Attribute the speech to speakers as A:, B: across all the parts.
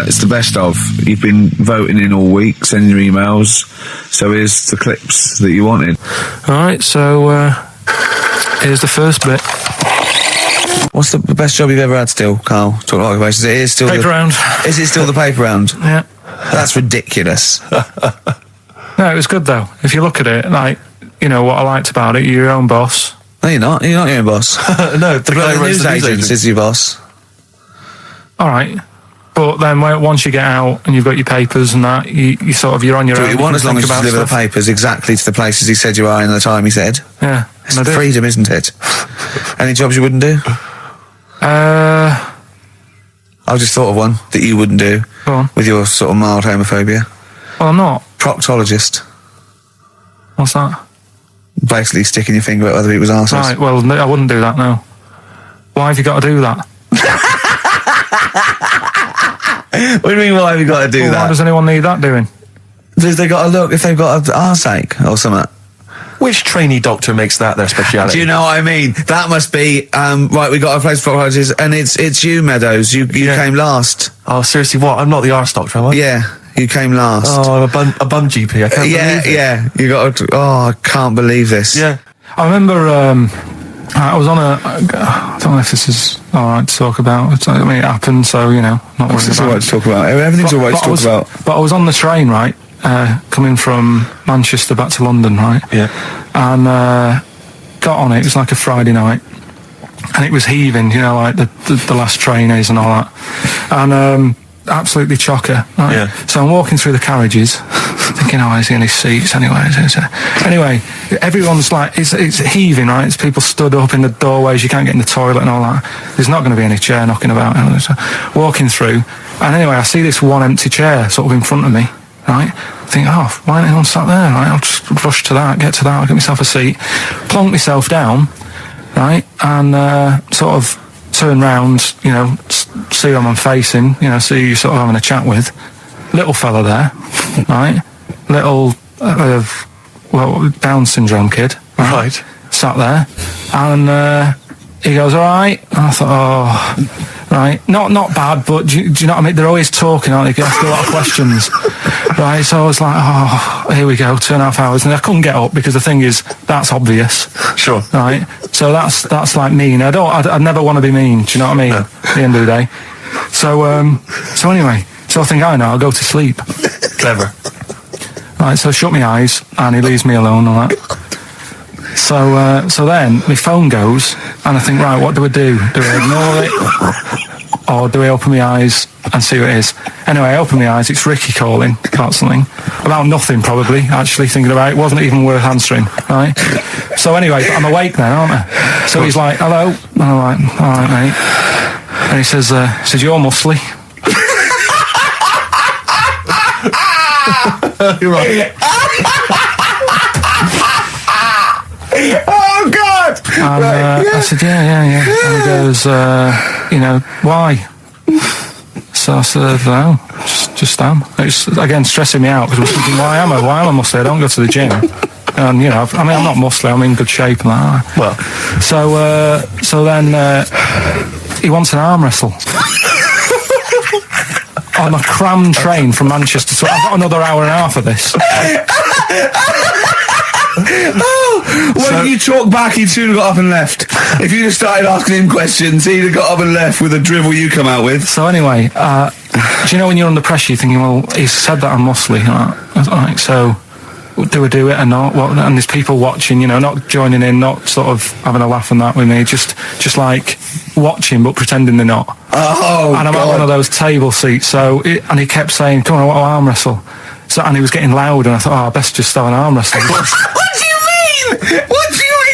A: It's the best of. You've been voting in all week, sending your emails. So here's the clips that you wanted.
B: Alright, so here's the first bit.
A: What's the best job you've ever had still, Carl? Talk like occupations. It is still
B: paper round.
A: Is it still the paper round?
B: Yeah.
A: That's ridiculous.
B: No, it was good though. If you look at it, like, you know, what I liked about it, you're your own boss.
A: No, you're not. You're not your own boss.
C: No, the guy who runs the news agent
A: is your boss.
B: Alright. But then once you get out and you've got your papers and that, you sort of, you're on your own.
A: Do what you want as long as you deliver the papers exactly to the places he said you are in the time he said.
B: Yeah.
A: It's freedom, isn't it? Any jobs you wouldn't do? I just thought of one that you wouldn't do.
B: Go on.
A: With your sort of mild homophobia.
B: Well, I'm not.
A: Proctologist.
B: What's that?
A: Basically sticking your finger at other people's arses.
B: Right, well, I wouldn't do that now. Why have you got to do that?
A: What do you mean, why have you got to do that?
B: Why does anyone need that doing?
A: Because they've got to look if they've got an arseache or something.
C: Which trainee doctor makes that their speciality?
A: Do you know what I mean? That must be, right, we got a place for proctologists, and it's you, Meadows. You came last.
C: Oh, seriously, what? I'm not the arse doctor, am I?
A: Yeah, you came last.
C: Oh, I'm a bum GP, I can't believe it.
A: Yeah, you got to, I can't believe this.
C: Yeah.
B: I remember, I was on I don't know if this is alright to talk about. I mean, it happened, so, you know, not worried about it.
A: It's alright to talk about. Everything's alright to talk about.
B: But I was on the train, right, coming from Manchester back to London, right?
C: Yeah.
B: And got on it. It was like a Friday night, and it was heaving, you know, like the last train is and all that, and absolutely chocker. Right?
C: Yeah.
B: So I'm walking through the carriages, thinking, oh, is there any seats anyway? Anyway, everyone's like, it's heaving, right? It's people stood up in the doorways. You can't get in the toilet and all that. There's not going to be any chair knocking about. So walking through, and anyway, I see this one empty chair sort of in front of me. Right, I think, oh, why ain't anyone sat there? Right, I'll just rush to that, get to that, I'll get myself a seat, plonk myself down, right, and sort of turn round, you know, see who I'm facing, you know, see who you're sort of having a chat with. Little fella there, right, little, Down syndrome kid, right, sat there, and he goes, all right, and I thought, oh... Right, not bad, but do you know what I mean? They're always talking, aren't they? You ask a lot of questions. Right, so I was like, oh, here we go, 2.5 hours. And I couldn't get up because the thing is, that's obvious.
C: Sure.
B: Right, so that's like mean. I'd never want to be mean, do you know what I mean? No. At the end of the day. So anyway, so I think, I know, I'll go to sleep.
C: Clever.
B: Right, so I shut my eyes, and he leaves me alone, all that. So then my phone goes, and I think, right, what do I do? Do I ignore it, or do I open my eyes and see what it is? Anyway, I open my eyes. It's Ricky calling about something, about nothing probably. Actually thinking about it, wasn't even worth answering. Right. So anyway, I'm awake then, aren't I? So he's like, hello, and I'm like, all right, mate. And he says, you're muscly.
C: You're right.
A: Oh, God!
B: And I said, yeah. And he goes, you know, why? So I said, no, just am. It's, again, stressing me out, because I was thinking, why am I muscly? I don't go to the gym. And, you know, I mean, I'm not muscly, I'm in good shape and that.
C: Well.
B: So then he wants an arm wrestle. On a crammed train from Manchester. So I've got another hour and a half of this.
A: When you talk back, he'd soon have got up and left. If you just started asking him questions, he'd have got up and left with the drivel you come out with.
B: So anyway, do you know when you're under pressure, you're thinking, well, he's said that I'm muscly. Like, so do I do it or not? And there's people watching, you know, not joining in, not sort of having a laugh and that with me, just like watching but pretending they're not.
A: Oh,
B: and I'm
A: God.
B: at one of those table seats, and he kept saying, come on, I want to arm wrestle. So, and he was getting loud, and I thought, I best just start an arm wrestle.
A: What do you mean?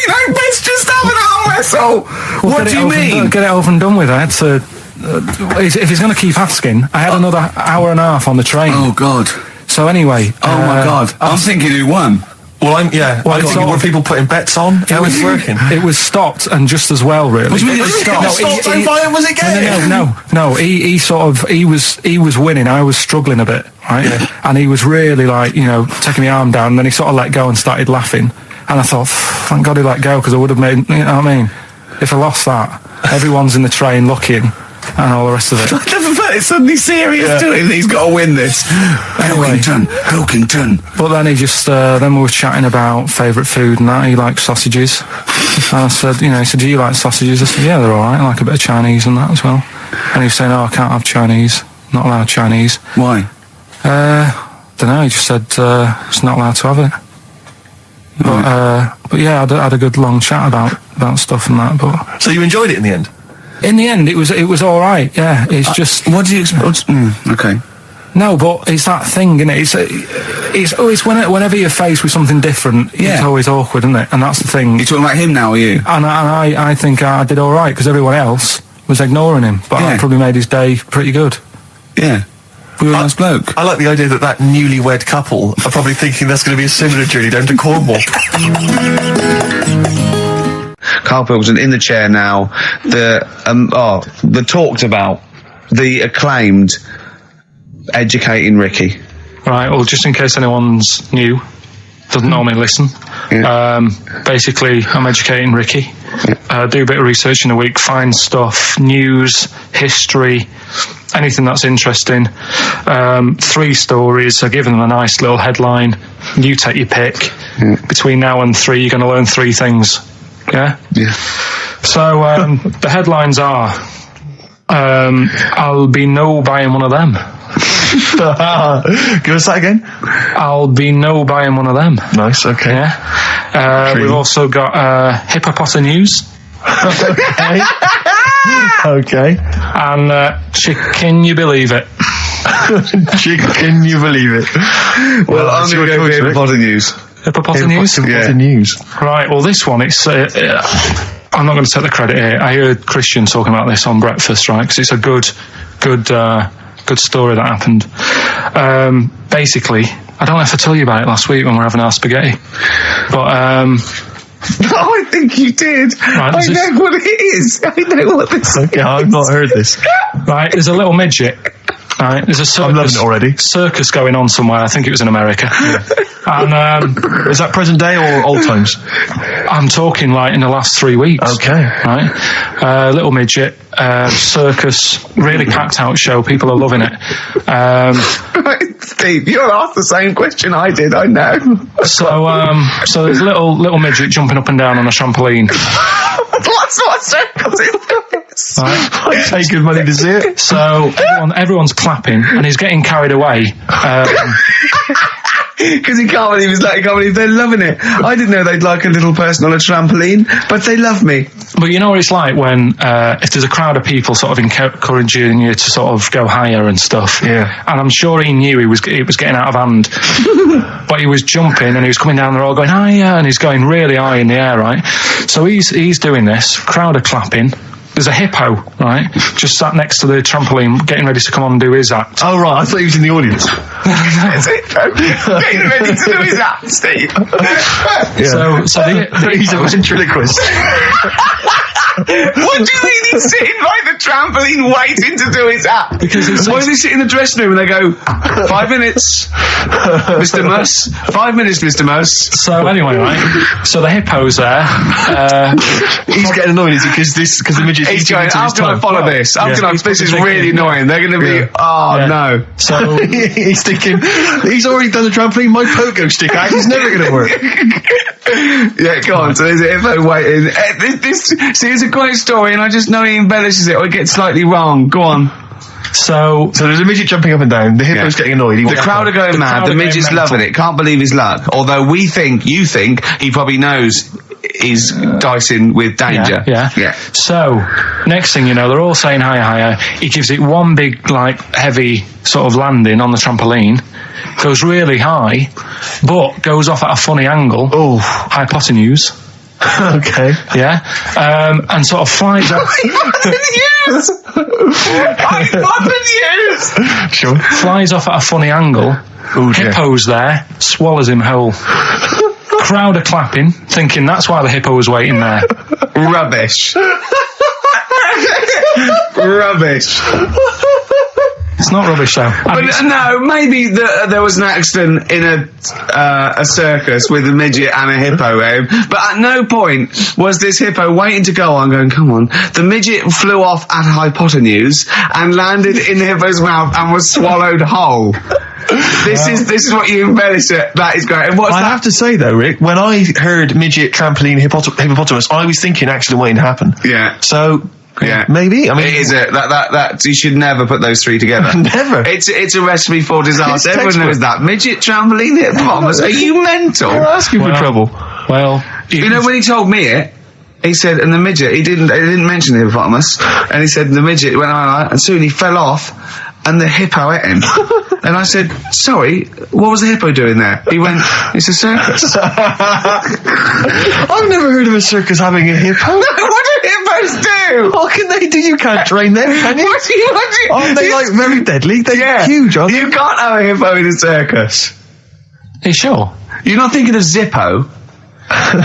A: I best just have an arm wrestle? What do you mean?
B: Get it over and done with. I had to... if he's going to keep asking, I had another hour and a half on the train.
A: Oh, God.
B: So anyway...
A: Oh, my God. I'm thinking who won.
C: Well, I'm thinking, were people putting bets on? How was working?
B: It was stopped, and just as well, really.
A: What do you mean it was stopped? Was it game?
B: No. He was winning. I was struggling a bit, right? Yeah. And he was really like, you know, taking my arm down, and then he sort of let go and started laughing. And I thought, thank God he let go, because I would have made, you know what I mean? If I lost that, everyone's in the train looking, and all the rest of it.
A: I never felt it's suddenly serious to him that he's got to win this.
B: Anyway.
A: Pilkington.
B: But then he just, then we were chatting about favourite food and that. He likes sausages. And I said, he said, do you like sausages? I said, yeah, they're alright. I like a bit of Chinese and that as well. And he was saying, I can't have Chinese. Not allowed Chinese.
A: Why?
B: Don't know, he just said, it's not allowed to have it. But yeah, I had a good long chat about stuff and that. But
C: So you enjoyed it in the end?
B: in the end, it was all right. Yeah, it's just
A: What do you expect? Okay.
B: no, but it's that thing, isn't it? It's always whenever you're faced with something different, it's always awkward, isn't it? And that's the thing.
A: You're talking about him now, are you?
B: And I think I did all right because everyone else was ignoring him, but I probably made his day pretty good.
A: Yeah. We were a nice bloke.
C: I like the idea that newlywed couple are probably thinking that's going to be a similar journey down to Cornwall.
A: Karl Pilkington in the chair now. The talked about, the acclaimed Educating Ricky.
B: Right, well, just in case anyone's new, doesn't normally listen, basically, I'm educating Ricky. Do a bit of research in a week, find stuff, news, history, anything that's interesting. 3 stories, I give them a nice little headline. You take your pick. Between now and 3, you're going to learn 3 things. Yeah?
A: Yeah.
B: So, the headlines are, I'll be no buying one of them.
C: Give us that again.
B: I'll be no buying one of them.
C: Nice, okay.
B: Yeah. We've also got Hippo News.
C: Okay. Okay.
B: And Chicken You Believe It.
C: Can you believe it?
A: Well, I'm going to go with Hippo News.
B: Hippo News?
C: Yeah. News.
B: Right, well, this one, it's... I'm not going to take the credit here. I heard Christian talking about this on breakfast, right? Because it's a good story that happened. Basically, I don't know if I told you about it last week when we were having our spaghetti, but
A: I think you did.
B: Right,
A: I know what it is. I know what this is.
C: Okay, I've not heard this.
B: right, there's a little midget. Right, there's a circus,
C: I'm loving it already.
B: Circus going on somewhere. I think it was in America. And
C: is that present day or old times?
B: I'm talking like in the last 3 weeks.
C: Okay.
B: Right, little midget, circus, really packed out show. People are loving it.
A: Right, Steve, you're asked the same question I did. I know.
B: So there's a little midget jumping up and down on a trampoline.
A: What's circus is?
B: Right.
C: I'd pay good money to see it.
B: So everyone's clapping, and he's getting carried away.
A: Because he can't believe he can't believe they're loving it. I didn't know they'd like a little person on a trampoline, but they love me.
B: But you know what it's like when if there's a crowd of people sort of encouraging you to sort of go higher and stuff.
C: Yeah.
B: And I'm sure he knew it was getting out of hand. But he was jumping and he was coming down the road going higher, and he's going really high in the air, right? So he's doing this. Crowd are clapping. There's a hippo, right, just sat next to the trampoline, getting ready to come on and do his act.
C: Oh, right, I thought he was in the audience.
A: It's hippo getting ready to do his act, Steve.
C: Yeah.
B: So
C: he's a ventriloquist.
A: What do you mean he's sitting by the trampoline waiting to do his act?
B: Because
A: why do they sit in the dressing room and they go, 5 minutes, Mr. Muss, 5 minutes, Mr. Muss.
B: So anyway, right, so the hippo's there.
C: He's getting annoyed, is he? Because the midget.
A: He's going, how can I follow this? How can I, this is really annoying. They're going to be, no.
C: So he's thinking, he's already done the trampoline, my pogo stick out, he's never going to work.
A: Yeah, go on. So there's a hippo waiting. See, it's a great story, and I just know he embellishes it or it gets slightly wrong. Go on.
B: So
C: there's a midget jumping up and down. The hippo's getting annoyed.
A: The crowd are going mad. The midget's loving it. Can't believe his luck. Although you think he probably knows he's dicing with danger.
B: Yeah. So next thing you know, they're all saying higher. He gives it one big, like, heavy sort of landing on the trampoline. Goes really high, but goes off at a funny angle.
C: Oh,
B: hypotenuse.
C: Okay.
B: Yeah. And sort of flies up.
A: Hypotenuse.
C: Sure.
B: Flies off at a funny angle.
C: Ooh, dear.
B: Hippo's there, swallows him whole. Crowd are clapping, thinking that's why the hippo was waiting there.
A: Rubbish. Rubbish.
B: It's not rubbish, though.
A: But no, maybe there was an accident in a circus with a midget and a hippo, but at no point was this hippo waiting to go on, going, come on. The midget flew off at hypotenuse and landed in the hippo's mouth and was swallowed whole. This is what you embellish it. That is great. And
C: I have to say though, Rick, when I heard midget trampoline hippopotamus, I was thinking accident waiting to happen.
A: Yeah.
C: So.
A: Yeah,
C: maybe. I mean,
A: it is that you should never put those three together.
C: Never.
A: It's a recipe for disaster. Everyone knows that. Midget trampoline hippopotamus. Are you mental?
C: You're asking for trouble.
B: Well,
A: you know when he told me it, he said, and the midget. He didn't mention the hippopotamus, and he said the midget went on, and soon he fell off, and the hippo ate him. And I said, sorry, what was the hippo doing there? He went, it's a circus.
C: I've never heard of a circus having a hippo.
A: What do hippos do?
C: What can they do? You can't train them, can you?
A: What do you?
C: Aren't they like very deadly? They're huge, aren't they?
A: You can't have a hippo in a circus.
B: are you sure?
A: You're not thinking of Zippo?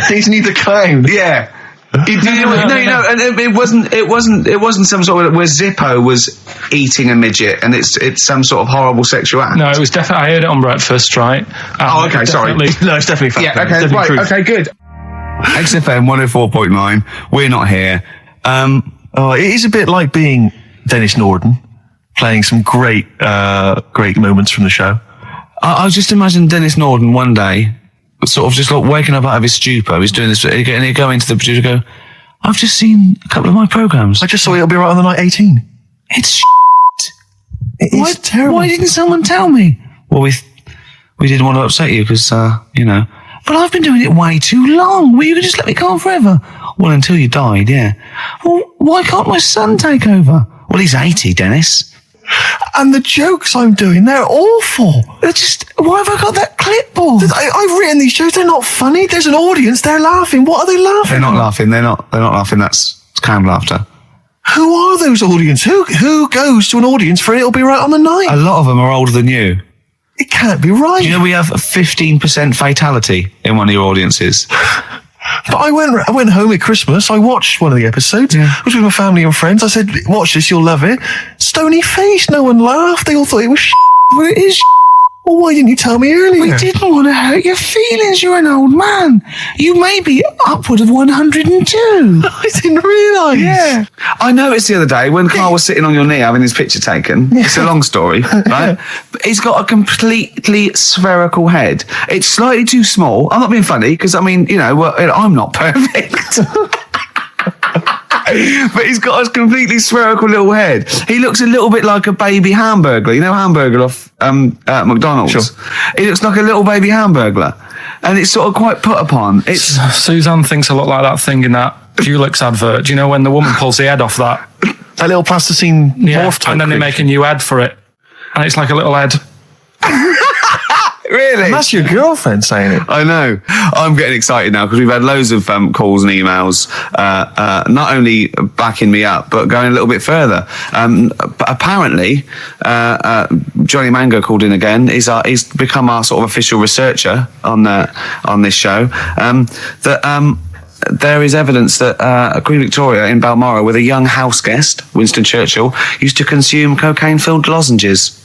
C: He's neither clown.
A: Yeah. No, and it wasn't some sort of where Zippo was eating a midget, and it's some sort of horrible sexual act.
B: No, it was definitely. I heard it on breakfast, right?
A: Oh, okay, sorry.
C: No, it's definitely fact.
A: Yeah,
C: It's
A: okay,
C: definitely
A: right,
C: truth.
A: okay, good. XFM 104.9. We're not here.
C: It is a bit like being Dennis Norden, playing some great moments from the show.
A: I just imagine Dennis Norden one day, sort of just like waking up out of his stupor. He's doing this, and he'd go into the producer and go, I've just seen a couple of my programmes.
C: I just saw It'll Be Right on the Night 18.
A: It's shit.
C: It is terrible.
A: Why didn't someone tell me? Well, we didn't want to upset you because, but I've been doing it way too long. Well, you could just let me go on forever. Well, until you died, yeah. Well, why can't my son take over? Well, he's 80, Dennis.
C: And the jokes I'm doing, they're awful.
A: They're just, why have I got that clipboard?
C: I've written these jokes, they're not funny. There's an audience, they're laughing. What are they laughing
A: They're not
C: at?
A: laughing. They're not laughing. That's canned laughter.
C: Who are those audience? Who goes to an audience for It'll Be Right on the Night?
A: A lot of them are older than you.
C: It can't be right.
A: Do you know we have a 15% fatality in one of your audiences?
C: But I went home at Christmas. I watched one of the episodes.
A: Yeah.
C: I was with my family and friends. I said, watch this, you'll love it. Stony face. No one laughed. They all thought it was shit.
A: Well, it is.
C: Well, why didn't you tell me earlier?
A: We didn't want to hurt your feelings. You're an old man. You may be upward of 102.
C: I didn't realise.
A: Yeah. I noticed the other day when Karl was sitting on your knee having his picture taken. It's a long story, right? But he's got a completely spherical head. It's slightly too small. I'm not being funny because, I'm not perfect. But he's got a completely spherical little head. He looks a little bit like a baby hamburger. You know Hamburger off McDonald's?
C: Sure.
A: He looks like a little baby hamburger. And it's sort of quite put upon. It's
B: Suzanne thinks I look like that thing in that Dulux advert. Do you know when the woman pulls the head off that?
C: That little plasticine morph type
B: and then they
C: creature.
B: make a new head for it. And it's like a little head.
A: really.
C: And that's your girlfriend saying it.
A: I know. I'm getting excited now because we've had loads of calls and emails, not only backing me up, but going a little bit further. But apparently, Johnny Mango called in again. He's become our sort of official researcher on this show. There is evidence that Queen Victoria in Balmoral, with a young house guest, Winston Churchill, used to consume cocaine-filled lozenges.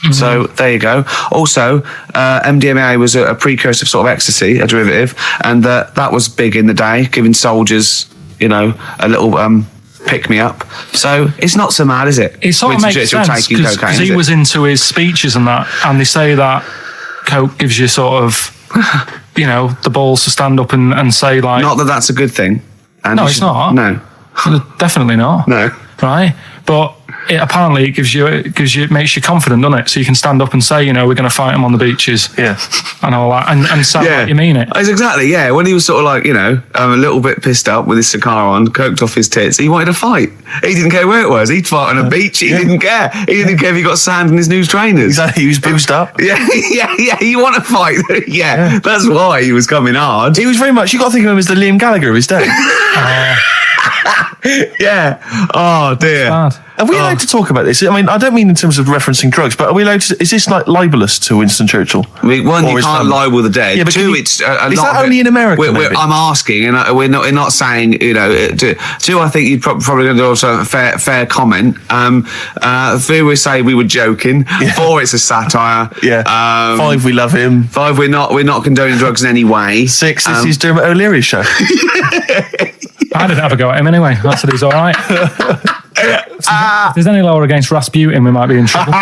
A: Mm-hmm. So there you go. Also, MDMA was a precursor of sort of ecstasy, a derivative, and that was big in the day, giving soldiers, a little pick-me-up. So it's not so mad, is it?
B: It sort of makes sense because he was into his speeches and that, and they say that coke gives you sort of, the balls to stand up and say like...
A: Not that that's a good thing. And
B: no, it's not.
A: No.
B: Definitely not.
A: No.
B: Right? But it makes you confident, doesn't it? So you can stand up and say, we're going to fight them on the beaches.
C: Yeah.
B: And all that. And sound like you mean it.
A: It's exactly, yeah. When he was sort of like, a little bit pissed up with his cigar on, coked off his tits, he wanted to fight. He didn't care where it was. He'd fight on a beach. He didn't care. He didn't care if he got sand in his new trainers.
C: Exactly. He was boozed up.
A: Yeah. You want to fight. Yeah. That's why he was coming hard.
C: He was very much, you got to think of him as the Liam Gallagher of his day.
A: Yeah. Oh dear.
B: Bad.
C: Are we allowed to talk about this? I mean, I don't mean in terms of referencing drugs, but are we allowed to? Is this like libelous to Winston Churchill?
A: I mean, one,
C: Or
A: you
C: his
A: can't
C: family?
A: libel the dead.
C: Yeah, but
A: Two,
C: can you-
A: it's a
C: is
A: lot
C: that
A: of
C: only
A: it-
C: in America, maybe?
A: I'm asking, and we're not saying, two, I think you'd probably going to do also a fair comment. Three, we say we were joking.
C: Yeah.
A: 4, it's a satire.
C: Yeah. 5, we love him.
A: 5, we're not condoning drugs in any way.
C: 6, this is Dermot O'Leary's show.
B: I didn't have a go at him anyway. I said he's all right. If there's any law against Rasputin, we might be in trouble.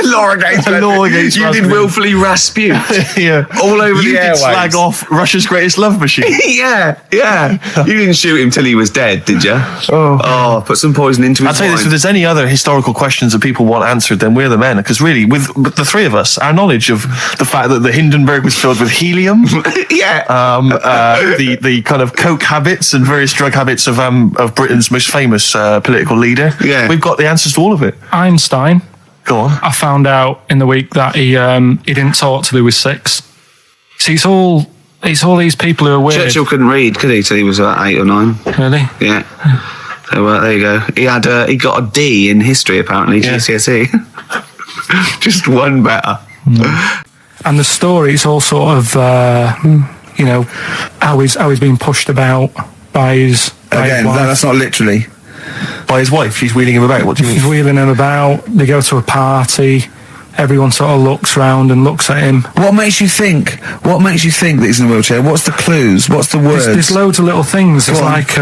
A: Law against you
C: Rasputin.
A: did willfully Rasputin.
C: Yeah.
A: All over
C: You
A: the
C: did
A: airwaves.
C: slag off Russia's greatest love machine.
A: Yeah. You didn't shoot him till he was dead, did you? Oh, put some poison into his
C: I'll tell you this,
A: wine.
C: if there's any other historical questions that people want answered, then we're the men. Because really, with the three of us, our knowledge of the fact that the Hindenburg was filled with helium,
A: Yeah.
C: the kind of coke habits and various drug habits of Britain's most famous political leader,
A: Yeah.
C: we've got the answers to all of it.
B: Einstein,
C: Go on.
B: I found out in the week that he didn't talk till he was 6. See, it's all these people who are weird.
A: Churchill couldn't read, could he, till he was 8 or 9?
B: Really?
A: Yeah. So there you go. He got a D in history apparently,
C: Yeah.
A: GCSE. Just one better.
B: And the story is all sort of, how he's being pushed about by his
A: Again,
B: wife.
A: that's not literally.
C: By his wife, she's wheeling him about. What do you
B: He's
C: mean?
B: wheeling him about. They go to a party. Everyone sort of looks round and looks at him.
A: What makes you think that he's in a wheelchair? What's the clues? What's the words?
B: There's loads of little things. It's
A: Go on.
B: like,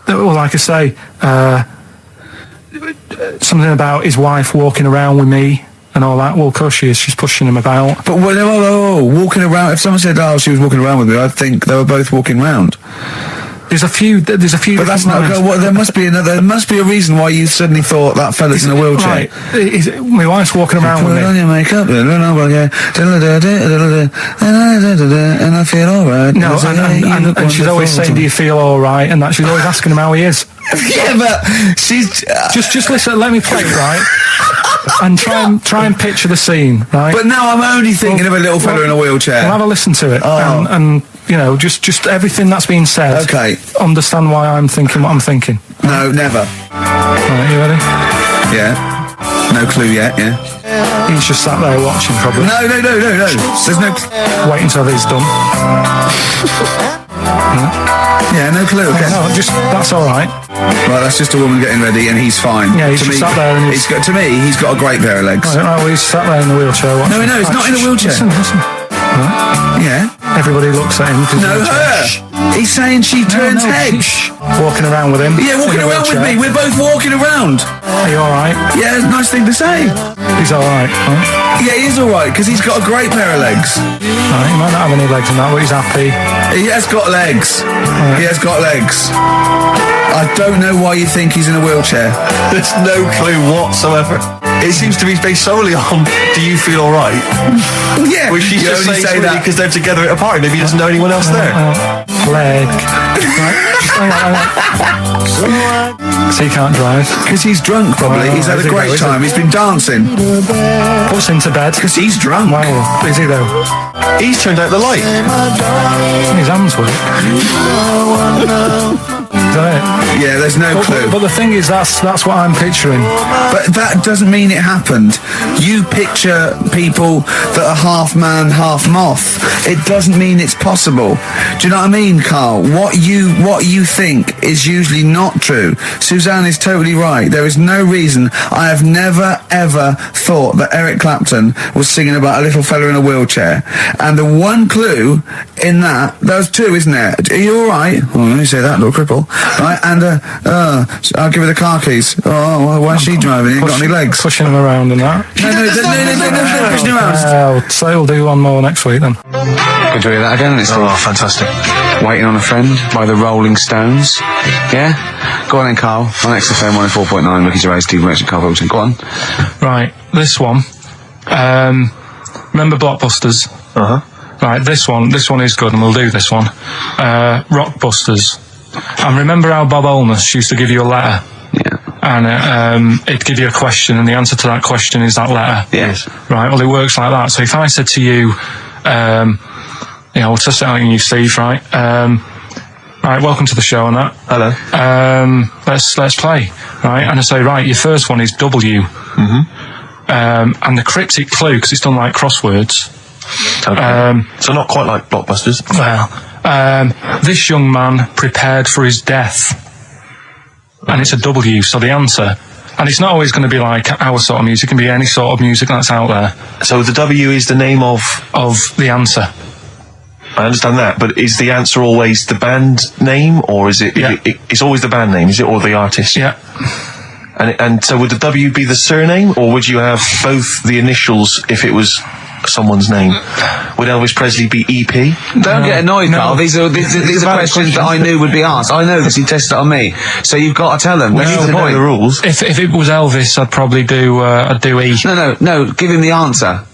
B: like I say, something about his wife walking around with me and all that. Well, of course she is. She's pushing him about.
A: But walking around. If someone said, "Oh, she was walking around with me," I'd think they were both walking around.
B: There's a few.
A: But that's
B: different
A: not.
B: lines.
A: There must be another. There must be a reason why you suddenly thought that fella's in a wheelchair.
B: Right. My wife's walking around
A: Put
B: with
A: on
B: me.
A: your makeup, and I feel alright.
B: No, and she's always saying, "Do you feel all right?" And that she's always asking him how he is.
A: Yeah, but she's.
B: Just listen. Let me play it, right? And try and picture the scene, right?
A: But now I'm only thinking of a little fella in a wheelchair.
B: Well, have a listen to it,
A: Oh.
B: and just everything that's been said.
A: Okay.
B: Understand why I'm thinking what I'm thinking.
A: No, never.
B: Right, you ready?
A: Yeah. No clue yet. Yeah.
B: He's just sat there watching, probably.
A: No. There's no.
B: Wait until he's done.
A: Yeah, no clue. Okay.
B: No, that's all right.
A: Well, that's just a woman getting ready, and he's fine.
B: Yeah, he's just sat there and he's-
A: to me, he's got a great pair of legs.
B: Right, well, he's sat there in the wheelchair. Watching.
A: No, he's not in a wheelchair.
B: Listen.
A: Yeah.
B: Everybody looks at him. 'cause
A: No,
B: he's-
A: her. He's saying she turns heads.
B: Shh. Walking around with him.
A: Yeah, walking
B: in a
A: around with
B: wheelchair.
A: me. We're both walking around.
B: Are you all right?
A: Yeah, it's a nice thing to say.
B: He's all right. Right?
A: Yeah, he is all right because he's got a great pair of legs.
B: Right, he might not have any legs and that, but he's happy.
A: He has got legs. He has got legs. I don't know why you think he's in a wheelchair.
C: There's no clue whatsoever. It seems to be based solely on, do you feel all right?
A: Yeah,
C: Which she's
A: you
C: just
A: only
C: saying
A: say that.
C: because they're together at a party. Maybe he doesn't know anyone else there.
B: Leg. Right, just hang on. So he can't drive.
A: Because he's drunk, probably.
B: Oh,
A: He's had
B: is
A: a
B: he
A: great
B: though, is
A: time. He's been dancing.
B: Puts him to bed.
A: Because he's drunk.
B: Wow, is he though?
C: He's turned out the light.
B: His hands work. Is that it?
A: Yeah, there's no clue.
B: But the thing is, that's what I'm picturing.
A: But that doesn't mean it happened. You picture people that are half man, half moth. It doesn't mean it's possible. Do you know what I mean, Carl? What you think is usually not true. Suzanne is totally right. There is no reason. I have never, ever thought that Eric Clapton was singing about a little fella in a wheelchair. And the one clue in that, there's two, isn't there? Are you all right? Well, let me say that, little cripple. Right, and I'll give her the car keys. Oh, well, why is she driving? He ain't got any legs.
B: Pushing him around and that.
A: No, pushing him around.
B: So we'll do one more next week then.
A: Could do that again. It's
C: Oh, fantastic.
A: Waiting on a Friend by the Rolling Stones. Yeah? Go on then, Carl. On XFM 104.9, Ricky Gervais, Steve Merchant, Karl Pilkington. Go on.
B: Right, this one. Remember Blockbusters?
C: Uh-huh.
B: Right, this one is good, and we'll do this one. Rockbusters. And remember how Bob Holness used to give you a letter?
A: Yeah.
B: And it'd give you a question, and the answer to that question is that letter.
A: Yes.
B: Right, well, it works like that. So if I said to you, we'll test it out on you, Steve, right? Right, welcome to the show and that.
C: Hello.
B: Let's play. Right, and I say, right, your first one is W. And the cryptic clue, because it's done like crosswords.
C: Okay. So not quite like Blockbusters.
B: Well, this young man prepared for his death. And it's a W, so the answer. And it's not always going to be like our sort of music, it can be any sort of music that's out there.
C: So the W is the name of
B: the answer.
C: I understand that, but is the answer always the band name, or is it?
B: Yeah.
C: It's always the band name, is it, or the artist?
B: Yeah.
C: And so would the W be the surname, or would you have both the initials if it was someone's name? Would Elvis Presley be EP?
A: Don't get annoyed, Carl. These are questions that I knew would be asked. I know because he tested it on me. So you've got to tell them.
C: Well,
A: That's
C: you
A: the
C: know
A: point.
C: the rules.
B: If it was Elvis, I'd probably do E.
A: No. Give him the answer.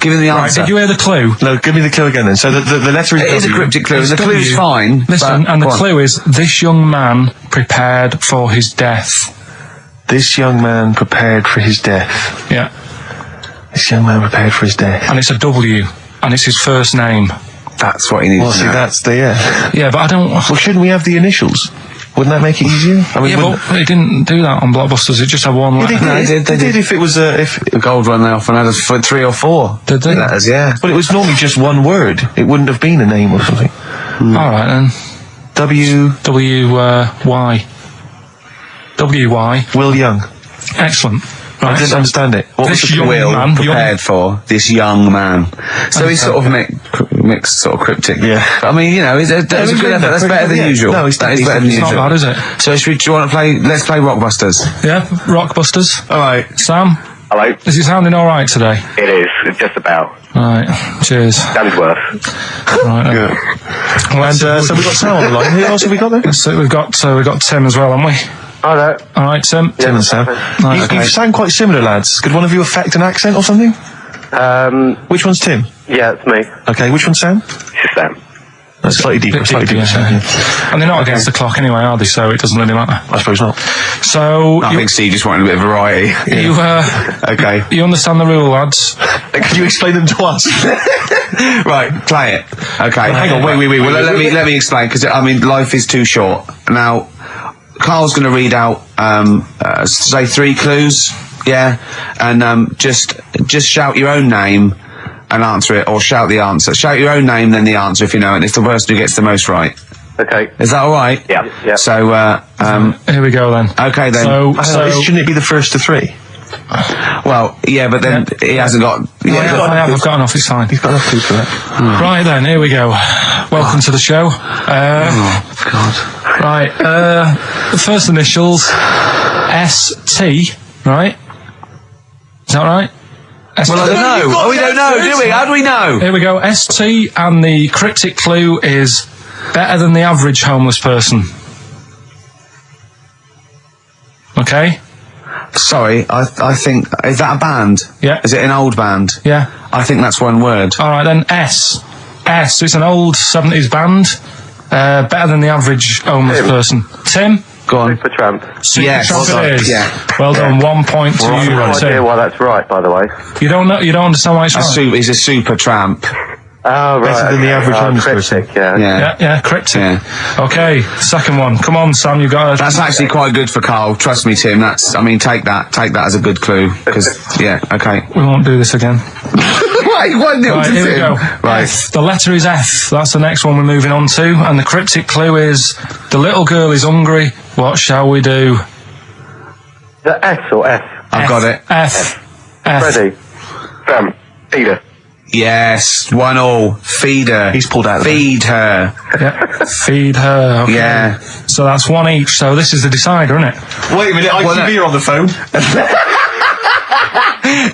A: Give him the
B: Right,
A: answer.
B: did you hear the clue?
C: No, give me the clue again then. So the letter is
A: It is a
C: W.
A: cryptic clue.
B: It's
A: The clue's
B: W.
A: fine.
B: Listen,
A: but-
B: and the
A: go on.
B: clue is, this young man prepared for his death.
C: This young man prepared for his death.
B: Yeah.
C: This young man prepared for his death.
B: And it's a W. And it's his first name.
A: That's what he needs
C: Well,
A: to
C: see,
A: know.
C: that's the
B: Yeah, but I don't...
C: Well, shouldn't we have the initials? Wouldn't that make it easier? I mean,
B: Yeah, but it didn't do that on Blockbusters. It just had one letter.
A: No, they did.
C: If it was if.
A: The gold one they often had us for 3 or 4.
B: Did they?
A: Letters, yeah.
C: But it was normally just one word. It wouldn't have been a name or something.
B: All right, then.
C: W.
B: W-Y. W-Y.
C: Will Young.
B: Excellent. Right.
C: I didn't understand it. What was
B: This
C: the
B: young
A: Will
B: man,
A: prepared for this young man. So he's sort of mixed sort of cryptic.
C: Yeah.
A: I mean, you know, that was a good effort. That's better than usual.
C: No, it's
A: that is better than
B: It's not
A: usual.
B: bad, is it?
A: So do you want to play? Let's play Rockbusters.
B: Yeah, Rockbusters.
C: All right.
B: Sam,
D: Hello.
B: is it sounding all right today?
D: It is. It's just about.
B: Right. Cheers.
D: That is worth.
B: Right. Then.
C: Good. And so we've got Sam on the line. Who else have we got there?
B: So we've got Tim as well, haven't we?
D: Hello.
B: All right, Tim.
C: Tim and Sam.
B: Right, okay.
C: You sound quite similar, lads. Could one of you affect an accent or something? Which one's Tim?
D: Yeah, it's me.
C: Okay, which one's Sam?
D: It's Sam.
C: That's slightly deeper.
B: Bit
C: Slightly
B: deep,
C: deeper.
B: yeah.
C: Sam, yeah.
B: And they're not against the clock anyway, are they? So it doesn't really matter.
C: I suppose not.
B: So
A: I think Steve just wanted a bit of variety. Okay.
B: you understand the rule, lads?
C: Could you explain them to us?
A: Right, play it. Okay. Hang on. Wait. Well, let me explain because I mean, life is too short. Now, Carl's going to read out, say 3 clues. Yeah, and just shout your own name and answer it, or shout the answer. Shout your own name, then the answer if you know it. And it's the person who gets the most right.
D: Okay.
A: Is that all right?
D: Yeah.
A: So,
B: Here we go then.
A: okay then.
B: So
C: Shouldn't it be the first to 3?
A: Well, yeah, but then he hasn't got.
B: I've got enough. It's fine.
C: You've got enough clues for that.
B: Right then, here we go. Welcome to the show.
A: God.
B: Right, the first initials, S-T, right? Is that right? S-T.
A: Well, I don't know. We don't know, do we? How do we know?
B: Here we go, S-T, and the cryptic clue is better than the average homeless person. Okay?
A: Sorry, I think, is that a band?
B: Yeah.
A: Is it an old band?
B: Yeah.
A: I think that's one word.
B: Alright then, S. S, it's an old 70s band. Better than the average homeless person. Tim?
A: Go on.
D: Supertramp.
A: Yes.
B: Supertramp it is.
A: Yeah.
B: Well done, 1 point to
D: I have
B: you,
D: no idea
B: Tim.
D: why that's right, by the way.
B: You don't understand why it's right?
A: He's a super tramp.
D: Oh, right.
C: Better than the average homeless person.
D: cryptic, yeah.
A: Yeah.
B: Yeah, cryptic.
A: Yeah.
B: Okay, second one. Come on, Sam, you got it.
A: That's actually quite good for Carl. Trust me, Tim. Take that as a good clue. Because, yeah, okay.
B: We won't do this again.
A: Wait, 1-0
B: Right,
A: to
B: here we
A: Tim.
B: go.
A: Right.
B: F. The letter is F. That's the next one we're moving on to. And the cryptic clue is, the little girl is hungry. What shall we do?
D: Is that S or F?
A: I've got it.
B: F. F.
D: Freddy. Sam. Peter.
A: Yes, 1-1. Feed her.
C: He's pulled out of
A: Feed her.
B: Yeah. Feed her. Okay.
A: Yeah.
B: So that's 1 each. So this is the decider, isn't it?
C: Wait a minute, ITV are on the phone.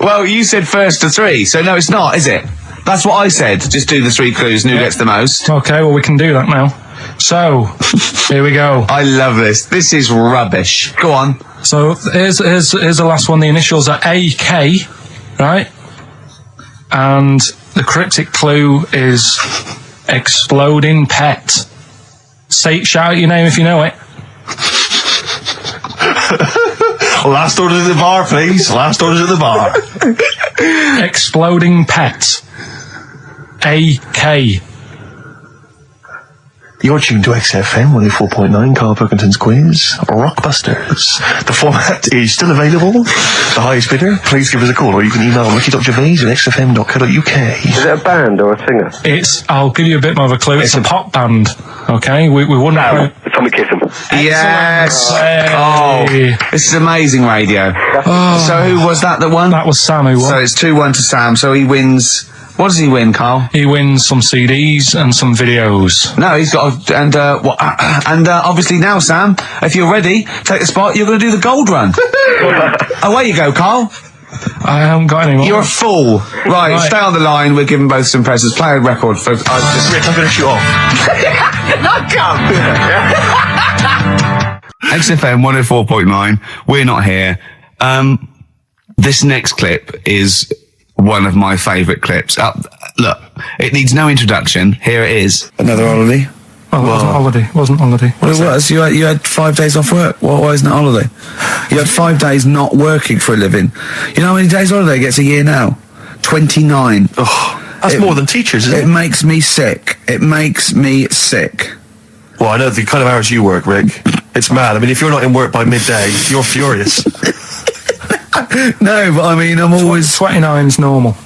A: Well, you said first to 3, so no, it's not, is it? That's what I said. Just do the 3 clues and who gets the most.
B: Okay, well, we can do that now. So, here we go.
A: I love this. This is rubbish. Go on.
B: So here's the last one. The initials are AK, right? And the cryptic clue is exploding pet. Shout out your name if you know it.
C: Last orders at the bar, please. Last orders at the bar.
B: Exploding pet. AK.
C: You're tuned to XFM 104.9, Karl Pilkington's quiz, Rockbusters. The format is still available. The highest bidder, please give us a call, or you can email ricky.gervais@xfm.co.uk.
D: Is it a band or a singer?
B: I'll give you a bit more of a clue. It's a pop band. Okay, we wouldn't.
D: Tommy Kissem.
A: Yes.
B: Hey.
A: Oh, this is amazing radio. So who was that won?
B: That was Sam who won.
A: So it's 2-1 to Sam. So he wins. What does he win, Carl?
B: He wins some CDs and some videos.
A: No, he's got obviously now, Sam, if you're ready, take the spot. You're going to do the gold run. Away you go, Carl.
B: I haven't got any more.
A: You're a fool. Right, stay on the line. We're giving both some presents. Play a record for.
C: Rick, I'm going to shoot off.
A: XFM 104.9. We're not here. This next clip is one of my favourite clips. Look, it needs no introduction. Here it is. Another holiday.
B: Well, it wasn't holiday.
A: Well, it was. You had 5 days off work. Why isn't it holiday? You had 5 days not working for a living. You know how many days holiday gets a year now? 29.
C: Oh, that's more than teachers, isn't it?
A: It makes me sick. It makes me sick.
C: Well, I know the kind of hours you work, Rick. It's mad. I mean, if you're not in work by midday, you're furious.
A: No, but I mean, I'm always...
B: 29's normal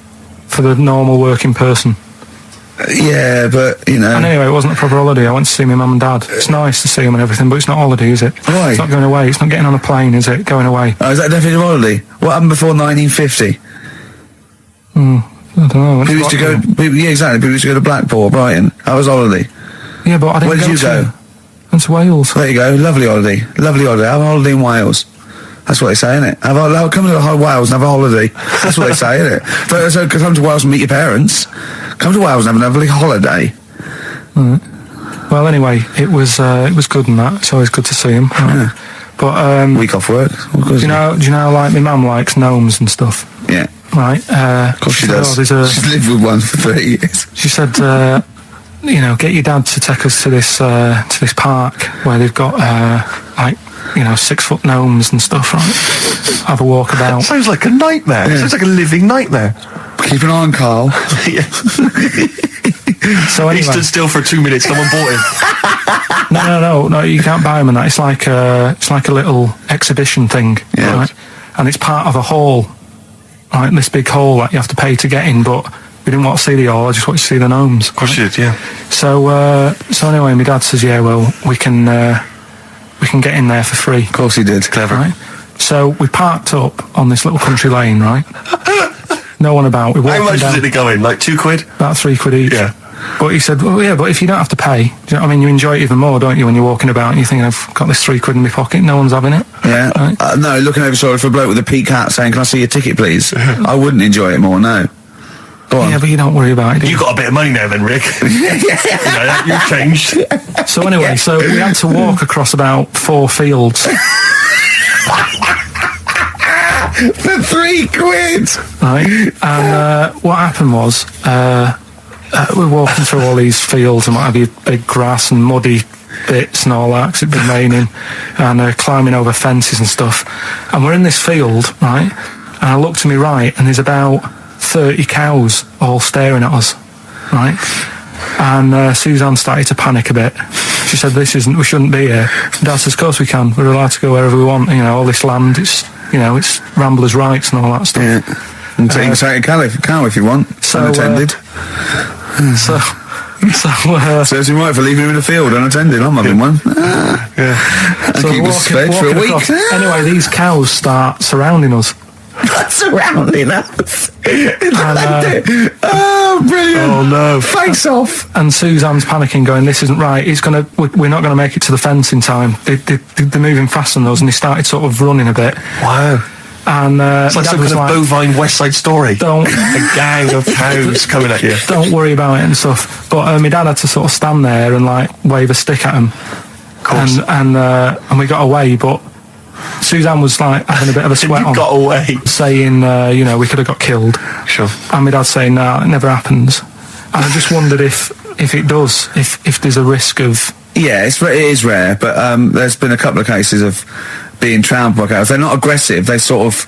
B: for the normal working person.
A: Yeah, but, you know...
B: And anyway, it wasn't a proper holiday. I went to see my mum and dad. It's nice to see them and everything, but it's not holiday, is it?
A: Why?
B: It's not going away. It's not getting on a plane, is it? Going away.
A: Oh, is that definitely a holiday? What happened before 1950?
B: I don't know.
A: People used to go... Yeah, exactly. People used to go to Blackpool or Brighton. That was holiday.
B: Yeah, but I didn't
A: Where did you go?
B: Went to Wales.
A: There you go. Lovely holiday. Lovely holiday. Have a holiday in Wales. That's what they say, innit? Come to Wales and have a holiday. That's what they say, innit? So come to Wales and meet your parents. Come to Wales and have a lovely holiday.
B: Right. Well, anyway, it was good and that. It's always good to see him. Right?
A: Yeah.
B: But
A: week off work.
B: Do you know? Like my mum likes gnomes and stuff.
A: Yeah.
B: Right.
A: Of course she does. She's lived with one for 30 years.
B: She said, get your dad to take us to this park where they've got 6-foot gnomes and stuff, right? Have a walk about.
C: Sounds like a nightmare.
A: Yeah.
C: Sounds like a living nightmare.
A: Keep an eye on Carl.
C: Yeah.
B: So anyway,
C: he stood still for 2 minutes. Someone bought him.
B: No. You can't buy them and that. It's like a little exhibition thing,
A: yeah.
B: Right? And it's part of a hall, right? This big hall that you have to pay to get in, but we didn't want to see the hall. I just wanted to see the gnomes.
C: Of course you did, yeah.
B: So anyway, my dad says, yeah, well, we can get in there for free.
A: Of course he did. Clever.
B: Right? So we parked up on this little country lane, right? No one about. We
C: How much did it go in? Like £2?
B: About £3 each.
C: Yeah.
B: But he said, well, yeah, but if you don't have to pay, do you know what I mean? You enjoy it even more, don't you, when you're walking about and you think, I've got this £3 in my pocket, no one's having it.
A: Yeah.
B: Right?
A: No, looking over shoulder for a bloke with a peak hat saying, can I see your ticket, please? I wouldn't enjoy it more, no. Go on.
B: Yeah, but you don't worry about it, do you?
C: You got a bit of money now then, Rick. You've changed.
B: So anyway, so we had to walk across about 4 fields.
A: For £3.
B: Right? And what happened was, we're walking through all these fields and what have you, big grass and muddy bits and all that, because it'd been raining, and climbing over fences and stuff. And we're in this field, right? And I look to my right, and there's about 30 cows all staring at us, right? And Suzanne started to panic a bit. She said, we shouldn't be here. Dad says, of course we can. We're allowed to go wherever we want. All this land, it's Ramblers' rights and all that stuff.
A: Yeah. And so you can take a cow if you want, unattended. Serves him right for leaving him in the field unattended. I'm having one.
C: Yeah.
A: And keep us fed for a week.
B: Anyway, these cows start surrounding us.
A: Surrounding us. Oh, brilliant.
C: Oh, no.
A: Face off.
B: And Suzanne's panicking, going, this isn't right. We're not going to make it to the fence in time. They're moving faster than us, and they started sort of running a bit.
C: Wow.
B: And
C: it's like some kind of bovine West Side Story.
B: A
C: gang of cows coming at you.
B: Don't worry about it and stuff. But my dad had to sort of stand there and wave a stick at him.
C: Of course.
B: And we got away, but Suzanne was having a bit of a sweat on.
C: Got away.
B: Saying, we could have got killed.
C: Sure.
B: And my dad's saying, no, it never happens. And I just wondered if it does, if there's a risk of...
A: Yeah, it is rare, but there's been a couple of cases of being trampled by cows. They're not aggressive. They sort of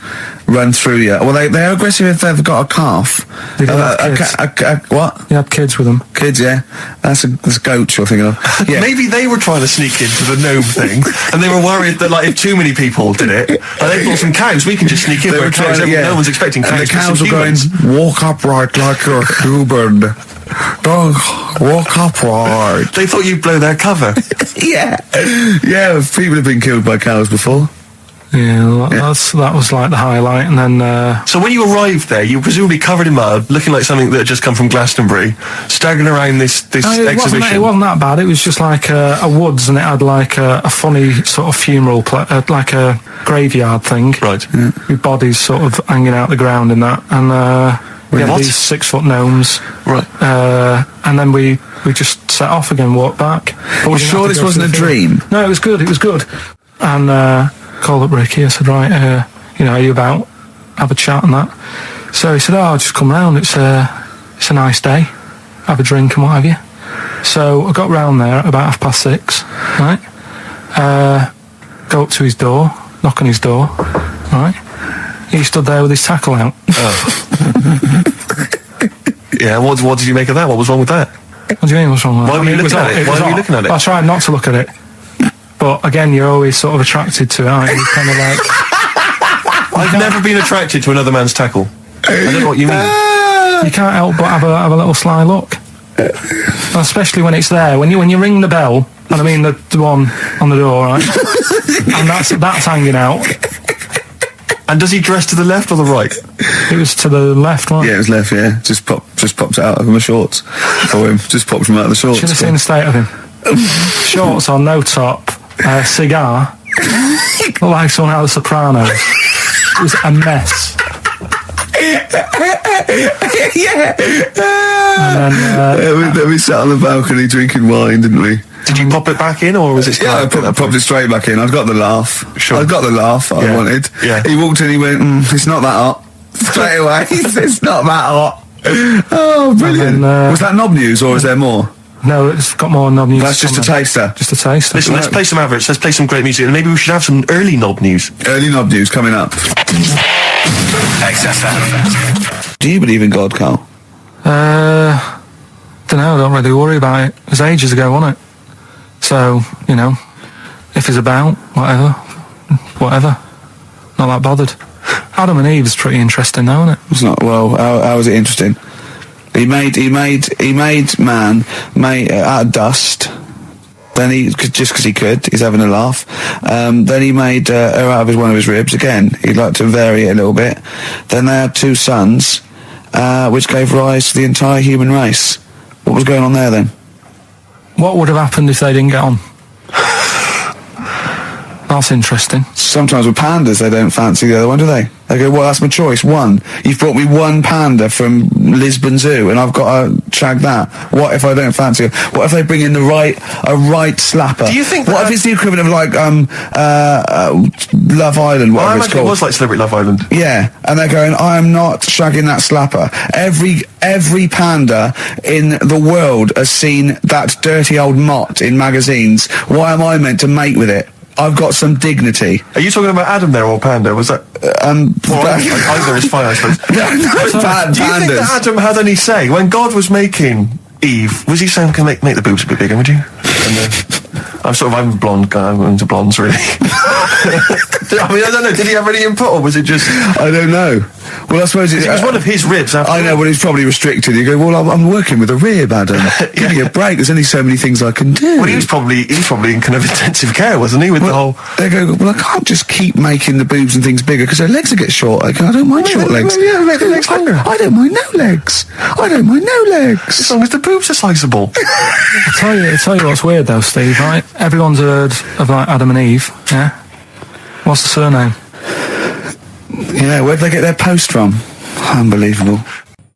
A: run through you. Well, they're aggressive if they've got a calf.
B: They don't have kids.
A: What?
B: You had kids with them.
A: Kids, yeah. That's goats you're thinking of. Yeah.
C: Maybe they were trying to sneak into the gnome thing, and they were worried that, like, if too many people did it, they thought some cows, we can just sneak in.
A: They were trying,
C: no one's expecting cows.
A: And the cows were going,
C: humans.
A: walk upright like you're a human. Don't walk upright.
C: They thought you'd blow their cover.
A: Yeah. Yeah, people have been killed by cows before.
B: Yeah, that was like the highlight, and then...
C: So when you arrived there, you were presumably covered in mud, looking like something that had just come from Glastonbury, staggering around this exhibition.
B: It wasn't that bad. It was just like a woods, and it had like a funny sort of funeral, like a graveyard thing.
C: Right.
B: Yeah. With bodies sort of hanging out the ground and that, and we had these 6-foot gnomes.
C: Right.
B: And then we just set off again, walked back.
A: But sure this wasn't a dream?
B: No, it was good. And called up Ricky. I said, right, are you about? Have a chat and that. So he said, I'll just come round. It's a nice day. Have a drink and what have you. So I got round there at about 6:30, right? Go up to his door, knock on his door, right? He stood there with his tackle out.
C: Oh. Yeah, what did you make of that? What was wrong with that?
B: What do you mean, what's wrong with that?
C: Why were you looking at it? Why were you looking at it?
B: I tried not to look at it. But again, you're always sort of attracted to it, aren't you? Kind of like...
C: I've never been attracted to another man's tackle. I don't know what you mean.
B: You can't help but have a little sly look. Especially when it's there. When you ring the bell, and I mean the one on the door, right? And that's hanging out.
C: And does he dress to the left or the right?
B: It was to the left, right?
A: Yeah, it was left, yeah. Just popped it out of my shorts for him. Just popped him out of the shorts.
B: Should have seen the state of him. Shorts on, no top, cigar. Looked like someone out of The Sopranos. It was a mess.
A: Yeah.
B: And then...
A: we sat on the balcony drinking wine, didn't we?
C: Did you pop it back in, or was it...
A: Yeah, I popped it straight back in. I've got the laugh.
C: Sure.
A: I've got the laugh I wanted.
C: Yeah.
A: He walked in, he went, it's not that hot. Straight away, it's not that hot. Oh, brilliant.
B: Then,
A: was that knob news, or is there more?
B: No, it's got more knob news.
A: That's just a taster.
B: Just a taster.
C: Listen, let's play some adverts, let's play some great music, and maybe we should have some early knob news.
A: Early knob news coming up. XFM. Do you believe in God, Carl?
B: Don't know, don't really worry about it. It was ages ago, wasn't it? So, if he's about, whatever. Not that bothered. Adam and Eve is pretty interesting, though, isn't it?
A: It's not. Well, how is it interesting? He made man out of dust. Then just because he could, he's having a laugh. Then he made her out of one of his ribs. Again, he'd like to vary it a little bit. Then they had 2 sons, which gave rise to the entire human race. What was going on there then?
B: What would have happened if they didn't get on? That's interesting.
A: Sometimes with pandas, they don't fancy the other one, do they? They go, well, that's my choice. One. You've brought me one panda from Lisbon Zoo, and I've got to shag that. What if I don't fancy it? What if they bring in a right slapper?
C: Do you think
A: what if it's the equivalent of like Love Island, whatever it's called?
C: It was like Celebrity Love Island.
A: Yeah, and they're going, I am not shagging that slapper. Every panda in the world has seen that dirty old mott in magazines. Why am I meant to mate with it? I've got some dignity.
C: Are you talking about Adam there, or Panda? Was that... either is fine, I suppose.
A: Pandas.
C: Do you think that Adam had any say? When God was making Eve, was he saying, can make the boobs a bit bigger, would you? And I'm a blonde guy, I'm into blondes, really. I don't know, did he have any input, or was it just...
A: I don't know. Well, I suppose
C: it was one of his ribs.
A: I know, but it's probably restricted. You go, well, I'm working with a rib, Adam. Give me a break. There's only so many things I can do.
C: Well, he was probably in kind of intensive care, wasn't he? With the whole.
A: They go, well, I can't just keep making the boobs and things bigger because their legs will get short. I don't mind short legs.
C: Yeah, make the legs longer.
A: I don't mind no legs.
C: As long as the boobs are sizable.
B: I tell you what's weird though, Steve. Right? Everyone's heard of like Adam and Eve. Yeah. What's the surname?
A: Yeah, where'd they get their post from? Unbelievable.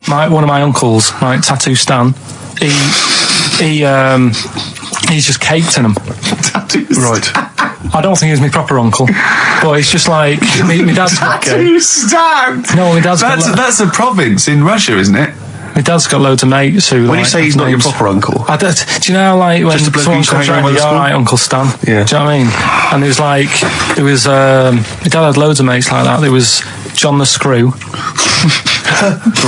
B: One of my uncles, right, Tattoo Stan, he's just caked in them.
C: Right.
B: I don't think he's my proper uncle, but it's just like my dad's
A: Tattoo Stan.
B: No, my dad's
A: That's a province in Russia, isn't it?
B: My dad's got loads of mates who.
C: When you say he's not your proper uncle,
B: do you know, like, when
C: Just a bloke
B: someone
C: who used to
B: comes
C: hang around
B: around,
C: the
B: all
C: school?
B: right, Uncle Stan?
C: Yeah.
B: Do you know what I mean? And there was my dad had loads of mates like that. There was John the Screw.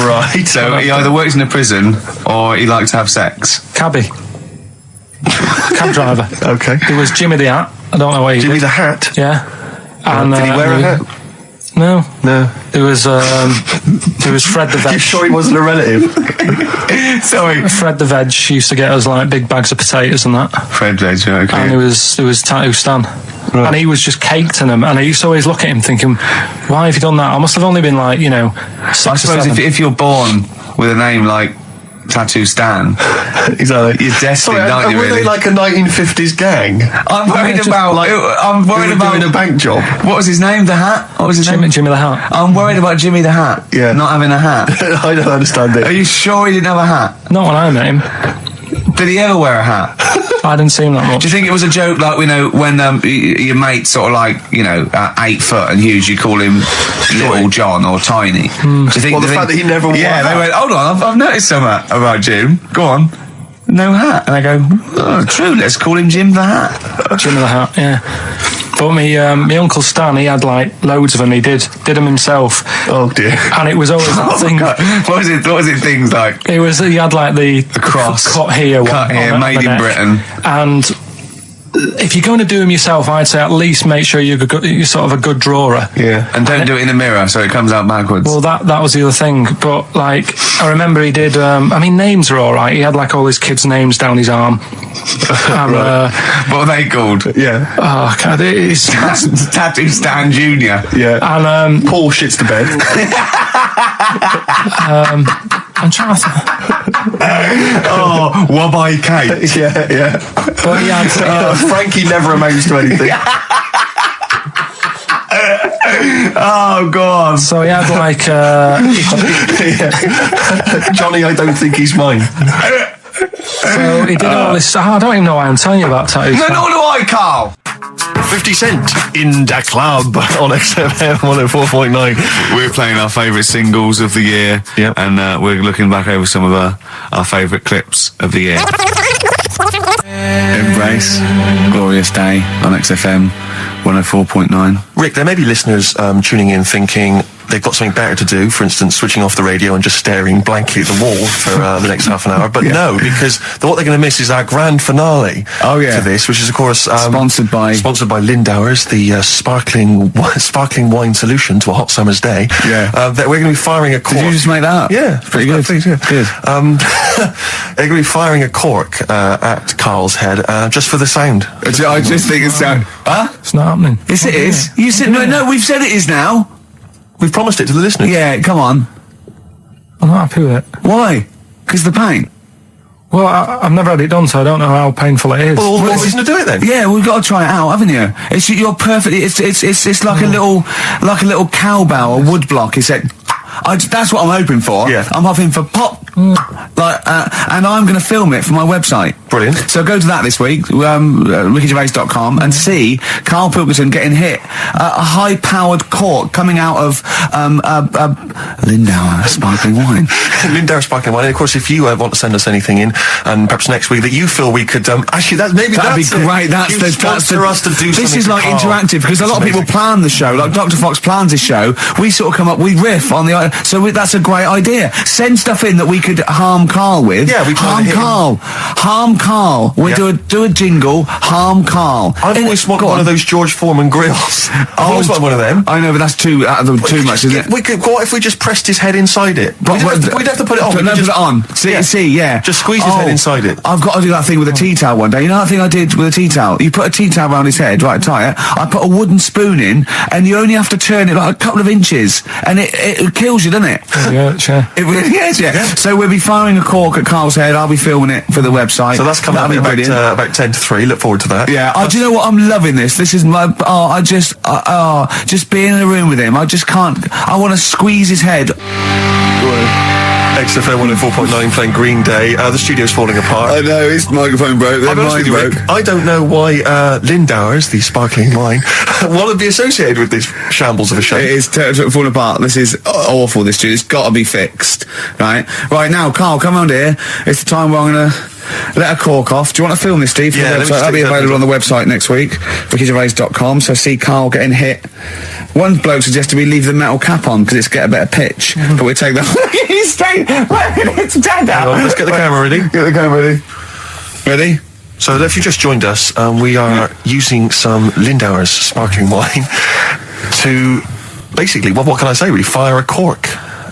C: right?
A: So he either works in a prison or he likes to have sex.
B: Cabbie. Cab driver.
C: Okay.
B: There was Jimmy the Hat. I don't know where he
C: Jimmy
B: did.
C: the Hat.
B: Yeah. And,
C: Did he wear a hat?
B: No.
C: No.
B: There was Fred the Veg.
C: You sure he wasn't a relative?
A: Sorry.
B: Fred the Veg used to get us like big bags of potatoes and that.
A: Fred Veg, okay.
B: And there was Tattoo Stan.
C: Right.
B: And he was just caked in them. And I used to always look at him thinking, why have you done that? I must have only been like, 6
A: I
B: or
A: suppose
B: 7.
A: if you're born with a name like Tattoo Stan,
C: Exactly.
A: you're destined, aren't you,
C: were
A: really?
C: they like a 1950s gang?
A: I'm worried about... I'm worried about...
C: doing a bank job.
A: What was his name? The Hat? What was his name?
B: Jimmy the Hat.
A: I'm worried about Jimmy the Hat.
C: Yeah.
A: Not having a hat.
C: I don't understand
A: Are
C: it.
A: you sure he didn't have a hat?
B: Not when I met him.
A: Did he ever wear a hat?
B: I didn't see him that much.
A: Do you think it was a joke, like, when your mate's sort of like, 8 foot and huge, you call him Little John or Tiny? Do you think
C: Well, the fact that he never wore
A: Yeah,
C: a
A: they
C: hat.
A: went, hold on, I've noticed something about Jim. Go on. No hat. And I go, oh, true, let's call him Jim the Hat.
B: Jimmy the Hat, yeah. But my Uncle Stan, he had like loads of them. He did them himself.
C: Oh dear.
B: And it was always that thing.
A: God. What was it things like?
B: He had like the
A: cross.
B: cut here,
A: Cut here,
B: on
A: made
B: the
A: in
B: neck.
A: Britain.
B: And if you're going to do them yourself, I'd say at least make sure you're sort of a good drawer.
C: Yeah.
A: And don't do it in the mirror so it comes out backwards.
B: Well, that was the other thing. But like, I remember he did. Names are all right. He had like all his kids' names down his arm. And,
A: what are they called?
C: Yeah.
B: oh God, it's
A: Tattoo Stan Jr.
C: Yeah.
B: and
C: Paul shits the bed.
B: I'm trying to.
A: Oh, Wabbai Kate.
C: yeah.
B: But he had.
C: Frankie never amounts to anything.
A: Oh, God.
B: So he had like.
C: Johnny, I don't think he's mine.
B: So he did all this. I don't even know why I'm telling you about tattoos.
A: No, nor do I, Carl.
C: 50 Cent in the club on XFM 104.9.
A: We're playing our favourite singles of the year.
C: Yep.
A: And we're looking back over some of our favourite clips of the year. Embrace. Glorious Day on XFM 104.9.
C: Rick, there may be listeners tuning in thinking they've got something better to do, for instance, switching off the radio and just staring blankly at the wall for the next half an hour. But no, because what they're going to miss is our grand finale to this, which is, of course...
A: Sponsored by
C: Lindauer's, the sparkling wine solution to a hot summer's day.
A: Yeah.
C: That we're going to be firing a cork.
A: Did you just make that up?
C: Yeah.
A: Pretty good.
C: Please, yeah.
A: Good.
C: They're going to be firing a cork at Carl's head just for the sound.
A: I just think it's... Huh?
B: It's not happening.
A: Yes, it is. You said... No, we've said it is now.
C: We've promised it to the listeners.
A: Yeah, come on.
B: I'm not happy with it.
A: Why? Because the pain.
B: Well, I've never had it done, so I don't know how painful it is.
C: Well, what reason to do it then?
A: Yeah, we've got to try it out, haven't you? You're perfect. It's like a little cowbell or wood block. That's what I'm hoping for.
C: Yeah.
A: I'm hoping for pop. And I'm going to film it for my website.
C: Brilliant.
A: So go to that this week, rickygervais.com, and see Karl Pilkington getting hit. A high-powered cork coming out of Lindauer sparkling wine.
C: Lindauer sparkling wine. And of course, if you want to send us anything in, and perhaps next week that you feel we could actually, that'd be
A: great.
C: Sponsor us to do
A: this
C: something.
A: is like
C: for Karl.
A: interactive, because a lot of people plan the show. Like Dr. Fox plans his show. We sort of come up, we riff on the. So that's a great idea. Send stuff in that we could harm Karl with.
C: Yeah, we try to hit him.
A: Harm Karl. We do a jingle. Harm Karl.
C: I've always wanted one of those George Foreman grills. I've always wanted one of them.
A: I know, but that's too much, isn't it?
C: We could. What if we just pressed his head inside it?
A: But
C: We'd have to put it on.
A: Put it on. See, yeah.
C: Just squeeze his head inside it.
A: I've got to do that thing with a tea towel one day. You know that thing I did with a tea towel? You put a tea towel around his head, right, tie it. I put a wooden spoon in, and you only have to turn it like a couple of inches, and it kills you, doesn't it?
B: Yeah, sure.
A: It really is, yeah. So we'll be firing a cork at Karl's head. I'll be filming it for the website.
C: So that's coming up about 10 to 3. Look forward to that.
A: Yeah. Do you know what? I'm loving this. This is my. Just being in a room with him. I just can't. I want to squeeze his head.
C: XFM 104.9 playing Green Day. The studio's falling apart.
A: I know, his microphone broke.
C: I'll be honest with you, Rick, I don't know why Lindauer's, the sparkling wine, want to be associated with this shambles of a show.
A: It is falling apart. This is awful, this studio. It's got to be fixed. Right now, Carl, come on here. It's the time where I'm going to let a cork off. Do you want to film this, Steve? For
C: Yeah,
A: the website? That'll be available on the website next week, rickygervais.com. So see Carl getting hit. One bloke suggested we leave the metal cap on because it's get a better pitch, but we take that. He's straight. It's dead out.
C: Let's get the camera ready.
A: Get the camera ready. Ready?
C: So if you just joined us, we are using some Lindauer's sparkling wine to basically, what can I say really, fire a cork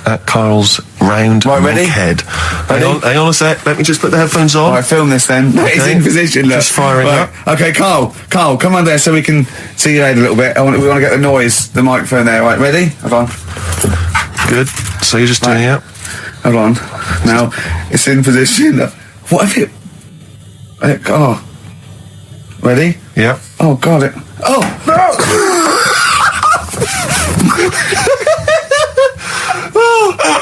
C: at Carl's round
A: ready?
C: head. Hang on a sec, let me just put the headphones on.
A: All right, film this then.
C: Okay.
A: It's in position. Look.
C: Just firing up.
A: Okay, Carl, come on there so we can see your head a little bit. We want to get the noise, the microphone there. Right, ready? Hold on.
C: Good. So you're just doing it.
A: Hold on. Now, it's in position. What if it... Oh. Ready?
C: Yeah.
A: Oh, God, it... Oh, no!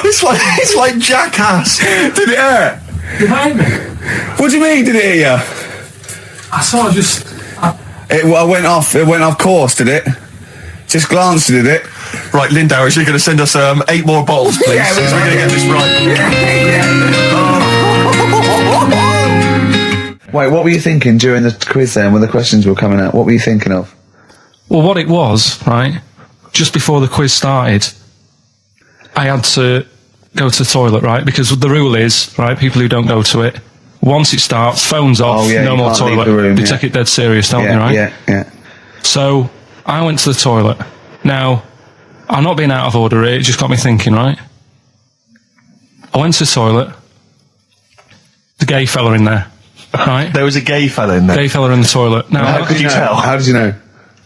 C: It's like Jackass.
A: Did it hurt?
B: Behind me.
A: What do you mean, did it hit you?
B: I sort of just...
A: It went off course, did it? Just glanced, did it?
C: Right, Lindauer, you're going to send us 8 more bottles, please.
A: Yeah,
C: so we're going to get this right.
A: Wait, what were you thinking during the quiz then when the questions were coming out? What were you thinking of?
B: Well, what it was, right, just before the quiz started, I had to go to the toilet, right, because the rule is, right, people who don't go to it, once it starts, phones off, no more toilet. They take it dead serious, don't they, right?
A: Yeah.
B: So, I went to the toilet. Now, I'm not being out of order here, it just got me thinking, right? I went to the toilet, the gay fella in there, right?
C: There was a gay fella in there.
B: Gay fella in the toilet. Now,
C: How could you tell?
A: How did you know?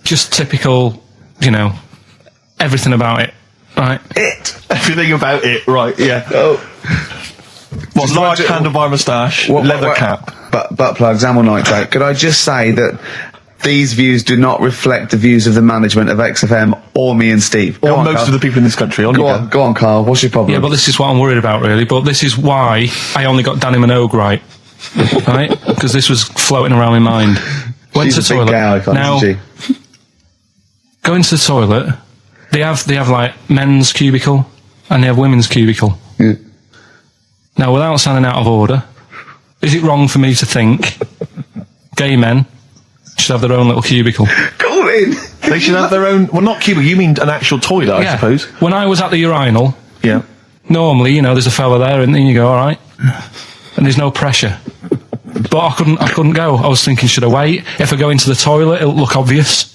B: just typical, everything about it, right?
C: Everything about it, right, yeah.
A: Oh.
C: What, large handlebar moustache, leather cap.
A: Butt plugs, amyl nitrate. Could I just say that these views do not reflect the views of the management of XFM or me and Steve.
C: Or most of the people in this country.
A: Go on, Carl. What's your problem?
B: Yeah, but this is what I'm worried about, really. But this is why I only got Danny Minogue right. Right? Because this was floating around my mind. Went to the toilet. Now, going to the toilet, they have like men's cubicle and they have women's cubicle.
A: Yeah.
B: Now, without sounding out of order, is it wrong for me to think gay men should have their own little cubicle?
A: Go in.
C: They should have their own... Well, not cubicle, you mean an actual toilet, I suppose.
B: When I was at the urinal,
C: Yeah.
B: normally, there's a fella there and then you go, all right. And there's no pressure. But I couldn't go. I was thinking, should I wait? If I go into the toilet, it'll look obvious.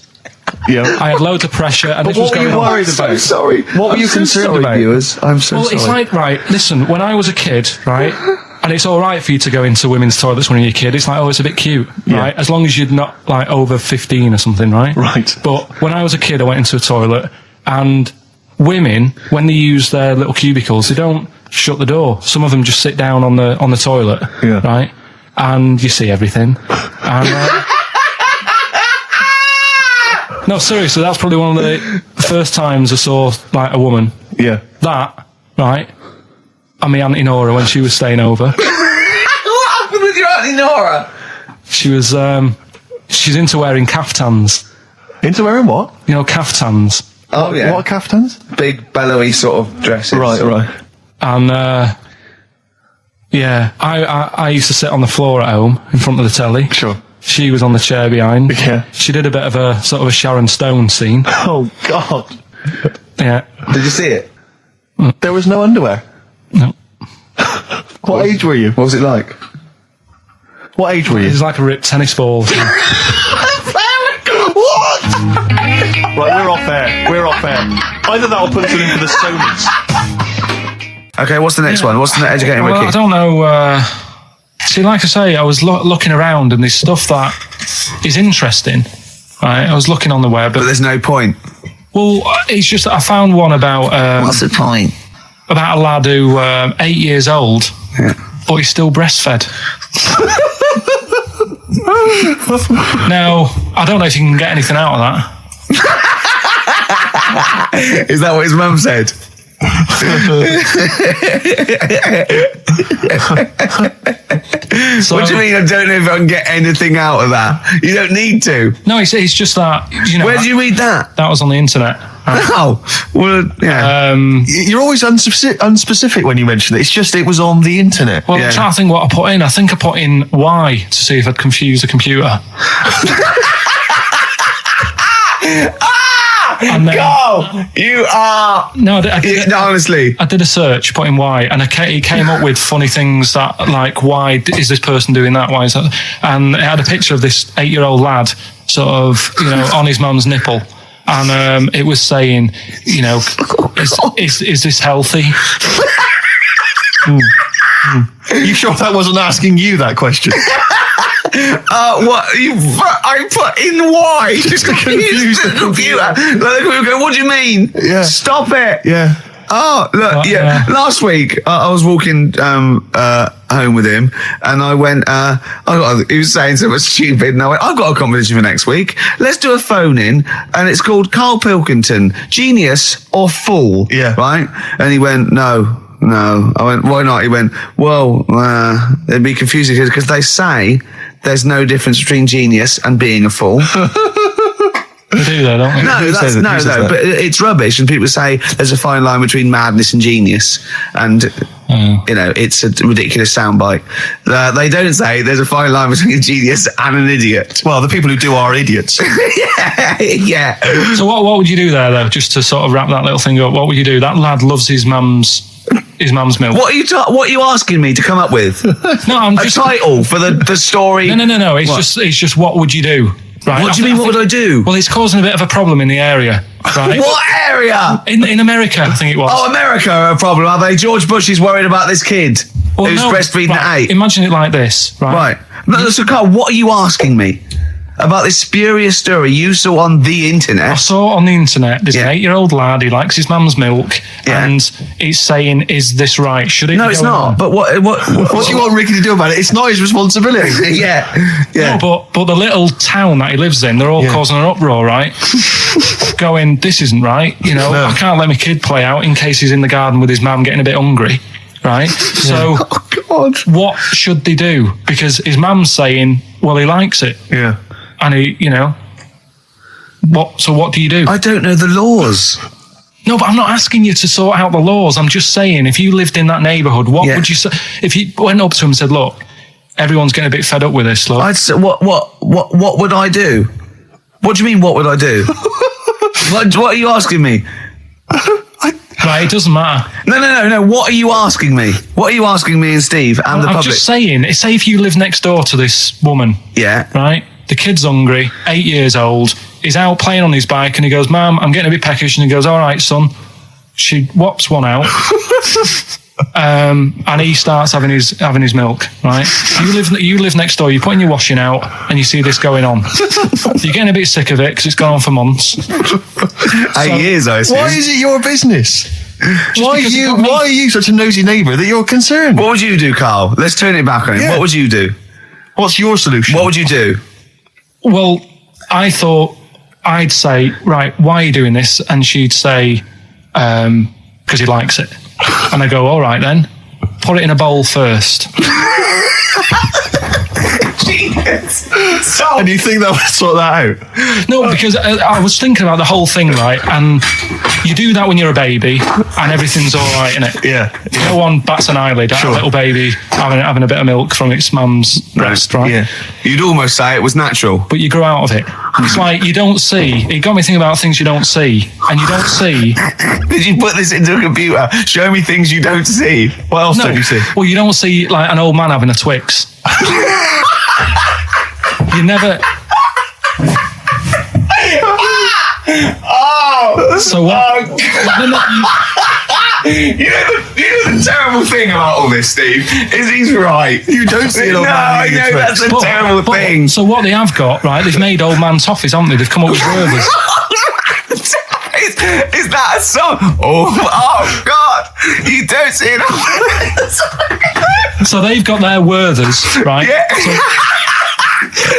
C: Yeah.
B: I had loads of pressure and
C: But
B: this was
C: what were
B: going
C: you
B: on.
C: worried about?
A: I'm so sorry.
C: What were you concerned about?
A: Viewers? I'm so
B: Well,
A: sorry.
B: it's like, right, listen, when I was a kid, right, and it's all right for you to go into women's toilets when you're a kid, it's like, oh, it's a bit cute, right, as long as you're not, like, over 15 or something, right?
C: Right.
B: But when I was a kid, I went into a toilet, and women, when they use their little cubicles, they don't shut the door. Some of them just sit down on the toilet,
C: Yeah.
B: right, and you see everything. And, no, seriously, that's probably one of the first times I saw, like, a woman.
C: Yeah.
B: That, right, and my Auntie Nora when she was staying over.
A: What happened with your Auntie Nora?
B: She was, she's into wearing caftans.
C: Into wearing what?
B: Caftans.
A: Oh, yeah.
C: What are caftans?
A: Big, bellowy sort of dresses.
C: Right.
B: And, yeah, I used to sit on the floor at home in front of the telly.
C: Sure.
B: She was on the chair behind.
C: Yeah.
B: She did a bit of a sort of a Sharon Stone scene.
C: Oh, God.
B: Yeah.
A: Did you see it?
C: There was no underwear.
B: No.
C: What age were you?
A: What was it like?
C: What age were
B: It
C: you?
B: was like a ripped tennis ball.
C: Right, we're off air. Either that or put us in for the Sonys.
A: Okay, what's the next one? What's the educating
B: Well,
A: Ricky?
B: I don't know. See, like I say, I was looking around and there's stuff that is interesting. Right, I was looking on the web.
A: But there's no point.
B: Well, it's just that I found one about
A: What's the point?
B: about a lad who 8 years old, but he's still breastfed. Now, I don't know if you can get anything out of that.
A: Is that what his mum said?
B: So,
A: What do you mean? I don't know if I can get anything out of that. You don't need to.
B: No, it's just that. You know,
A: Where did you read that?
B: That was on the internet.
A: Oh, well, yeah.
C: You're always unspecific when you mention it. It's just it was on the internet.
B: Well,
A: Yeah.
B: I'm trying to think what I put in. I think I put in Y to see if I'd confuse the computer. And then-
A: Go! You are.
B: No, I did,
A: No, honestly.
B: I did a search, put in why, and it came up with funny things that, like, why is this person doing that? Why is that? And it had a picture of this 8-year-old lad, sort of, you know, on his mum's nipple. And it was saying, you know, is this healthy?
C: You sure that wasn't asking you that question?
A: What? I put in why? Just confuse the computer. Like, the computer go, what do you mean?
C: Yeah.
A: Stop it.
C: Yeah.
A: Oh, look, yeah. Last week, I was walking home with him, and I went, he was saying something stupid, and I went, I've got a competition for next week. Let's do a phone-in, and it's called Karl Pilkington, Genius or Fool.
C: Yeah.
A: Right? And he went, No. I went, why not? He went, well, it'd be confusing because they say there's no difference between genius and being a fool.
B: They do that, don't they?
A: No,
C: Who says that?
A: but it's rubbish. And people say there's a fine line between madness and genius. And, you know, it's a ridiculous soundbite. They don't say there's a fine line between a genius and an idiot.
C: Well, the people who do are idiots.
A: Yeah.
B: So what would you do there, though, just to sort of wrap that little thing up? What would you do? That lad loves his mum's milk.
A: What are you asking me to come up with?
B: No, I'm
A: A
B: just...
A: title for the story?
B: No. It's just what would you do? Right.
A: What do you mean, what would I do?
B: Well, it's causing a bit of a problem in the area, right?
A: What area?
B: In America, I think it was.
A: Oh, America are a problem, are they? George Bush is worried about this kid who's breastfeeding at 8.
B: Imagine it like this, right?
A: Right. No, so Carl, what are you asking me about this spurious story you saw on the
B: I
A: internet?
B: saw it on the internet. There's
A: Yeah.
B: an 8-year-old lad. He likes his mum's milk,
A: Yeah.
B: and it's saying, "Is this right? Should it?"
A: No,
B: be
A: it's
B: going
A: not.
B: on?"
A: But what
C: What do you want Ricky to do about it? It's not his responsibility.
A: yeah.
B: No, but the little town that he lives in, they're all causing an uproar, right? Going, this isn't right. You know,
C: No.
B: I can't let my kid play out in case he's in the garden with his mum getting a bit hungry, right? So,
A: Oh God.
B: what should they do? Because his mum's saying, well, he likes it.
C: Yeah.
B: And he, you know, what do you do?
A: I don't know the laws.
B: No, but I'm not asking you to sort out the laws. I'm just saying, if you lived in that neighbourhood, what
A: Yeah.
B: would you say? If you went up to him and said, look, everyone's getting a bit fed up with this, look.
A: I'd say, what would I do? What do you mean? What would I do? what are you asking me?
B: Right, it doesn't matter.
A: No. What are you asking me? What are you asking me and Steve and the
B: I'm
A: public?
B: just saying, say if you live next door to this woman,
A: Yeah.
B: right? The kid's hungry, 8 years old. He's out playing on his bike and he goes, Mum, I'm getting a bit peckish. And he goes, all right, son. She whops one out. And he starts having his milk, right? You live next door, you're putting your washing out and you see this going on. You're getting a bit sick of it because it's gone on for months.
A: 8 years, I assume.
C: Why is it your business? Why
B: because it got me.
C: are you such a nosy neighbour that you're concerned?
A: What would you do, Carl? Let's turn it back on him.
C: Yeah.
A: What would you do?
C: What's your solution?
A: What would you do?
B: Well, I thought I'd say, right, why are you doing this? And she'd say, because he likes it. And I go, all right then, put it in a bowl first.
C: And you think that would sort that out?
B: No, because I was thinking about the whole thing, right? And you do that when you're a baby and everything's all right, innit?
C: Yeah.
B: No one bats an eyelid at a little baby having a bit of milk from its mum's breast, right?
C: Yeah.
A: You'd almost say it was natural.
B: But you grow out of it. It's like you don't see. It got me thinking about things you don't see. And you don't see.
A: Did you put this into a computer? Show me things you don't see.
C: What else don't you see?
B: Well, you don't see like an old man having a Twix. You never.
A: Oh!
B: So what?
A: You know the terrible thing about all this, Steve, is he's right.
C: You don't see an old
A: No,
C: man
A: I
C: eating a
A: know
C: Twix.
A: that's a terrible thing.
B: So what they have got, right? They've made old man toffees, haven't they? They've come up with Werther's.
A: Is that a song? Oh God! You don't see it.
B: So they've got their Werther's, right?
A: Yeah.
B: So,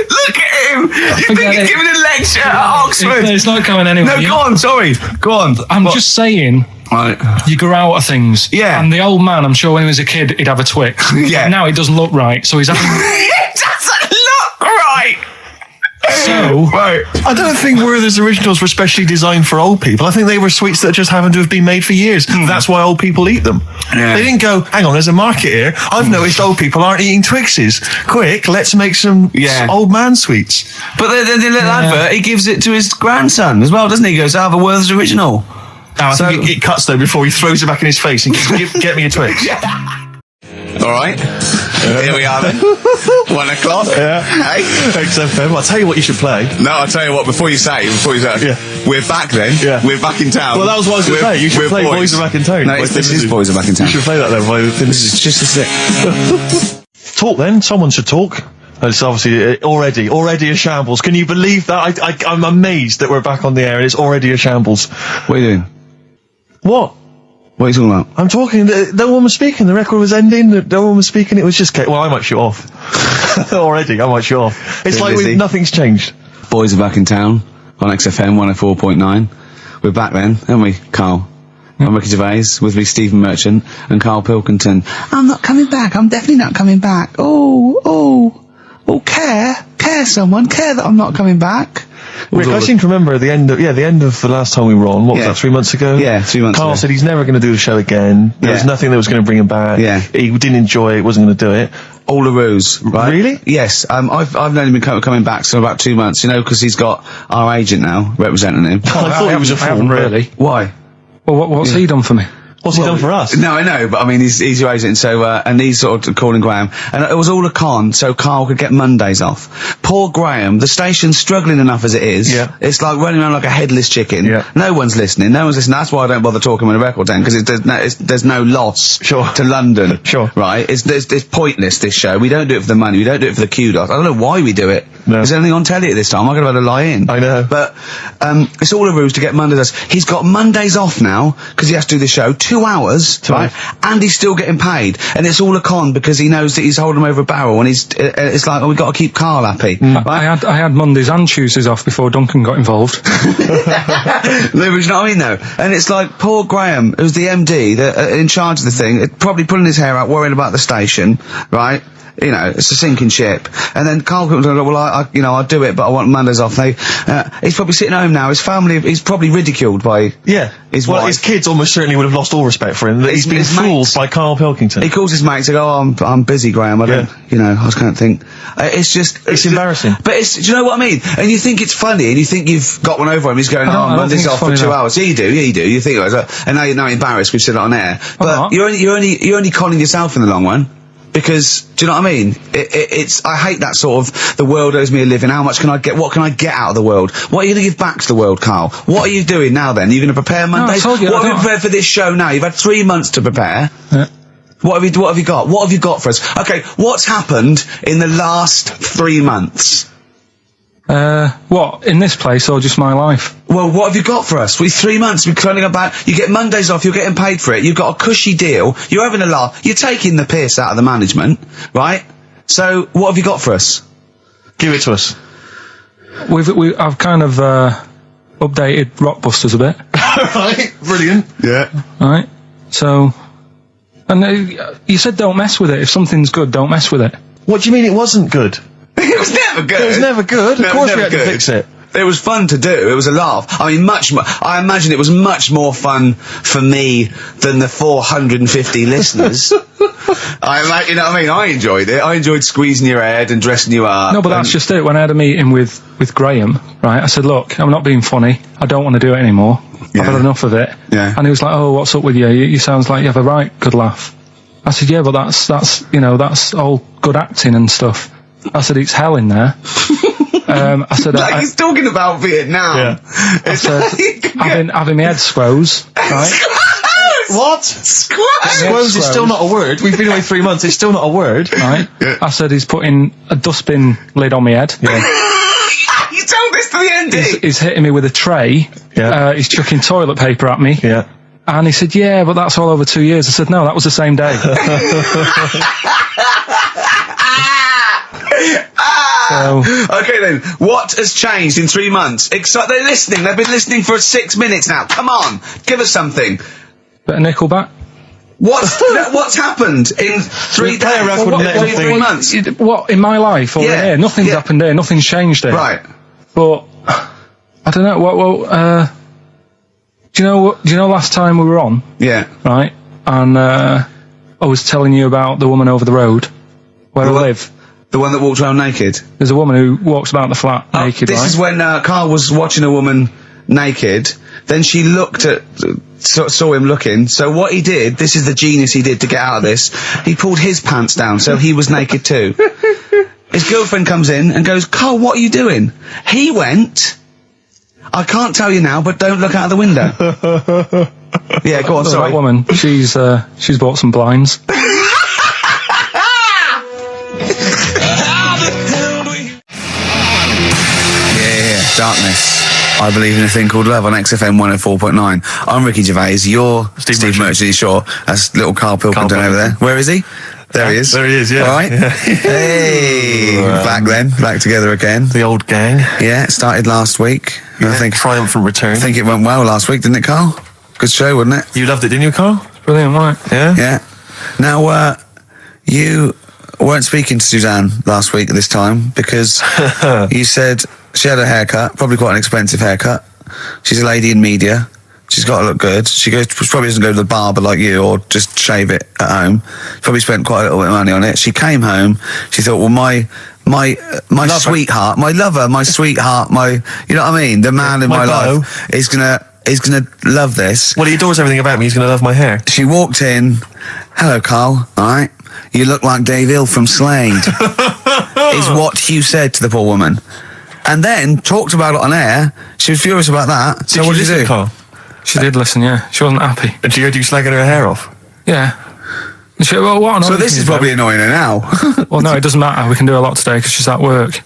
A: Look at him. You think he's giving a lecture at Oxford?
B: It's not going anywhere.
A: No, go on, sorry. Go on.
B: I'm just saying,
A: Right.
B: you grow out of things.
A: Yeah.
B: And the old man, I'm sure when he was a kid, he'd have a Twix.
A: Yeah.
B: Now it doesn't look right, so he's having...
A: It doesn't look right.
B: So...
A: Right.
C: I don't think Werther's originals were specially designed for old people. I think they were sweets that just happened to have been made for years. That's why old people eat them.
A: Yeah.
C: They didn't go, hang on, there's a market here. I've noticed old people aren't eating Twixes. Quick, let's make some old man sweets.
A: But the little advert, he gives it to his grandson as well, doesn't he? He goes, I have a Werther's original.
C: I think it cuts though before he throws it back in his face and goes, get me a Twix.
A: All right. Here we are then. 1 o'clock.
C: Yeah.
A: Hey.
C: XFM. I'll tell you what you should play.
A: No, I'll tell you what, before you say, we're back then.
C: Yeah.
A: We're back in town.
C: Well, that was what I was going to say. You should play Boys Are Back in Town.
A: No, this is Boys Are Back in Town.
C: You should play that then.
A: This is just it.
C: Talk then. Someone should talk. It's obviously already a shambles. Can you believe that? I'm amazed that we're back on the air and it's already a shambles.
A: What are you doing?
C: What?
A: What are you talking about?
C: I'm talking. No one was speaking. The record was ending. No one was speaking. It was just. Well, I might shoot off. Already, I might shoot off. It's like nothing's changed.
A: Boys Are Back in Town on XFM 104.9. We're back then, aren't we, Carl? I'm Ricky Gervais, with me Stephen Merchant and Karl Pilkington. I'm not coming back. I'm definitely not coming back. Care someone. Care that I'm not coming back.
C: Rick, I seem to remember the end of the last time we were on. What was that? 3 months ago.
A: Yeah, 3 months ago.
C: Carl said he's never going to do the show again. There was nothing that was going to bring him back.
A: Yeah.
C: He didn't enjoy it. Wasn't going to do it.
A: All a ruse, right?
C: Really?
A: Yes. I've only been coming back for about 2 months. You know, because he's got our agent now representing him.
C: I thought he was a
B: I
C: fool.
B: haven't really.
A: Why?
B: Well, what's he done for me?
C: What's he done for us?
A: No, I know, but I mean, he's your agent, so, and he's sort of calling Graham. And it was all a con, so Carl could get Mondays off. Poor Graham, the station's struggling enough as it is.
C: Yeah.
A: It's like running around like a headless chicken.
C: Yeah.
A: No one's listening. That's why I don't bother talking on the record then, because there's no loss to London.
C: Sure.
A: Right? It's pointless, this show. We don't do it for the money. We don't do it for the kudos. I don't know why we do it.
C: No.
A: There's anything on telly at this time. I'm going to have to lie in.
C: I know.
A: But, it's all a ruse to get Mondays. He's got Mondays off now, because he has to do the show 2 hours. Right? And he's still getting paid, and it's all a con because he knows that he's holding him over a barrel, and it's like, we've got to keep Carl happy. Right?
B: I had Mondays and Tuesdays off before Duncan got involved.
A: You know what I mean, though? And it's like, poor Graham, who's the MD, in charge of the thing, probably pulling his hair out, worrying about the station, right? You know, it's a sinking ship. And then Carl comes and goes, well, I'll do it, but I want Mondays off. He's probably sitting home now. His family, he's probably ridiculed by his wife.
C: His kids almost certainly would have lost all respect for him. That he's been fooled by Karl Pilkington.
A: He calls his mates and goes, I'm busy, Graham. I don't, I just can't think. It's
C: embarrassing.
A: But do you know what I mean? And you think it's funny, and you think you've got one over him. He's going, Monday's off for 2 hours. Yeah, you do. You think, and now you're embarrassed. We've said it on air. But you're only conning yourself in the long run. Because, do you know what I mean? I hate that sort of, the world owes me a living, what can I get out of the world? What are you going to give back to the world, Carl? What are you doing now then? Are you going to prepare Mondays?
B: What
A: have you prepared for this show now? You've had 3 months to prepare.
B: Yeah.
A: What have you got? What have you got for us? Okay, what's happened in the last 3 months?
B: What? In this place or just my life?
A: Well, what have you got for us? 3 months, we're cloning about, you get Mondays off, you're getting paid for it, you've got a cushy deal, you're having a laugh, you're taking the piss out of the management, right? So, what have you got for us?
C: Give it to us.
B: I've kind of, updated Rockbusters a bit.
C: Right, brilliant.
A: Yeah.
B: Right? So, and you said don't mess with it. If something's good, don't mess with it.
C: What do you mean it wasn't good?
A: It was never good.
C: It was never good. Of course we had to fix it.
A: It was fun to do. It was a laugh. I mean, I imagine it was much more fun for me than the 450 listeners. You know what I mean? I enjoyed it. I enjoyed squeezing your head and dressing you up.
B: No, but that's just it. When I had a meeting with Graham, right, I said, look, I'm not being funny. I don't want to do it anymore. I've had enough of it.
A: Yeah.
B: And he was like, oh, what's up with you? You sounds like you have a right good laugh. I said, yeah, but that's all good acting and stuff. I said, it's hell in there. I said,
A: like he's talking about Vietnam.
C: Yeah.
B: I said, having my head squoze, right?
C: What? Squoze is still not a word. We've been away 3 months. It's still not a word.
B: Right? Yeah. I said, he's putting a dustbin lid on my head.
A: Yeah. You told this to the MD.
B: He's hitting me with a tray.
C: Yeah.
B: He's chucking toilet paper at me.
C: Yeah.
B: And he said, yeah, but that's all over 2 years. I said, no, that was the same day.
A: Okay then, what has changed in 3 months? They're listening. They've been listening for 6 minutes now. Come on, give us something.
B: Bit of Nickelback.
A: What's happened in 3 days? 3 months?
B: What, in my life or in here? Nothing's happened here. Nothing's changed here.
A: Right.
B: But I don't know. Do you know last time we were on?
A: Yeah.
B: Right. And I was telling you about the woman over the road where I live.
A: The one that walked around naked?
B: There's a woman who walks about the flat naked,
A: This
B: right?
A: is when Carl was watching a woman naked. Then she looked at... saw him looking. So what he did, this is the genius he did to get out of this, he pulled his pants down so he was naked too. His girlfriend comes in and goes, Carl, what are you doing? He went, I can't tell you now, but don't look out of the window. Yeah, go on, sorry.
B: That woman, she's bought some blinds.
A: Yeah, darkness. I believe in a thing called love on XFM 104.9. I'm Ricky Gervais. You're Steve Merchant. Sure. That's little Karl Pilkington over there. Where is he? There he is.
C: There he is, yeah.
A: All right.
C: Yeah.
A: Hey. Back together again.
C: The old gang.
A: Yeah, it started last week.
C: Yeah,
A: I think
C: triumphant return.
A: I think it went well last week, didn't it, Carl? Good show, wasn't it?
C: You loved it, didn't you, Carl?
B: Brilliant, right?
C: Yeah?
A: Yeah. Now, you weren't speaking to Suzanne last week at this time because you said she had a haircut, probably quite an expensive haircut. She's a lady in media. She's got to look good. She probably doesn't go to the barber like you or just shave it at home. Probably spent quite a little bit of money on it. She came home. She thought, well, my sweetheart, my lover, my sweetheart, you know what I mean? The man in my life is gonna love this.
C: Well, he adores everything about me. He's going to love my hair.
A: She walked in. Hello, Carl. All right. You look like Dave Hill from Slade. Is what Hugh said to the poor woman. And then talked about it on air. She was furious about that. So what did you do?
C: Carl?
B: She did listen, yeah. She wasn't happy.
C: And she heard you slagging her hair off?
B: Yeah. And she, well, what
A: So this is probably annoying her now.
B: Well, no, it doesn't matter. We can do a lot today because she's at work.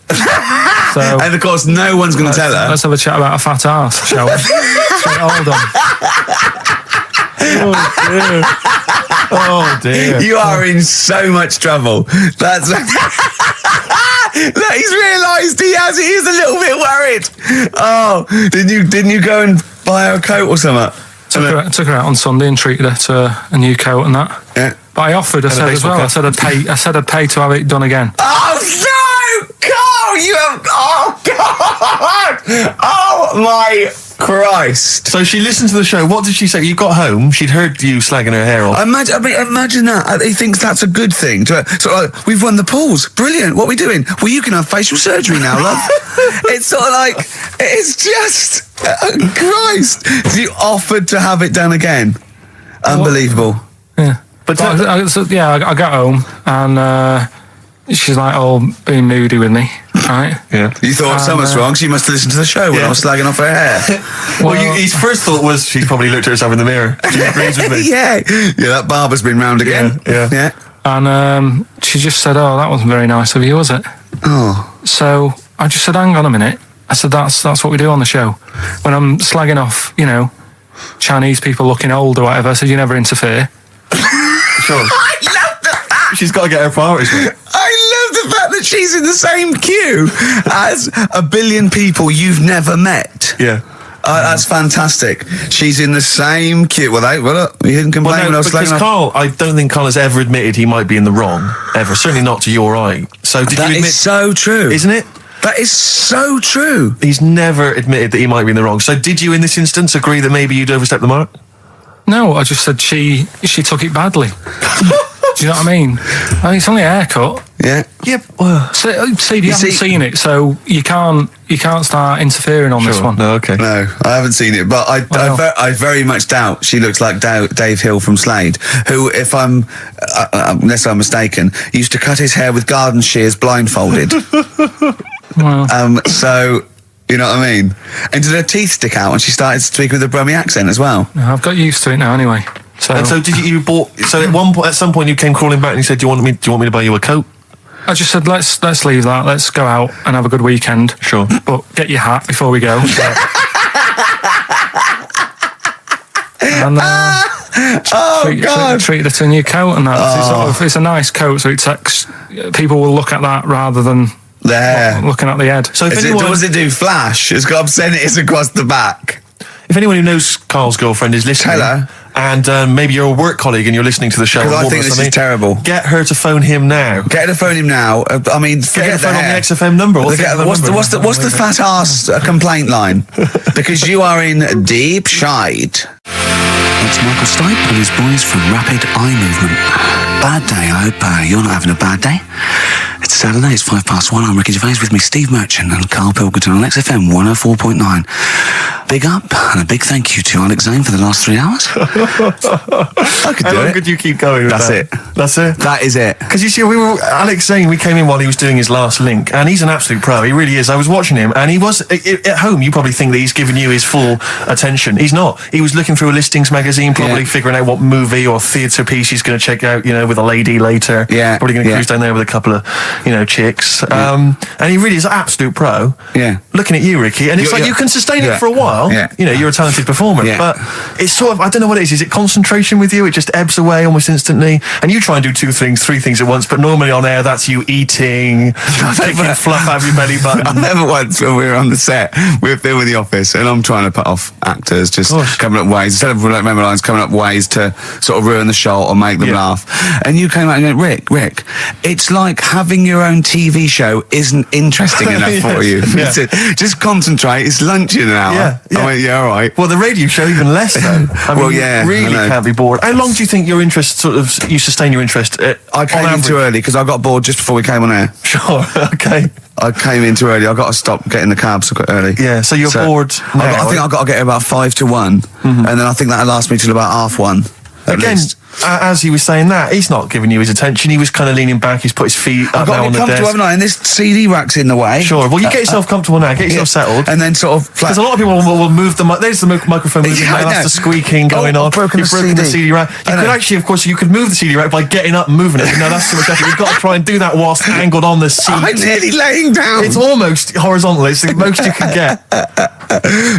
B: So,
A: and of course, no one's going to tell her.
B: Let's have a chat about a fat ass, shall we? Hold on.
C: Oh dear.
A: You are in so much trouble. That's... Look, he's realised he is a little bit worried. Oh, didn't you go and buy her a coat or something?
B: Took her out on Sunday and treated her to a new coat and that.
A: Yeah.
B: But I offered, I said as well, I said I'd pay to have it done again.
A: Oh no! Carl, you have... Oh God! Oh my Christ!
C: So she listened to the show. What did she say? You got home, she'd heard you slagging her hair off.
A: Imagine that. He thinks that's a good thing. We've won the pools. Brilliant. What are we doing? Well, you can have facial surgery now, love. It's sort of like, it's just, Christ. You offered to have it done again. Unbelievable.
B: Yeah. But I got home and she's like all being moody with me, right?
C: Yeah.
A: You thought something's wrong, she must have listened to the show when I was slagging off her hair.
C: His first thought was she's probably looked at herself in the mirror. She agrees with me.
A: Yeah, that barber's been round again.
C: Yeah.
B: And she just said, oh, that wasn't very nice of you, was it?
A: Oh.
B: So I just said, hang on a minute. I said, that's what we do on the show. When I'm slagging off, Chinese people looking old or whatever, I said, you never interfere.
C: Sure.
A: I love the fact.
C: She's got to get her priorities right.
A: I love the fact that she's in the same queue as a billion people you've never met.
C: Yeah.
A: That's fantastic. She's in the same queue. Well, look, you didn't complain when I was slagging off.
C: Carl, I don't think Carl has ever admitted he might be in the wrong, ever. Certainly not to your eye. So did you admit...
A: That is so true.
C: Isn't it?
A: That is so true.
C: He's never admitted that he might be in the wrong. So did you, in this instance, agree that maybe you'd overstepped the mark?
B: No, I just said she took it badly. Do you know what I mean? It's only a haircut.
A: Yeah.
C: Yeah. Well,
B: Steve, you haven't seen it, so you can't start interfering on this one.
C: No, okay.
A: No, I haven't seen it, but I very much doubt she looks like Dave Hill from Slade, who, if unless I'm mistaken, used to cut his hair with garden shears blindfolded.
B: Well.
A: So, you know what I mean? And did her teeth stick out and she started to speak with a Brummie accent as well?
B: No, I've got used to it now anyway. So,
C: and so did you bought? So at some point you came crawling back and you said, "Do you want me to buy you a coat?"
B: I just said, "Let's leave that. Let's go out and have a good weekend."
C: Sure,
B: but get your hat before we go. And treat her to a new coat and that. It's a nice coat, so it takes people will look at that rather than
A: There.
B: Looking at the head.
C: So if
A: Does it do flash? It's got obscenities across the back.
C: If anyone who knows Carl's girlfriend is listening,
A: Tell her.
C: and maybe you're a work colleague and you're listening to the show,
A: Because I
C: or
A: think this
C: something,
A: is terrible.
C: Get her to phone him now.
A: Get her to phone him now. I mean,
C: Get her
A: forget
C: to phone
A: the
C: on the
A: hair.
C: XFM number. Or
A: What's the fat ass complaint line? Because you are in deep shite. It's Michael Stipe and his boys from Rapid Eye Movement. Bad day. I hope you're not having a bad day. It's Saturday. It's 1:05. I'm Ricky Gervais with me, Steve Merchant and Karl Pilkington on XFM 104.9. Big up and a big thank you to Alex Zane for the last 3 hours. I could
C: How
A: do
C: long
A: it.
C: could you keep going with
A: That's
C: that?
A: it.
C: That's it?
A: That is it.
C: Because you see, Alex Zane, we came in while he was doing his last link, and he's an absolute pro. He really is. I was watching him, and he was, at home, you probably think that he's given you his full attention. He's not. He was looking through a listings magazine, probably figuring out what movie or theatre piece he's going to check out, with a lady later.
A: Yeah.
C: Probably going to cruise down there with a couple of, chicks. And he really is an absolute pro.
A: Yeah.
C: Looking at you, Ricky, and it's like you can sustain it for a while.
A: Yeah.
C: You're a talented performer,
A: Yeah.
C: but it's sort of, I don't know what it is. Is it concentration with you? It just ebbs away almost instantly, and you try and do 2 things, 3 things at once, but normally on air that's you eating, taking fluff out of your belly button.
A: I remember once when we were on the set, we were filming The Office, and I'm trying to put off actors, just coming up ways, instead of remember lines, coming up ways to sort of ruin the shot or make them laugh. And you came out and went, Rick, it's like having your own TV show isn't interesting enough for you.
C: Yeah.
A: Just concentrate, it's lunch in an hour.
C: Yeah.
A: I went, yeah, all right.
C: Well, the radio show even less so. I mean, you really can't be bored. How long do you think your interest you sustain your interest?
A: I came in too early because I got bored just before we came on air.
C: Sure, okay.
A: I came in too early. I got to stop getting the cabs quite early.
C: Yeah, so you're bored now.
A: I think I've got to get about 5 to 1, and then I think that'll last me till about 1:30.
C: Again, as he was saying that, he's not giving you his attention. He was kind of leaning back. He's put his feet up now on the desk.
A: I've got to get comfortable, haven't I? And this CD rack's in the way.
C: Sure. Well, you get yourself comfortable now. Get yourself settled.
A: And then sort of...
C: Because a lot of people will move the... There's the microphone moving now. That's the squeaking going on.
A: You've broken
C: the CD rack. You could actually, of course, you could move the CD rack by getting up and moving it. No, that's too much effort. You've got to try and do that whilst angled on the seat.
A: I'm nearly laying down.
C: It's almost horizontal. It's the most you can get.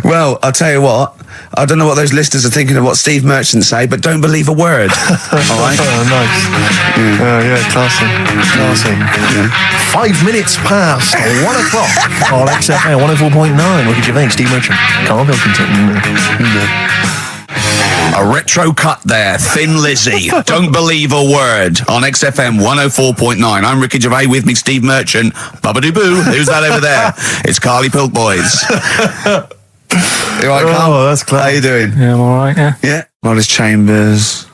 A: Well, I'll tell you what. I don't know what those listeners are thinking of what Steve Merchant say, but don't believe a word. All right?
C: Oh, nice. Classy. Yeah. 5 minutes past 1 o'clock on XFM 104.9. What did you think, Steve Merchant? Karl Pilkington.
A: A retro cut there, Thin Lizzy. Don't believe a word on XFM 104.9. I'm Ricky Gervais, with me Steve Merchant. Bubba-doo-boo. Who's that over there? It's Carly Pilk Boys. You all right, Carl?
C: Oh, that's clever.
A: How you doing?
B: Yeah, I'm all right, yeah.
A: Yeah. Wallace Chambers,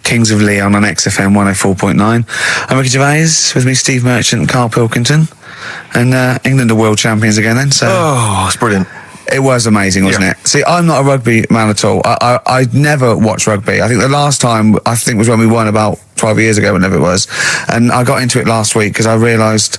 A: Kings of Leon on XFM 104.9. I'm Ricky Gervais, with me Steve Merchant and Karl Pilkington. And England are world champions again then, so...
C: Oh, it's brilliant.
A: It was amazing, wasn't it? See, I'm not a rugby man at all. I never watched rugby. I think the last time, was when we won about 12 years ago, whenever it was. And I got into it last week because I realised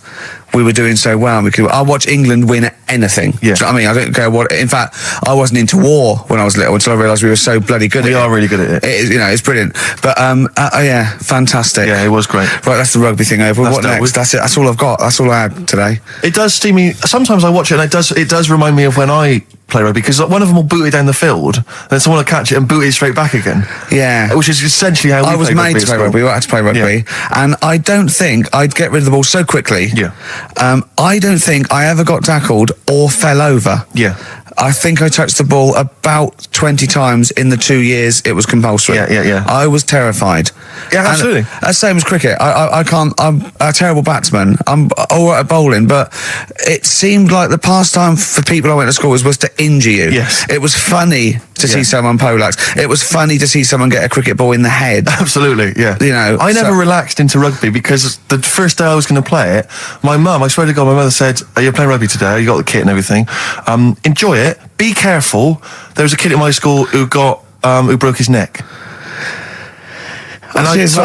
A: we were doing so well. I watch England win anything.
C: Yeah.
A: Do you know what I mean? I don't care what... In fact, I wasn't into war when I was little until I realised we were so bloody good at it.
C: We are really good at it.
A: It is, it's brilliant. But, yeah, fantastic.
C: Yeah, it was great.
A: Right, that's the rugby thing over. What next? That's it. That's all I've got. That's all I had today.
C: It does steam me. Sometimes I watch it and it does remind me of when I play rugby, because one of them will boot it down the field and then someone will catch it and boot it straight back again.
A: Yeah.
C: Which is essentially how
A: I was made to play rugby. I had to play rugby. And I don't think I'd get rid of the ball so quickly.
C: Yeah.
A: I don't think I ever got tackled or fell over.
C: Yeah.
A: I think I touched the ball about 20 times in the 2 years it was compulsory.
C: Yeah.
A: I was terrified.
C: Yeah, absolutely.
A: And that's same as cricket. I can't. I'm a terrible batsman. I'm all right at bowling, but it seemed like the pastime for people I went to school was to injure you.
C: Yes.
A: It was funny to see someone poleaxe. It was funny to see someone get a cricket ball in the head.
C: Absolutely, yeah.
A: I
C: never relaxed into rugby because the first day I was going to play it, my mum, I swear to God, my mother said, "You're playing rugby today. You got the kit and everything. Enjoy it. Be careful." There was a kid at my school who broke his neck. And thanks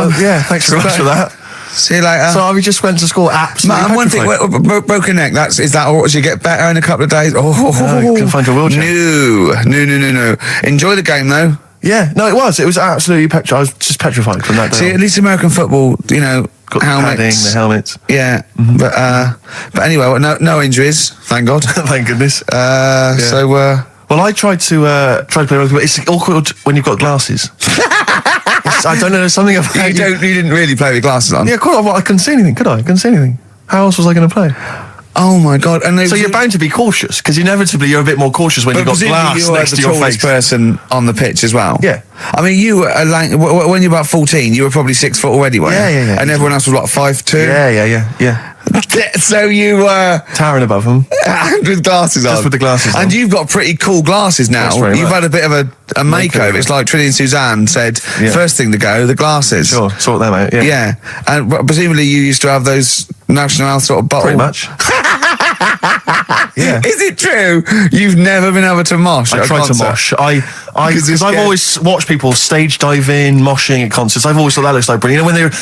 C: very much for that.
A: See you later.
C: So I just went to school absolutely
A: one thing, broken neck, is that or you get better in a couple of days?
C: You can find your wheelchair.
A: No. Enjoy the game though.
C: Yeah, no, it was absolutely I was just petrified from that day.
A: See, at least American football,
C: got
A: helmets.
C: the helmets.
A: Yeah, but anyway, no injuries, thank God.
C: Thank goodness.
A: So,
C: well, I tried to play rugby, but it's awkward when you've got glasses. I don't know, there's something about
A: you didn't really play with glasses on.
C: Yeah, of course. I couldn't see anything, could I? I couldn't see anything. How else was I going to play?
A: Oh my God! And
C: So you're bound to be cautious, because inevitably you're a bit more cautious when you've got glass
A: you
C: next to your
A: the tallest
C: face.
A: person on the pitch as well.
C: Yeah.
A: I mean, you were when you were about 14, you were probably 6 foot already, weren't you?
C: Yeah.
A: And everyone else was what, 5'2"?
C: Yeah.
A: So you were
C: Towering above them.
A: with glasses on.
C: Just with the glasses on.
A: And you've got pretty cool glasses now.
C: Thanks very
A: You've
C: much.
A: had a bit of a makeover. It's like Trinity and Suzanne said,
C: Yeah.
A: first thing to go, the glasses.
C: Sure, sort them out, yeah.
A: Yeah. And presumably you used to have those National Health sort of bottle.
C: Pretty much. Yeah.
A: Is it true you've never been able to mosh at
C: I
A: a
C: tried to
A: concert?
C: mosh.
A: Because
C: Because I've always watched people stage dive in, moshing at concerts. I've always thought that looks like brilliant. You know, when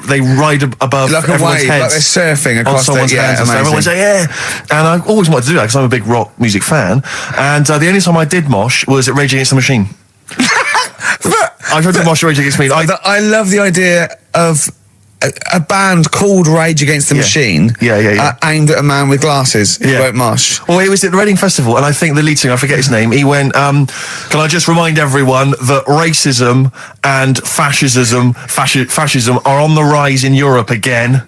C: they ride above
A: Like a
C: everyone's
A: wave, like
C: heads.
A: they're surfing
C: On
A: across
C: someone's
A: yeah,
C: hands and stuff. Everyone's
A: amazing.
C: like, yeah. And I always wanted to do that because I'm a big rock music fan. And the only time I did mosh was at Rage Against the Machine. I tried to mosh at Rage Against the Machine.
A: I love the idea of a band called Rage Against the
C: Yeah.
A: Machine
C: Yeah.
A: aimed at a man with glasses who
C: Yeah.
A: won't mosh.
C: Well, it was at the Reading Festival, and I think the lead singer, I forget his name, he went, can I just remind everyone that racism and fascism are on the rise in Europe again.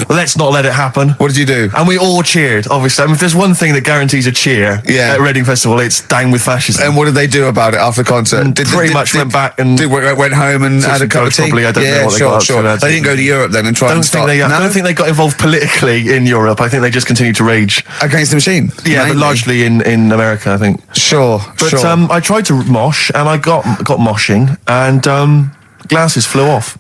C: Let's not let it happen.
A: What did you do?
C: And we all cheered, obviously. I mean, if there's one thing that guarantees a cheer
A: Yeah.
C: at Reading Festival, it's down with fascism.
A: And what did they do about it after the concert?
C: Pretty much went back and...
A: went home and
C: took
A: had a
C: some
A: cup of
C: drugs,
A: tea?
C: probably. I don't know what they got up to.
A: They didn't go to Europe then and try
C: I
A: and
C: don't
A: stop.
C: think they got involved politically in Europe. I think they just continued to rage.
A: Against the Machine?
C: Yeah,
A: Mainly.
C: but largely in America, I think.
A: Sure,
C: But
A: sure.
C: I tried to mosh, and I got moshing, and glasses flew off.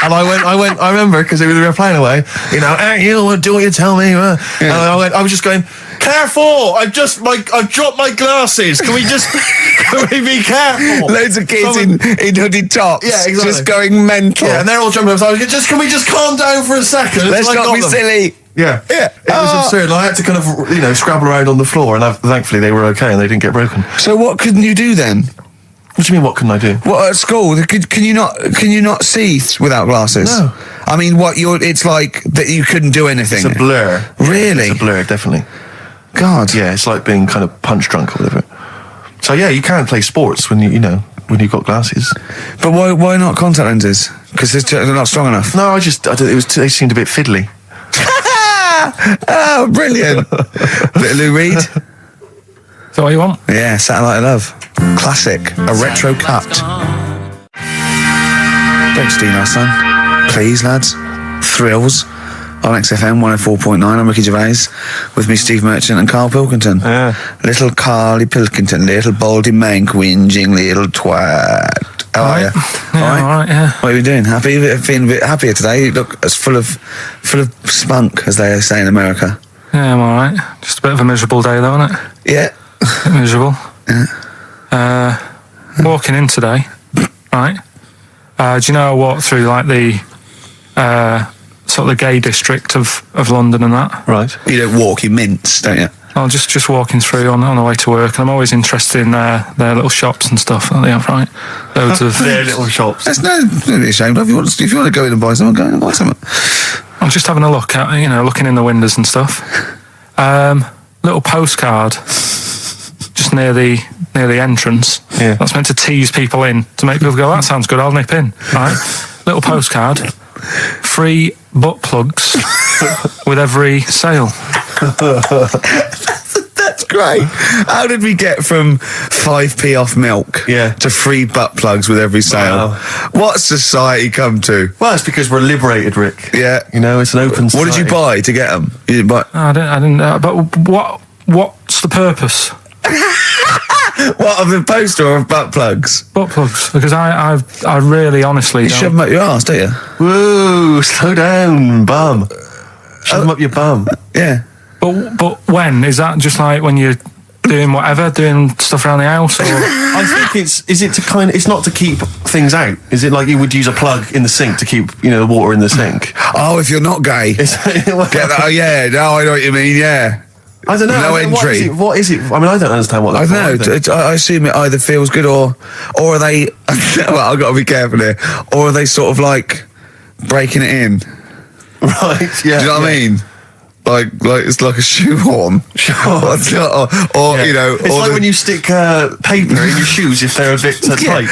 C: And I remember, because we were playing away, you know, hey, you do what you tell me. And I was just going, careful! I've dropped my glasses. Can we be careful?
A: Loads of kids in hooded tops.
C: Yeah, exactly.
A: Just going mental.
C: Yeah, and they're all jumping up. So I was going, can we just calm down for a second?
A: Let's
C: until I
A: not
C: got
A: be
C: them?
A: silly.
C: Yeah.
A: Yeah.
C: It was absurd. And I had to kind of, scrabble around on the floor, and thankfully they were okay and they didn't get broken.
A: So what couldn't you do then?
C: What do you mean, what couldn't I do?
A: What at school? Can you not see without glasses?
C: No.
A: I mean, it's like that you couldn't do anything.
C: It's a blur.
A: Really?
C: It's a blur, definitely.
A: God.
C: Yeah, it's like being kind of punch drunk or whatever. So yeah, you can't play sports when when you've got glasses.
A: But why not contact lenses? Because they're not strong enough.
C: No, they seemed a bit fiddly.
A: Oh, brilliant. Bit of Lou Reed.
B: Is that what you want?
A: Yeah, Satellite of Love. Classic. A retro cut. Don't steal our son. Please, lads. Thrills. On XFM 104.9, I'm Ricky Gervais. With me, Steve Merchant and Karl Pilkington.
C: Yeah.
A: Little Carly Pilkington, little baldy mank, whinging little twat. How are you?
B: Yeah, all right, yeah.
A: What are you doing? Happy? Feeling a bit happier today? You look as full of spunk, as they say in America.
B: Yeah, I'm all right. Just a bit of a miserable day, though, isn't it?
A: Yeah.
B: A bit miserable. Walking in today, right? Do you know I walked through like the sort of the gay district of London and that?
C: Right.
A: You don't walk, you mince, don't you?
B: I'm just walking through on the way to work, and I'm always interested in their little shops and stuff that they have, right? Loads of.
C: Their little shops.
A: That's no be ashamed of. If you want to go in and buy something, go in and buy something.
B: I'm just having a look at, looking in the windows and stuff. Little postcard just near the entrance.
C: Yeah.
B: That's meant to tease people in, to make people go, that sounds good, I'll nip in. Right? Little postcard. Free butt plugs with every sale.
A: That's great. How did we get from 5p off milk to free butt plugs with every sale?
C: Wow.
A: What society come to?
C: Well, it's because we're liberated, Rick.
A: Yeah.
C: It's an open society.
A: What did you buy to get them? You didn't buy.
B: I didn't. But what's the purpose?
A: What, of the poster or of butt plugs?
B: Butt plugs, because I really honestly
A: You
B: don't.
A: shove them up your arse, don't you?
C: Whoa, slow down, bum. Shove them up your bum.
A: Yeah.
B: But when is that? Just like when you're doing whatever, doing stuff around the house, or
C: I think it's not to keep things out. Is it like you would use a plug in the sink to keep, the water in the sink?
A: Oh, if you're not gay. Get that? Oh, yeah. No, I know what you mean, yeah.
C: I don't know.
A: No entry.
C: What is it? I mean, I don't understand what
A: I
C: that's
A: don't know. I assume it either feels good or are they... well, I've got to be careful here. Or are they sort of like breaking it in?
C: Right, yeah.
A: Do you know what I mean? like it's like a shoehorn, or you know,
C: it's like when you stick paper in your shoes if they're a bit tight.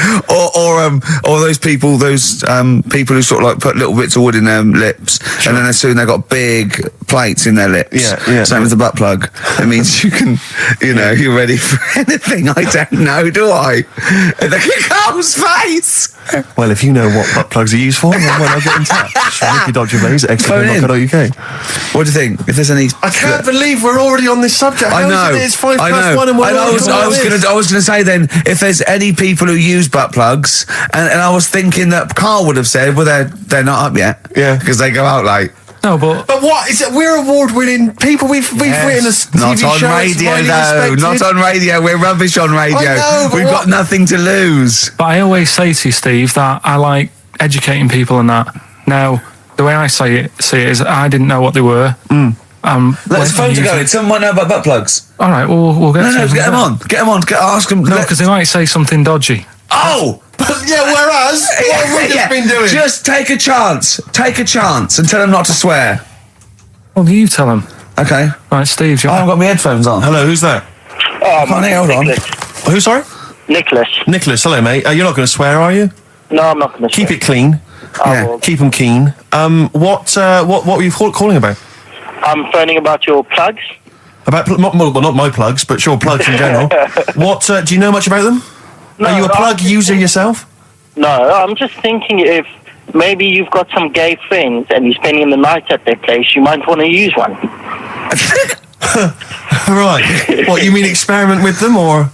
A: Or those people who sort of like put little bits of wood in their lips, and then as soon they've got big plates in their lips.
C: Yeah.
A: Same as the butt plug. It means you can, you know, you're ready for anything. I don't know, do I? Look at Carl's face.
C: Well, if you know what butt plugs are used for, then why not get in touch? Ricky.Gervais at XFM.co.uk.
A: What do you think? If there's any,
C: I can't believe we're already on this subject.
A: I know.
C: It's 5 past 1 and we're
A: I was gonna say then, if there's any people who use butt plugs, and I was thinking that Carl would have said, well, they're not up yet, because they go out late.
B: No, but
C: what is it? We're award-winning people. We've written a TV
A: not on
C: show.
A: radio though. Not on radio. We're rubbish on radio.
C: I know, but
A: We've got nothing to lose.
B: But I always say to you, Steve, that I like educating people and that. Now, the way I see it is I didn't know what they were.
A: Let's phone to go. Someone might know about butt plugs.
B: All right, we'll get to
A: get them on. Get them on. Ask them.
B: No, because they might say something dodgy.
A: Oh!
C: Yeah, whereas, what have we just been doing?
A: Just take a chance. Take a chance and tell them not to swear.
B: Well, you tell them.
A: Okay.
B: Right, Steve,
A: I haven't got my headphones on.
C: Hello, who's that?
A: Hold on.
C: Who, sorry?
E: Nicholas.
C: Nicholas, hello, mate. You're not going to swear, are you?
E: No, I'm not going to
C: Keep it clean.
A: Yeah.
C: Keep them keen. What were you calling about?
E: I'm phoning about your plugs.
C: About, not my plugs, but your plugs in general. What, do you know much about them?
E: No,
C: Are you a plug user yourself?
E: No, I'm just thinking if maybe you've got some gay friends and you're spending the night at their place, you might want to use one.
C: Right. What, you mean experiment with them, or...?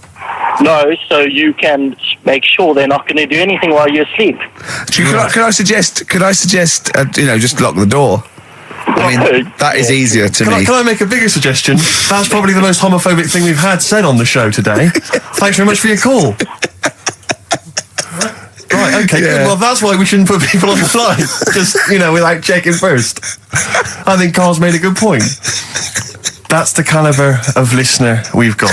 E: No, so you can make sure they're not going to do anything while you're asleep.
A: Could I suggest, just lock the door? I mean, that is easier to me.
C: Can I make a bigger suggestion? That's probably the most homophobic thing we've had said on the show today. Thanks very much for your call. Right, okay, good. Well, that's why we shouldn't put people on the line. Just, without checking first. I think Carl's made a good point. That's the calibre of listener we've got.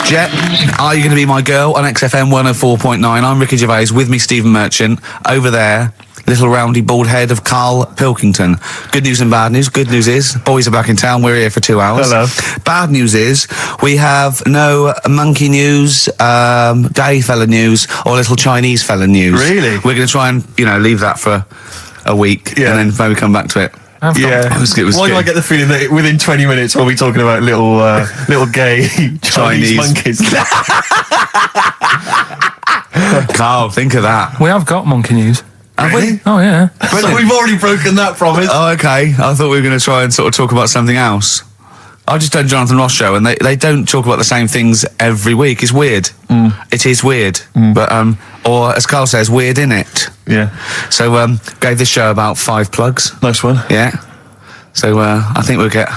A: Jet, are you going to be my girl on XFM 104.9? I'm Ricky Gervais, with me Stephen Merchant. Over there, little roundy bald head of Karl Pilkington. Good news and bad news. Good news is, boys are back in town. We're here for 2 hours.
C: Hello.
A: Bad news is, we have no monkey news, gay fella news, or little Chinese fella news.
C: Really?
A: We're going to try and, leave that for a week, and then maybe come back to it.
C: Yeah. Why do I get the feeling that within 20 minutes we'll be talking about little gay Chinese monkeys?
A: Carl, think of that.
B: We have got monkey news.
A: Have we?
B: Oh, yeah.
C: So we've already broken that promise.
A: Oh, okay. I thought we were going to try and sort of talk about something else. I've just done Jonathan Ross show, and they don't talk about the same things every week. It's weird. It is weird. But, or as Carl says, weird innit?
C: Yeah.
A: So, gave this show about 5 plugs.
C: Nice one.
A: Yeah. So, I think we'll get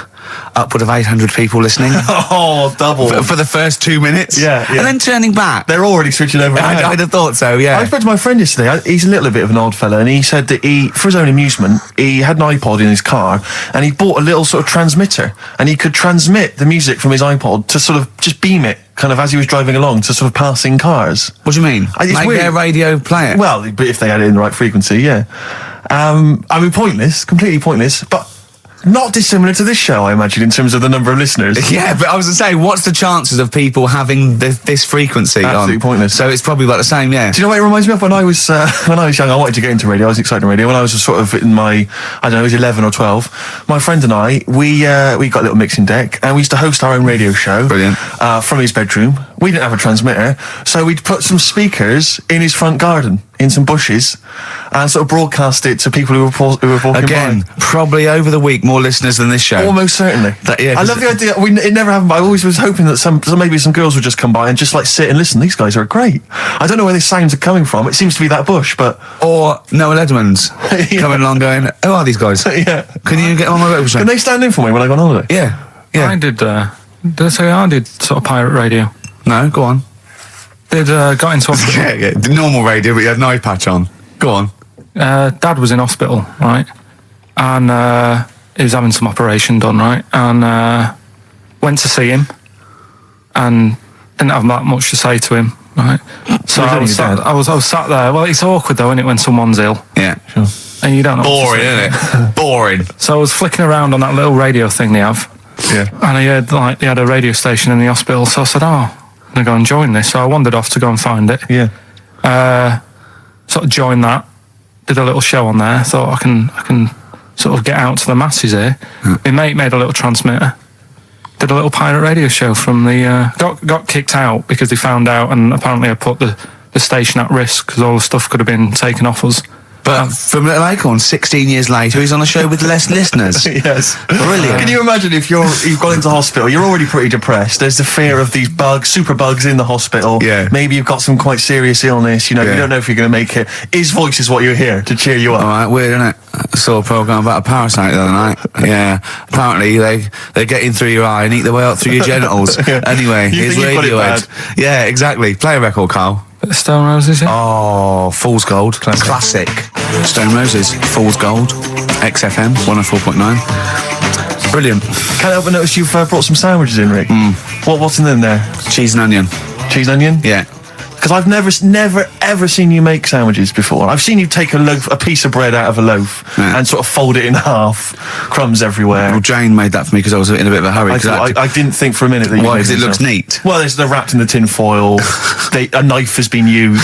A: upward of 800 people listening.
C: Oh, double.
A: For the first 2 minutes.
C: Yeah.
A: And then turning back.
C: They're already switching over.
A: I'd have thought so, yeah.
C: I spoke to my friend yesterday. He's a little bit of an odd fella, and he said that for his own amusement, he had an iPod in his car, and he bought a little sort of transmitter, and he could transmit the music from his iPod to sort of just beam it, kind of as he was driving along, to sort of passing cars.
A: What do you mean?
C: It's
A: Make
C: weird.
A: their radio play it?
C: Well, but if they had it in the right frequency, yeah. Pointless, completely pointless, but not dissimilar to this show, I imagine, in terms of the number of listeners.
A: Yeah, but I was going to say, what's the chances of people having this frequency
C: Absolutely
A: on?
C: pointless.
A: So it's probably about the same, yeah.
C: Do you know what it reminds me of? When I was young, I wanted to get into radio. I was excited in radio. When I was sort of in my, I don't know, it was 11 or 12, my friend and I, we got a little mixing deck, and we used to host our own radio show.
A: Brilliant.
C: From his bedroom. We didn't have a transmitter, so we'd put some speakers in his front garden, in some bushes, and sort of broadcast it to people who were walking
A: Again,
C: by.
A: probably over the week more listeners than this show.
C: Almost certainly. I love the idea. It never happened, but I always was hoping that maybe some girls would just come by and just like sit and listen. These guys are great. I don't know where these sounds are coming from. It seems to be that bush, but...
A: Or Noel Edmonds coming along going, who are these guys?
C: Yeah.
A: Can you get on my radio show?
C: Can they stand in for me when I go on holiday?
A: Yeah.
B: I did I did sort of pirate radio.
A: No, go on.
B: Got into hospital.
A: Yeah, the normal radio, but you had an eye patch on. Go on.
B: Dad was in hospital, right? And he was having some operation done, right? And went to see him and didn't have that much to say to him, right? So I was sat there. Well, it's awkward though, isn't it, when someone's ill?
A: Yeah, sure.
B: and you don't know.
A: Boring, isn't it? Boring.
B: So I was flicking around on that little radio thing they have.
C: Yeah.
B: And I heard like they had a radio station in the hospital, so I said, I'm gonna go and join this. So I wandered off to go and find it.
C: Yeah.
B: Sort of joined that, did a little show on there. Thought I can sort of get out to the masses here. My mate made a little transmitter, did a little pirate radio show from the got kicked out because they found out, and apparently I put the station at risk because all the stuff could have been taken off us.
A: But from Little Acorn, 16 years later, he's on a show with less listeners.
C: Yes.
A: Brilliant.
C: Can you imagine if you've gone into hospital, you're already pretty depressed, there's the fear of these super bugs in the hospital.
A: Yeah.
C: Maybe you've got some quite serious illness, you know, you don't know if you're going to make it. His voice is what you hear to cheer you up.
A: All right, weird, isn't it? I saw a programme about a parasite the other night. Yeah. Apparently, they get in through your eye and eat their way up through your genitals. Anyway,
C: You
A: here's
C: think you've got it
A: Radiohead. Yeah, exactly. Play a record, Carl.
B: Bit of Stone Roses, yeah.
A: Oh, Fool's Gold. Classic. Stone Roses, Fool's Gold, XFM, 104.9. Brilliant.
C: Can't help but notice you've brought some sandwiches in, Rick. What's in them there?
A: Cheese and onion.
C: Cheese and onion?
A: Yeah.
C: Because I've never, ever seen you make sandwiches before. I've seen you take a piece of bread out of a loaf and sort of fold it in half, crumbs everywhere.
A: Well, Jane made that for me because I was in a bit of a hurry.
C: I didn't think for a minute that you
A: Why?
C: made
A: Because it looks
C: yourself.
A: neat.
C: Well, they're wrapped in the tin foil. A knife has been used.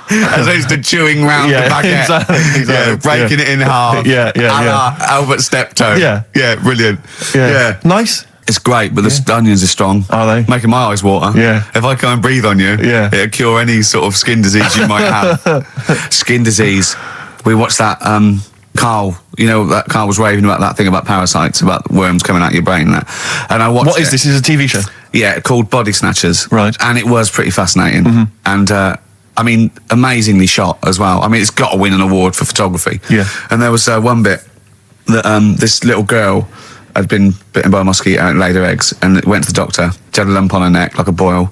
A: As opposed to chewing round the baguette.
C: Exactly.
A: Yeah, breaking it in half.
C: Yeah.
A: A la Albert Steptoe.
C: Yeah.
A: Brilliant.
C: Yeah. Nice.
A: It's great, but the onions are strong.
C: Are they?
A: Making my eyes water.
C: Yeah.
A: If I go and breathe on you, it'll cure any sort of skin disease you might have. Skin disease. We watched that, Carl, you know, that Carl was raving about that thing about parasites, about worms coming out your brain and that. And I watched
C: What is this? Is it a TV show?
A: Yeah, called Body Snatchers.
C: Right.
A: And it was pretty fascinating. And, I mean, amazingly shot as well. I mean, it's got to win an award for photography.
C: Yeah.
A: And there was one bit that this little girl had been bitten by a mosquito and laid her eggs, and it went to the doctor. She had a lump on her neck, like a boil.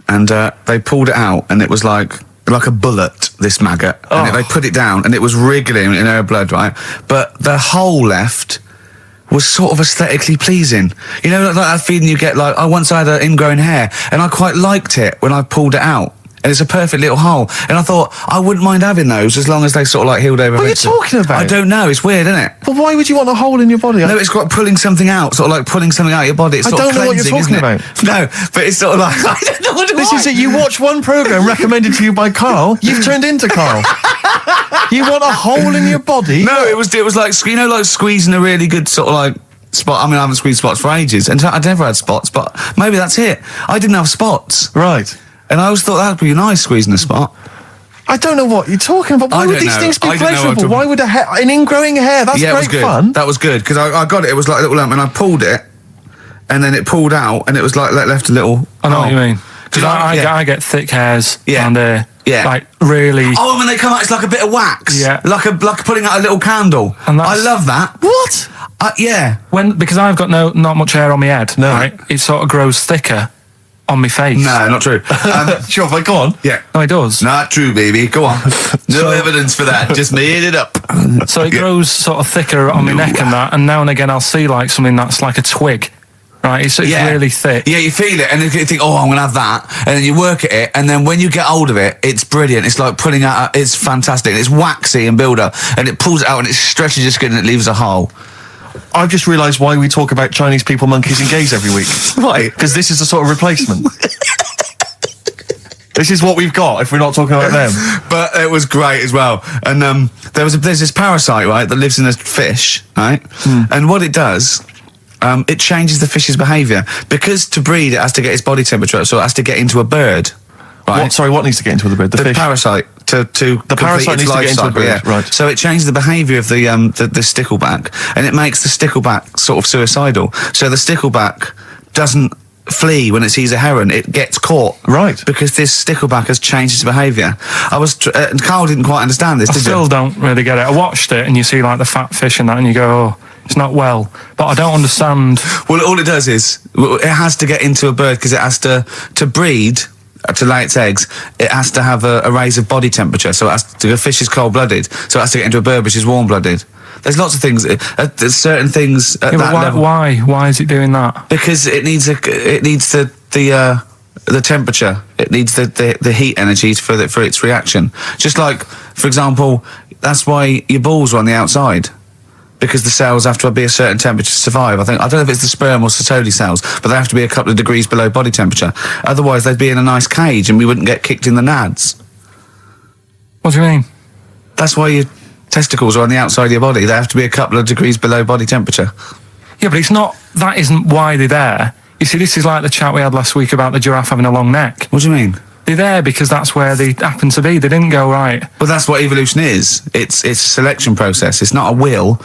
A: And they pulled it out, and it was like a bullet, this maggot. And they put it down, and it was wriggling in her blood, right? But the hole left was sort of aesthetically pleasing. You know, like that feeling you get, like, I once had an ingrown hair, and I quite liked it when I pulled it out. And it's a perfect little hole. And I thought, I wouldn't mind having those as long as they sort of like healed over.
C: What are you talking about?
A: I don't know. It's weird, isn't it?
C: But why would you want a hole in your body?
A: No, it's got pulling something out, sort of like pulling something out of your body. It's
C: I
A: sort
C: don't
A: of
C: know what you're
A: cleansing,
C: talking
A: isn't it? No, but it's sort of like, I don't know what
C: This is it. You watch one programme recommended to you by Carl, you've turned into Carl. You want a hole in your body?
A: No, it was like, you know, like squeezing a really good sort of like spot. I mean, I haven't squeezed spots for ages, and I'd never had spots, but maybe that's it. I didn't have spots.
C: Right.
A: And I always thought that'd be nice, squeezing a spot.
C: I don't know what you're talking about. Why would these things be pleasurable? Why would an ingrowing hair? That's
A: yeah,
C: great
A: it was good.
C: fun.
A: That was good, because I got it. It was like a little lump, and I pulled it, and then it pulled out, and it was like left a little...
B: I know what you mean. Because I get thick hairs and like really...
A: Oh, when they come out, it's like a bit of wax.
B: Yeah.
A: Like putting out a little candle.
B: And
A: I love that.
C: What?
A: Yeah.
B: Because I've got not much hair on my head,
C: No.
B: right? It sort of grows thicker on my face.
A: No, not true.
C: Sure, but go on.
A: Yeah.
B: No, it does.
A: Not true, baby. Go on. No evidence for that. Just made it up.
B: So it grows sort of thicker on my neck and that, and now and again I'll see like something that's like a twig, right? It's really thick.
A: Yeah, you feel it, and you think, oh, I'm going to have that. And then you work at it, and then when you get hold of it, it's brilliant. It's like pulling out, it's fantastic. It's waxy and build up, and it pulls it out, and it stretches your skin, and it leaves a hole.
C: I've just realised why we talk about Chinese people, monkeys and gays every week.
A: Right.
C: Because this is a sort of replacement. This is what we've got if we're not talking about them.
A: But it was great as well. And there's this parasite, right, that lives in a fish, right? And what it does, it changes the fish's behaviour. Because to breed, it has to get its body temperature up, so it has to get into a bird. Right?
C: What needs to get into the bird? The fish?
A: Parasite. To
C: the parasite needs to get into a bird,
A: yeah.
C: right.
A: So it changes the behaviour of the stickleback, and it makes the stickleback sort of suicidal. So the stickleback doesn't flee when it sees a heron, it gets caught.
C: Right.
A: Because this stickleback has changed its behaviour. And Carl didn't quite understand this,
B: I
A: did
B: still
A: you?
B: don't really get it. I watched it and you see like the fat fish and that and you go, oh, it's not well. But I don't understand.
A: Well, all it does is, it has to get into a bird because it has to breed, to lay its eggs, it has to have a raise of body temperature. So the fish is cold-blooded, so it has to get into a bird which is warm-blooded. There's lots of things, there's certain things at that level.
B: Why is it doing that?
A: Because it needs the temperature. It needs the heat energy for its reaction. Just like For example, that's why your balls are on the outside. Because the cells have to be a certain temperature to survive. I don't know if it's the sperm or Sertoli cells, but they have to be a couple of degrees below body temperature. Otherwise, they'd be in a nice cage and we wouldn't get kicked in the nads.
B: What do you mean?
A: That's why your testicles are on the outside of your body. They have to be a couple of degrees below body temperature.
B: Yeah, but that isn't why they're there. You see, this is like the chat we had last week about the giraffe having a long neck.
A: What do you mean?
B: They're there because that's where they happen to be. They didn't go, right.
A: But that's what evolution is. It's a selection process. It's not a will.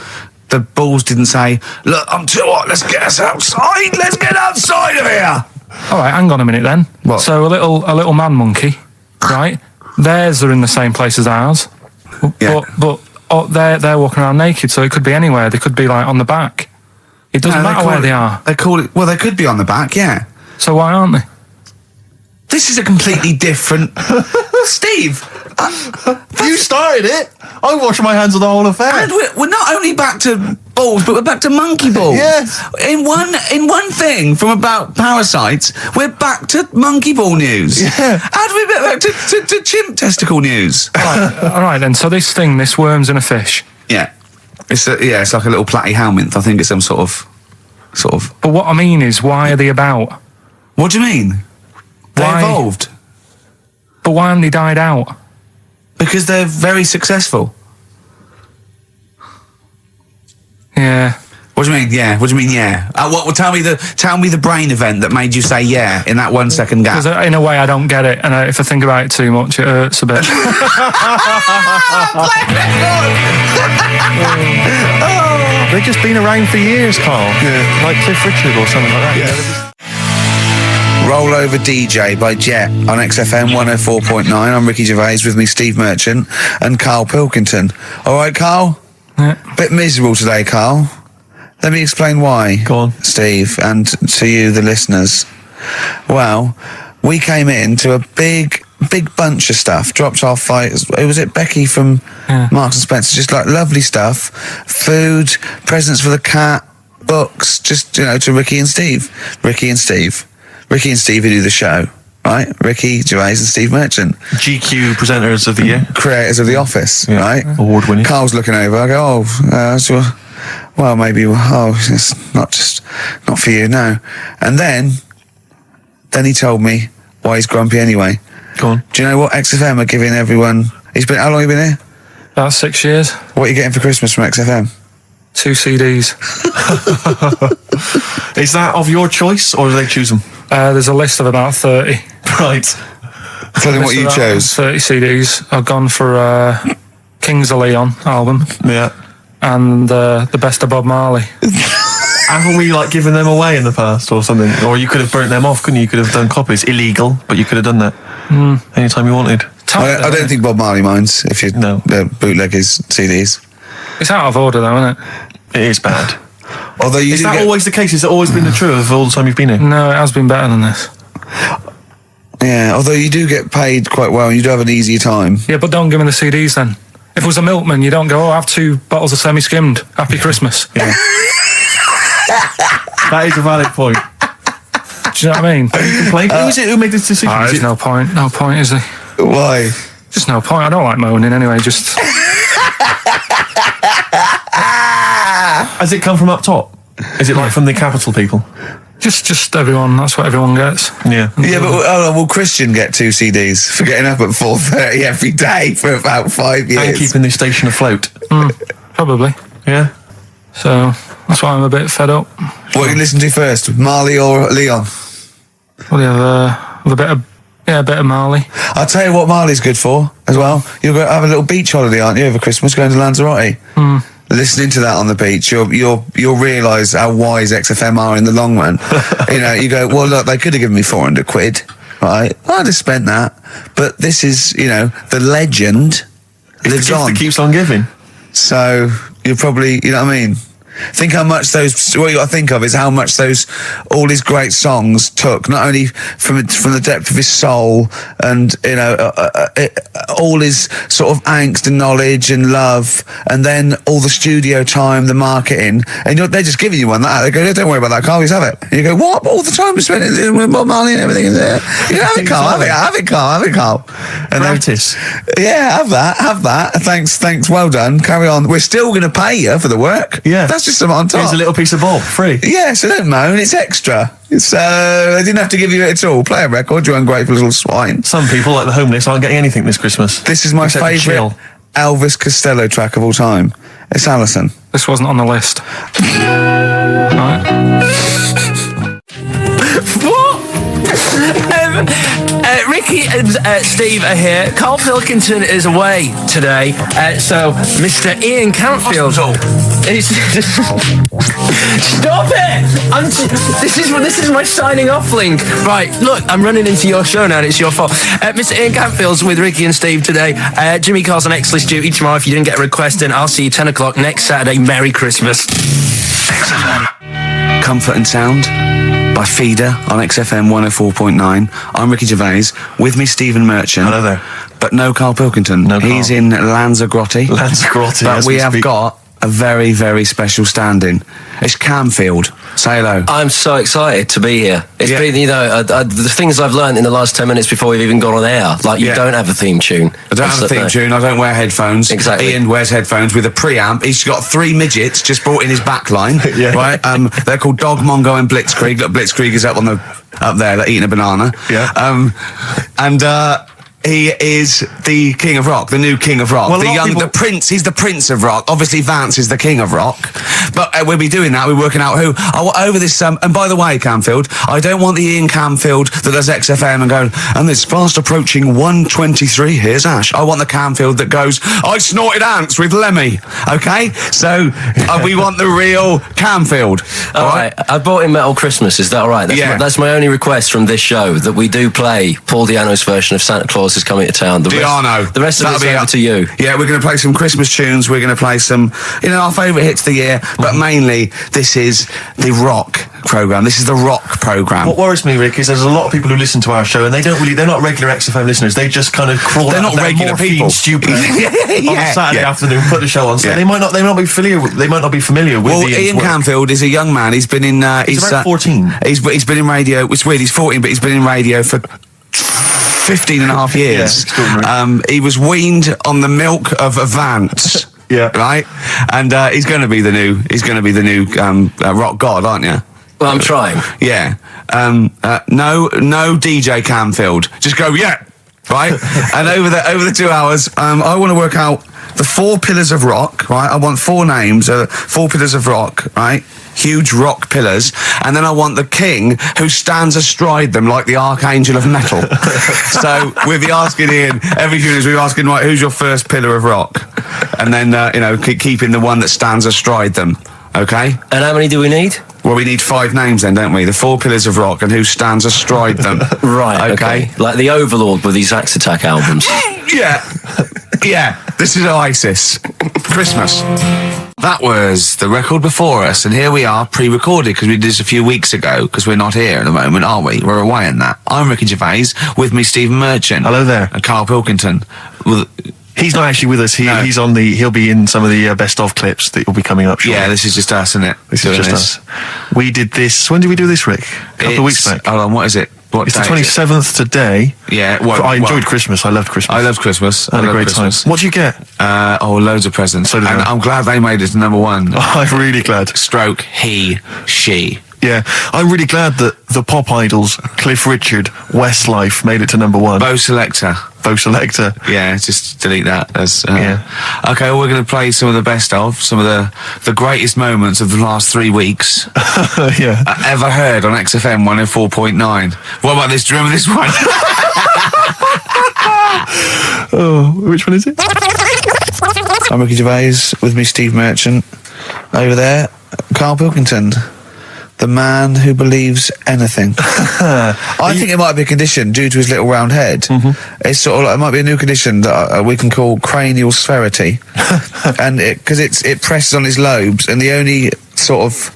A: The balls didn't say, look, I'm too hot, let's get us outside. Let's get outside of here.
B: All right, hang on a minute then.
A: What?
B: So a little man monkey, right? Theirs are in the same place as ours.
A: Yeah.
B: But they're walking around naked, so it could be anywhere. They could be like on the back. It doesn't matter where they are.
A: They call it, well, they could be on the back, yeah.
B: So why aren't they?
A: This is a completely different... Steve!
C: You started it! I wash my hands of the whole affair.
A: And we're not only back to balls, but we're back to monkey balls.
C: Yes.
A: In one thing from about parasites, we're back to monkey ball news.
C: Yeah.
A: How do we get back to chimp testicle news?
B: All right then. So this worm's in a fish.
A: Yeah. It's like a little platyhelminth. I think it's some sort of.
B: But what I mean is, why are they about?
A: What do you mean? They
B: Why?
A: evolved.
B: But why haven't they died out?
A: Because they're very successful.
B: Yeah.
A: What do you mean? Yeah. What do you mean? Yeah. Well, tell me the brain event that made you say yeah in that 1 second gap.
B: Because in a way, I don't get it, and if I think about it too much, it hurts a bit.
C: They've just been around for years, Carl. Yeah. Like Cliff Richard or something like that. Yeah.
A: Roll Over DJ by Jet on XFM 104.9. I'm Ricky Gervais, with me Steve Merchant and Karl Pilkington. All right, Karl?
B: Yeah.
A: Bit miserable today, Karl. Let me explain why.
C: Go on.
A: Steve, and to you, the listeners. Well, we came in to a big bunch of stuff. Dropped off was it Becky from Marks and Spencer? Just like lovely stuff. Food, presents for the cat, books, just, to Ricky and Steve who do the show, right? Ricky Gervais and Steve Merchant.
C: GQ presenters of the year.
A: Creators of The Office, right?
C: Award winning.
A: Carl's looking over. I go, well, maybe, it's not for you, no. And then he told me why he's grumpy anyway.
C: Go on.
A: Do you know what XFM are giving everyone? How long have you been here?
B: About 6 years.
A: What are you getting for Christmas from XFM?
B: 2 CDs.
C: Is that of your choice, or do they choose them?
B: There's a list of about 30.
C: Right.
A: Tell them what you chose.
B: 30 CDs. I've gone for Kings of Leon album.
C: Yeah.
B: And the best of Bob Marley.
C: Haven't we given them away in the past or something? Or you could have burnt them off, couldn't you? You could have done copies. Illegal, but you could have done that anytime you wanted.
A: I don't think Bob Marley minds if you bootleg his CDs.
B: It's out of order though, isn't it?
C: It is bad.
A: Although
C: Is that always the case? Has it always been the truth of all the time you've been here?
B: No, it has been better than this.
A: Yeah, although you do get paid quite well and you do have an easier time.
B: Yeah, but don't give me the CDs then. If it was a milkman, you don't go, I have 2 bottles of semi-skimmed. Happy Christmas.
C: Yeah. That is a valid point.
B: Do you know what I mean?
C: Who is it who made this decision?
B: There's no point. No point, is there?
A: Why?
B: Just no point. I don't like moaning anyway, just...
C: Has it come from up top? Is it from the capital people?
B: Just everyone. That's what everyone gets.
C: Yeah.
A: Yeah, but will Christian get 2 CDs for getting up at 4:30 every day for about 5 years?
C: And keeping this station afloat.
B: Probably.
C: Yeah.
B: So that's why I'm a bit fed up.
A: What you listen to first, Marley or Leon?
B: Well, you have a bit of Marley.
A: I'll tell you what Marley's good for as well. You'll go have a little beach holiday, aren't you, over Christmas, going to Lanzarote? Listening to that on the beach, you'll realise how wise XFM are in the long run. You go, well, look, they could have given me 400 quid, right? I'd have spent that. But this is, the legend lives on.
C: It keeps on giving.
A: So you're probably, you know what I mean? Think how much those. What you got to think of is how much all his great songs took, not only from the depth of his soul, and all his sort of angst and knowledge and love, and then all the studio time, the marketing, and they're just giving you one that. They go, don't worry about that, Carl. Just have it. And you go, what? All the time we spent with Bob Marley and everything. You go, have it, Carl. Have it, Carl. And
C: Gratis.
A: Yeah, have that. Thanks. Well done. Carry on. We're still going to pay you for the work.
C: Yeah.
A: That's just something on top.
C: Here's a little piece of Bob, free.
A: Yeah, so don't moan, it's extra. So, I didn't have to give you it at all. Play a record, you ungrateful little swine.
C: Some people, like the homeless, aren't getting anything this Christmas.
A: This is my
C: Except for
A: favourite
C: chill.
A: Elvis Costello track of all time. It's Alison.
B: This wasn't on the list. Right.
F: What? Ricky and Steve are here. Karl Pilkington is away today, so Mr. Ian Cantfield is. Stop it! This is my signing off link. Right, look, I'm running into your show now, and it's your fault. Mr. Ian Cantfield's with Ricky and Steve today. Jimmy Carr's on X-List duty tomorrow. If you didn't get a request in, I'll see you 10 o'clock next Saturday. Merry Christmas.
A: Comfort and Sound by Feeder on XFM 104.9. I'm Ricky Gervais. With me, Stephen Merchant.
C: Hello there.
A: But no Karl Pilkington.
C: No Karl.
A: He's in Lanzarote.
C: Lanzarote,
A: But
C: as
A: we
C: we
A: have
C: speak.
A: got a very, very special stand-in. It's Camfield. Say hello.
G: I'm so excited to be here. It's been, the things I've learned in the last 10 minutes before we've even gone on air. Like, you don't have a theme tune.
A: I don't have a theme tune. I don't wear headphones.
G: Exactly.
A: Ian wears headphones with a preamp. He's got 3 midgets just brought in his back line.
C: Yeah.
A: Right? They're called Dog, Mongo and Blitzkrieg. Look, Blitzkrieg is up there. They're eating a banana.
C: Yeah.
A: He is the king of rock, the new king of rock.
C: Well,
A: the prince, he's the prince of rock. Obviously, Vance is the king of rock. But we'll be doing that. We're working out who. Over this, and by the way, Camfield, I don't want the Ian Camfield that does XFM and going, and it's fast approaching 1:23, here's Ash. I want the Camfield that goes, I snorted ants with Lemmy. Okay? So, we want the real Camfield.
G: All right. I bought in Metal Christmas. Is that all right? That's my only request from this show, that we do play Paul Di'Anno's version of Santa Claus is Coming to Town. The rest of it's over to you.
A: Yeah, we're going to play some Christmas tunes. We're going to play some, our favourite hits of the year. But mainly, this is the rock programme. This is the rock programme.
C: What worries me, Rick, is there's a lot of people who listen to our show and they're not regular XFM listeners. They just kind of crawl
A: They're
C: out
A: not
C: of their
A: regular
C: morphine
A: people.
C: stupid on a Saturday afternoon, put the show on. So they might not be familiar with
A: Ian
C: work.
A: Camfield is a young man. He's been in.
C: He's about 14.
A: He's been in radio. It's weird. He's 14, but he's been in radio for 15 and a half years.
C: Yeah,
A: he was weaned on the milk of a Vance.
C: Yeah.
A: Right. And he's going to be the new. He's going to be the new rock god, aren't you?
G: Well, I'm trying.
A: Yeah. No DJ Camfield. Just go, yeah. Right? And over the 2 hours, I want to work out the 4 pillars of rock, right? I want 4 names, 4 pillars of rock, right? Huge rock pillars. And then I want the king who stands astride them like the archangel of metal. So we'll be asking Ian, every few minutes we'll be asking, right, who's your first pillar of rock? And then, keeping the one that stands astride them. Okay?
G: And how many do we need?
A: Well, we need 5 names then, don't we? The 4 pillars of rock and who stands astride them.
G: Right, okay. Like the Overlord with these Axe Attack albums.
A: Yeah. This is Oasis. Christmas. That was the record before us, and here we are, pre-recorded, because we did this a few weeks ago, because we're not here at the moment, are we? We're away in that. I'm Ricky Gervais, with me Stephen Merchant.
C: Hello there.
A: And Karl Pilkington.
C: He's not actually with us. He'll be in some of the best of clips that will be coming up shortly.
A: Yeah, this is just us, isn't it?
C: This is just us. We did this. When did we do this, Rick? A couple of weeks back.
A: Hold on, what is it?
C: It's the 27th today.
A: Yeah.
C: I enjoyed Christmas. I loved Christmas.
A: I loved Christmas.
C: I had a great time. What did you get?
A: Loads of presents.
C: So did I.
A: I'm glad they made it to number 1.
C: I'm really glad.
A: Stroke, he, she.
C: Yeah, I'm really glad that the pop idols, Cliff Richard, Westlife, made it to number 1.
A: Bo Selector. Yeah, just delete that. Okay, well, we're going to play some of the best of, some of the greatest moments of the last 3 weeks.
C: Yeah.
A: Ever heard on XFM 104.9. What about this? Do you remember this one?
C: Oh, which one is it?
A: I'm Ricky Gervais, with me Steve Merchant. Over there, Karl Pilkington. The man who believes anything. I think it might be a condition due to his little round head. Mm-hmm. It's sort of like, it might be a new condition that we can call cranial spherity, and because it presses on his lobes, and the only sort of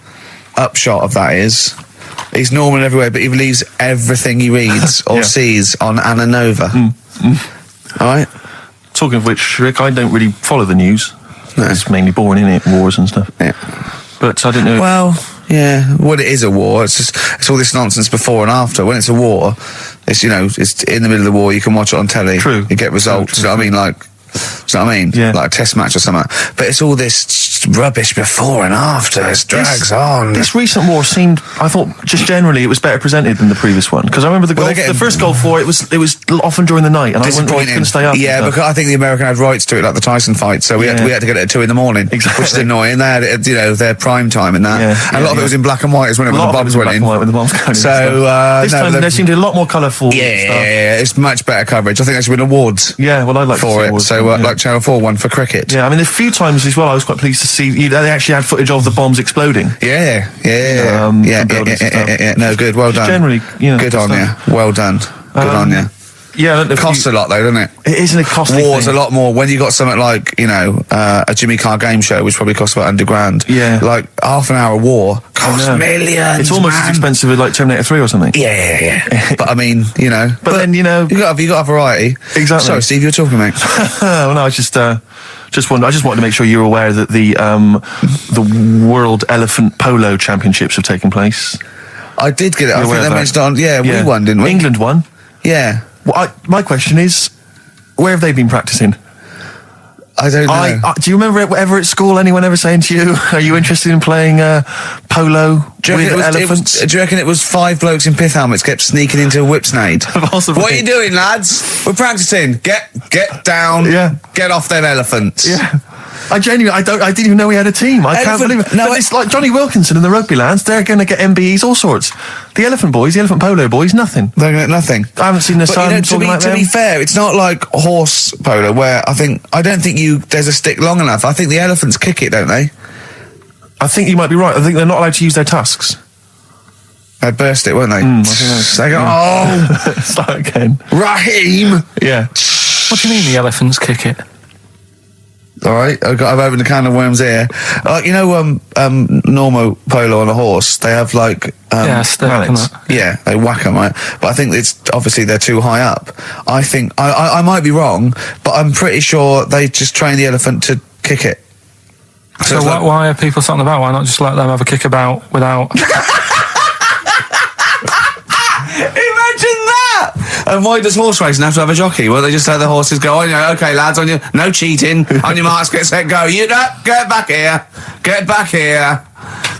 A: upshot of that is he's normal everywhere, but he believes everything he reads or sees on Anna Nova. All right.
C: Talking of which, Rick, I don't really follow the news.
A: No.
C: It's mainly boring, isn't it? Wars and stuff.
A: Yeah.
C: But I don't know.
A: Well, yeah. Well, it is a war. It's all this nonsense before and after. When it's a war, it's it's in the middle of the war. You can watch it on telly.
C: True.
A: You get results. You know what I mean? Like. Do you know what I mean?
C: Yeah.
A: Like a test match or something. But it's all this rubbish before and after. It drags on.
C: This recent war seemed, I thought, just generally, it was better presented than the previous one. Because I remember the first Gulf War, it was often during the night, and I couldn't stay up.
A: Yeah, because I think the American had rights to it, like the Tyson fight. So we had to get it at 2 a.m,
C: exactly.
A: which is annoying. They had it, their prime time and that.
C: Yeah,
A: and a lot of it was in black and white, when the bombs went in. So
C: this time there seemed a lot more colourful.
A: Yeah, it's much better coverage. I think they should win awards.
C: Yeah, well, I'd like
A: for
C: to see
A: it.
C: awards
A: So like Channel 4 won for cricket.
C: Yeah, I mean, a few times as well, I was quite pleased to see they actually had footage of the bombs exploding.
A: Yeah. No, good. Well done.
C: Generally,
A: good on you. Well done. Good on you.
C: Yeah,
A: it costs a lot though, doesn't it?
C: It isn't a costly
A: War's
C: thing.
A: a lot more. When you got something like a Jimmy Carr game show, which probably costs about $100,000.
C: Yeah,
A: like half an hour war costs millions.
C: It's almost as expensive as like Terminator 3 or something.
A: Yeah. But I mean, But
C: then
A: you got to have variety.
C: Exactly.
A: Sorry, Steve, you were talking, mate.
C: Well, no, I just wanted to make sure you were aware that the World Elephant Polo Championships have taken place.
A: I did get it. I think they mentioned on. Yeah, we won, didn't we?
C: England won.
A: Yeah.
C: Well, my question is, where have they been practicing?
A: I don't know.
C: Do you remember ever at school anyone ever saying to you, "Are you interested in playing polo with elephants?"
A: Do you reckon it was 5 blokes in pith helmets kept sneaking into a whipsnade?
C: Possibly.
A: What are you doing, lads? We're practicing. Get down.
C: Yeah.
A: Get off them elephants.
C: Yeah. I didn't even know we had a team. I can't believe it. No, it's like Johnny Wilkinson and the rugby lads. They're going to get MBEs, all sorts. The elephant boys, the elephant polo boys, nothing.
A: They're going to get nothing.
C: I haven't seen the sun talking like them.
A: To be fair, it's not like horse polo where I don't think there's a stick long enough. I think the elephants kick it, don't they?
C: I think you might be right. I think they're not allowed to use their tusks.
A: They'd burst it, won't they?
C: I think
A: they go,
C: start again.
A: Raheem!
C: Yeah.
B: What do you mean the elephants kick it?
A: All right, I've opened a can of worms here. Normal polo on a horse, they have like they whack them, right? But I think it's obviously they're too high up. I think I might be wrong, but I'm pretty sure they just train the elephant to kick it.
B: So why are people something about? Why not just let them have a kick about without?
A: Imagine that! And why does horse racing have to have a jockey? Well, they just let the horses go, okay, lads, on your no cheating, on your marks, get set, go. You get back here. Get back here.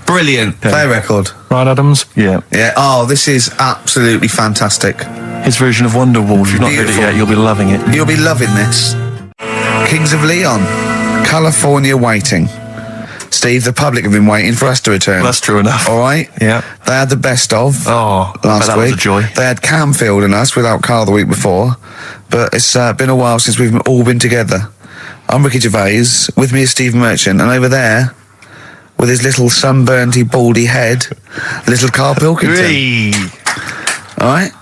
A: Brilliant. Yeah. Play record.
B: Right, Adams?
C: Yeah.
A: Yeah. Oh, this is absolutely fantastic.
C: His version of Wonderwall. If you've not heard it yet, you'll be loving it.
A: You'll be loving this. Kings of Leon. California Waiting. Steve, the public have been waiting for us to return.
C: That's true enough.
A: All right?
C: Yeah.
A: They had the best of
C: last
A: week.
C: Was a joy.
A: They had Camfield and us without Carl the week before. But it's been a while since we've all been together. I'm Ricky Gervais. With me is Steve Merchant. And over there, with his little sunburnt-y, baldy head, little Karl Pilkington. All right?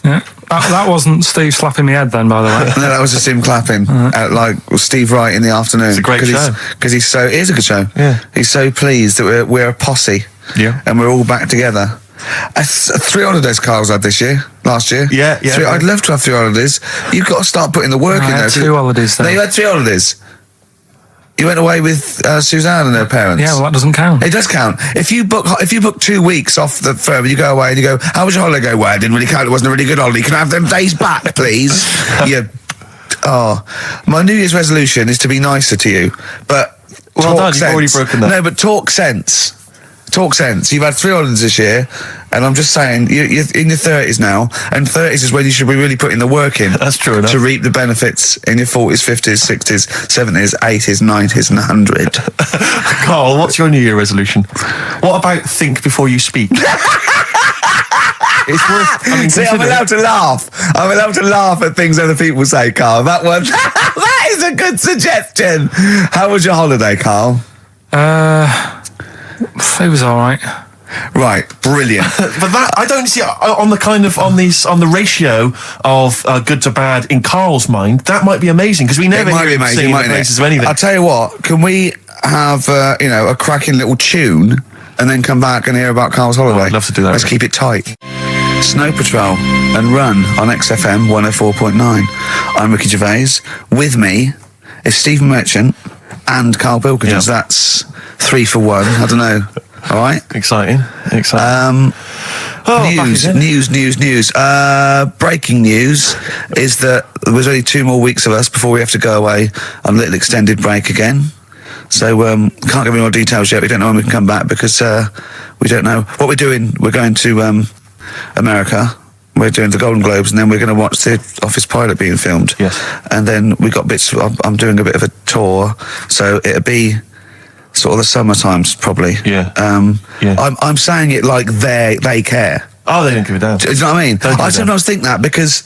B: Yeah. That wasn't Steve slapping me head then, by the way.
A: No, that was just him clapping like Steve Wright in the afternoon.
C: It's a great show.
A: Because it is a good show.
C: Yeah.
A: He's so pleased that we're a posse.
C: Yeah.
A: And we're all back together. 3 holidays Carl's had last year.
C: Yeah.
A: I'd love to have 3 holidays. You've got to start putting the work in there.
B: I had 2 holidays then.
A: No, you had 3 holidays. You went away with Suzanne and her parents.
B: Yeah, well, that doesn't count.
A: It does count. If you book 2 weeks off the firm, you go away and you go, how was your holiday? Go, well, it didn't really count. It wasn't a really good holiday. Can I have them days back, please? My New Year's resolution is to be nicer to you. But
C: well done, you've already broken that.
A: No, but talk sense. Talk sense. You've had 3 holidays this year, and I'm just saying, you're in your 30s now, and 30s is when you should be really putting the work in.
C: That's true enough.
A: To reap the benefits in your 40s, 50s, 60s, 70s, 80s, 90s, and 100.
C: Carl, what's your New Year resolution? What about think before you speak? It's worth.
A: See, I'm allowed to laugh. I'm allowed to laugh at things other people say, Carl. That one, that is a good suggestion. How was your holiday, Carl?
B: It was all right.
A: Right, brilliant.
C: But that I don't see on the ratio of good to bad in Carl's mind. That might be amazing because we never hear him saying the basis of anything.
A: I'll tell you what. Can we have, a cracking little tune and then come back and hear about Carl's holiday?
C: I'd love to do that.
A: Let's keep it tight. Snow Patrol and Run on XFM 104.9. I'm Ricky Gervais. With me is Stephen Merchant and Karl Pilkington.
C: Yep.
A: That's 3 for 1. I don't know. All right.
C: Exciting.
A: News. Breaking news is that there's only 2 more weeks of us before we have to go away on a little extended break again. So can't give any more details yet. We don't know when we can come back because we don't know what we're doing. We're going to America. We're doing the Golden Globes, and then we're going to watch the Office pilot being filmed.
C: Yes.
A: And then we got bits. I'm doing a bit of a tour, so it'll be sort of the summer times probably.
C: Yeah.
A: I'm saying it like they care.
C: Oh, they don't give a damn.
A: Do you know what I mean? I sometimes think that because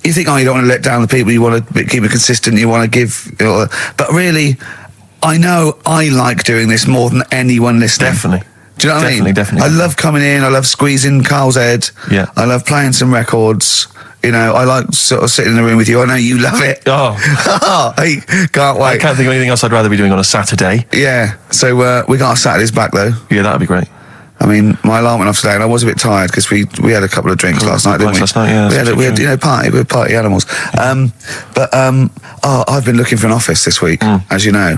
A: you think, you don't want to let down the people, you want to keep it consistent, you want to give, but really, I know I like doing this more than anyone listening.
C: Definitely.
A: Do you know what I mean?
C: Definitely.
A: I love coming in, I love squeezing Carl's head.
C: Yeah.
A: I love playing some records. I like sort of sitting in the room with you. I know you love it.
C: Oh.
A: I can't wait.
C: I can't think of anything else I'd rather be doing on a Saturday.
A: Yeah. So we got our Saturdays back though.
C: Yeah, that'd be great.
A: I mean, my alarm went off today, and I was a bit tired because we had a couple of drinks last night, didn't we?
C: Last night, yeah.
A: We had party. We were party animals. I've been looking for an office this week, as you know,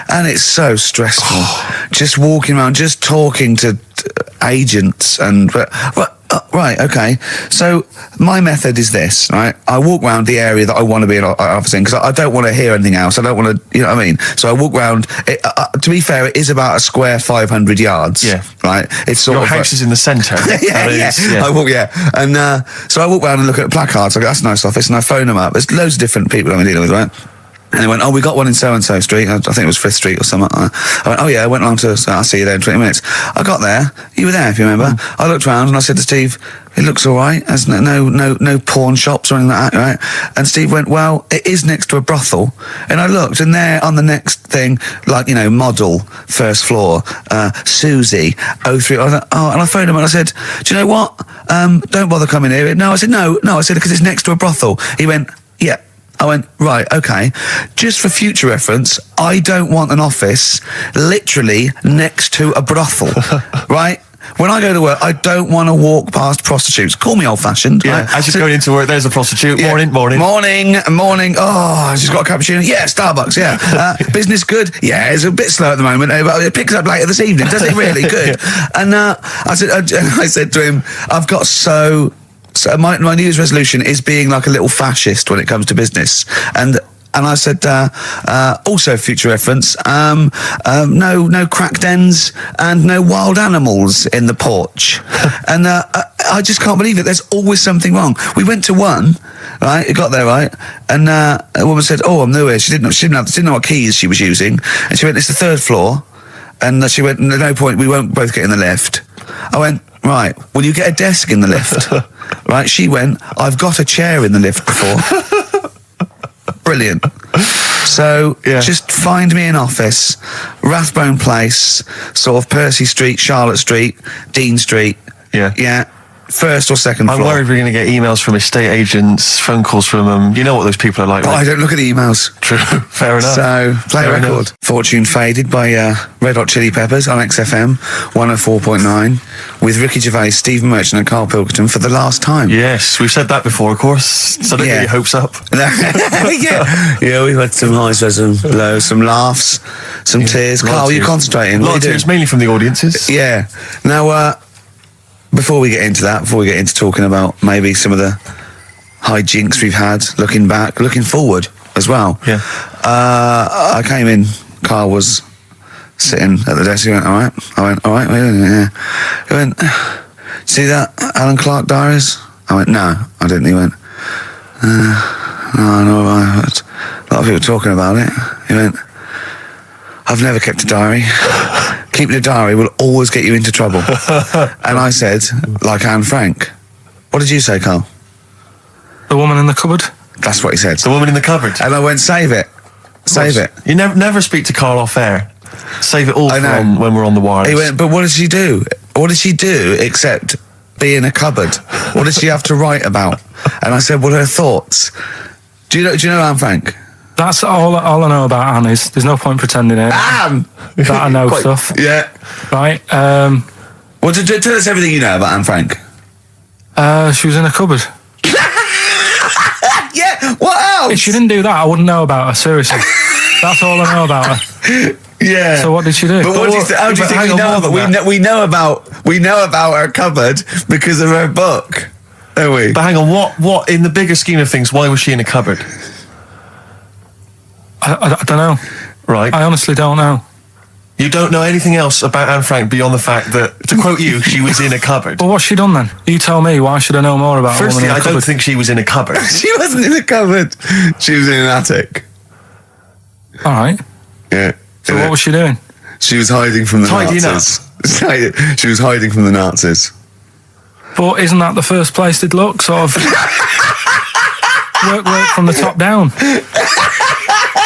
A: and it's so stressful. Just walking around, just talking to agents, and right, okay. So my method is this, right? I walk around the area that I want to be an office in because I don't want to hear anything else. I don't want to, you know what I mean? So I walk around. To be fair, it is about a square 500 yards.
C: Yeah.
A: Right. It's sort
C: Your
A: of
C: house is in the centre.
A: yeah. I walk, and so I walk around and look at placards. I go, that's a nice office, and I phone them up. There's loads of different people I'm dealing with, right? And they went, we got one in so-and-so street. I think it was 5th Street or something. I went, I went along to, I'll see you there in 20 minutes. I got there. You were there, if you remember. I looked around and I said to Steve, it looks all right. There's no pawn shops or anything like that, right? And Steve went, well, it is next to a brothel. And I looked, and there on the next thing, model, 1st floor, Susie, 03. I was like, and I phoned him and I said, do you know what? Don't bother coming here. No, I said, no. I said, because it's next to a brothel. He went, yeah. I went, right, okay. Just for future reference, I don't want an office literally next to a brothel, right? When I go to work, I don't want to walk past prostitutes. Call me old-fashioned.
C: Yeah,
A: right?
C: as you're going into work, there's a prostitute.
A: Yeah.
C: Morning.
A: Oh, she's got a cappuccino. Yeah, Starbucks, yeah. Business good? Yeah, it's a bit slow at the moment, but it picks up later this evening. Does it really? Good. Yeah. And I said to him, I've got So my New Year's resolution is being like a little fascist when it comes to business. And I said, also future reference, no crack dens and no wild animals in the porch. And I just can't believe it. There's always something wrong. We went to one, right? It got there, right? And a woman said, I'm new here. She didn't know what keys she was using. And she went, it's the 3rd floor. And she went, no point, we won't both get in the lift. I went, right, will you get a desk in the lift? Right, she went, I've got a chair in the lift before. Brilliant. So, just find me an office, Rathbone Place, sort of Percy Street, Charlotte Street, Dean Street. Yeah. 1st or 2nd floor.
C: I'm worried we're going to get emails from estate agents, phone calls from them. You know what those people are like.
A: But I don't look at the emails.
C: True. Fair enough.
A: So, play a record. Enough. Fortune Faded by Red Hot Chili Peppers on XFM 104.9 with Ricky Gervais, Stephen Merchant and Karl Pilkington for the last time.
C: Yes, we've said that before, of course, so don't get your hopes up.
A: Yeah, we've had some highs, some lows, some laughs, some tears. Karl, you concentrating?
C: A lot of tears, mainly from the audiences.
A: Yeah. Now, before we get into talking about maybe some of the hijinks we've had, looking back, looking forward as well.
C: Yeah.
A: I came in, Karl was sitting at the desk, he went, all right? I went, all right, yeah. He went, see that Alan Clark diaries? I went, no, I didn't. He went, no, a lot of people talking about it. He went, I've never kept a diary. Keeping a diary will always get you into trouble. And I said, like Anne Frank. What did you say, Karl?
B: The woman in the cupboard?
A: That's what he said.
C: The woman in the cupboard.
A: And I went, save it. Save it.
C: You never speak to Karl off air. Save it all from when we're on the wireless.
A: He went, but what did she do? What did she do except be in a cupboard? What did she have to write about? And I said, well, her thoughts. Do you know Anne Frank?
B: That's all I know about Anne is there's no point pretending it.
A: Anne!
B: That I know stuff.
A: Yeah.
B: Right.
A: Well, tell us everything you know about Anne Frank.
B: She was in a cupboard.
A: Yeah, what else?
B: If she didn't do that, I wouldn't know about her, seriously. That's all I know about her.
A: Yeah.
B: So what did she do?
A: But how do you think we know that? We know about her cupboard because of her book, don't we?
C: But hang on, what in the bigger scheme of things, why was she in a cupboard?
B: I don't know.
C: Right.
B: I honestly don't know.
C: You don't know anything else about Anne Frank beyond the fact that, to quote you, she was in a cupboard.
B: Well, what's she done then? You tell me. Why should I know more about her?
C: Firstly, I don't think she was in a cupboard.
A: She wasn't in a cupboard. She was in an attic.
B: All right.
A: Yeah.
B: So what was she doing?
A: She was hiding from the
C: Tidying
A: Nazis. She was hiding from the Nazis.
B: But isn't that the first place they'd look? Sort of work from the top down.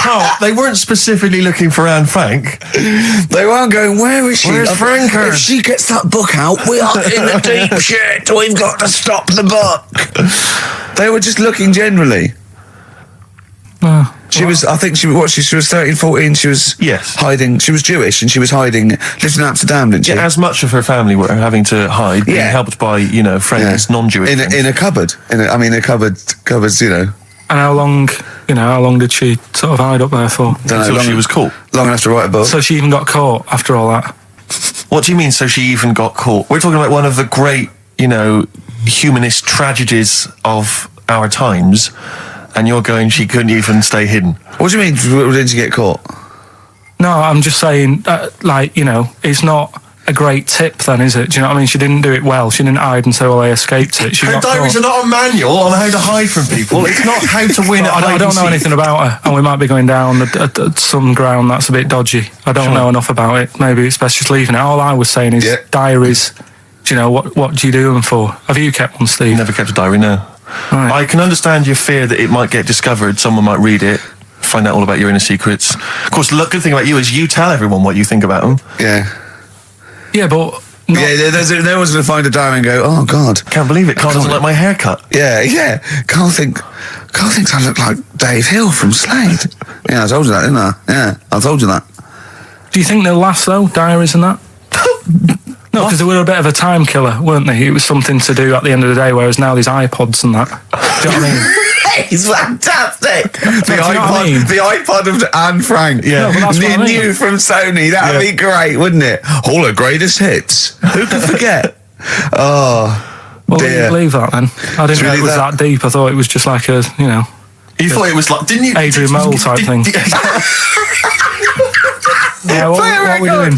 C: Oh, they weren't specifically looking for Anne Frank.
A: They weren't going, where is she?
C: Where's Frank?
A: If she gets that book out, we are in the deep shit. We've got to stop the book. They were just looking generally. She was 13, 14. She was hiding. She was Jewish and she was hiding, lived in Amsterdam, didn't she?
C: Yeah, as much of her family were having to hide, being helped by, friends, non-Jewish friends.
A: In a cupboard. Cupboards,
B: And how long did she sort of hide up there for?
C: Until she was caught.
A: Long enough to write a book.
B: So she even got caught after all that?
C: What do you mean, so she even got caught? We're talking about one of the great, humanist tragedies of our times, and you're going, she couldn't even stay hidden.
A: What do you mean, didn't she get caught?
B: No, I'm just saying, it's not a great tip then, is it? Do you know what I mean? She didn't do it well. She didn't hide and say, well, I escaped it.
C: Her diaries are not a manual on how to hide from people. It's not how to win at
B: I don't know anything about her, and we might be going down some ground that's a bit dodgy. I don't know enough about it. Maybe it's best just leaving it. All I was saying is diaries. Do you know, what do you do them for? Have you kept one, Steve?
C: Never kept a diary, no. Right. I can understand your fear that it might get discovered, someone might read it, find out all about your inner secrets. Of course, the good thing about you is you tell everyone what you think about them.
A: Yeah.
B: Yeah, but...
A: They're always going to find a diary and go, oh, God.
C: Can't believe it. Carl doesn't like my haircut.
A: Yeah. Carl thinks I look like Dave Hill from Slade. Yeah, I told you that, didn't I? Yeah, I told you that.
B: Do you think they'll last, though, diaries and that? No, because they were a bit of a time killer, weren't they? It was something to do at the end of the day, whereas now there's iPods and that. Do you know what I mean?
A: It's fantastic.
B: The
A: iPod of Anne Frank.
B: Yeah, no, that's what I mean.
A: New from Sony. That'd be great, wouldn't it? All her greatest hits. Who could forget? Oh,
B: well,
A: dear.
B: didn't believe that then. I didn't know it was that deep. I thought it was just like a,
C: You thought it was like, didn't you?
B: Adrian Mole type thing. Yeah, what are we doing?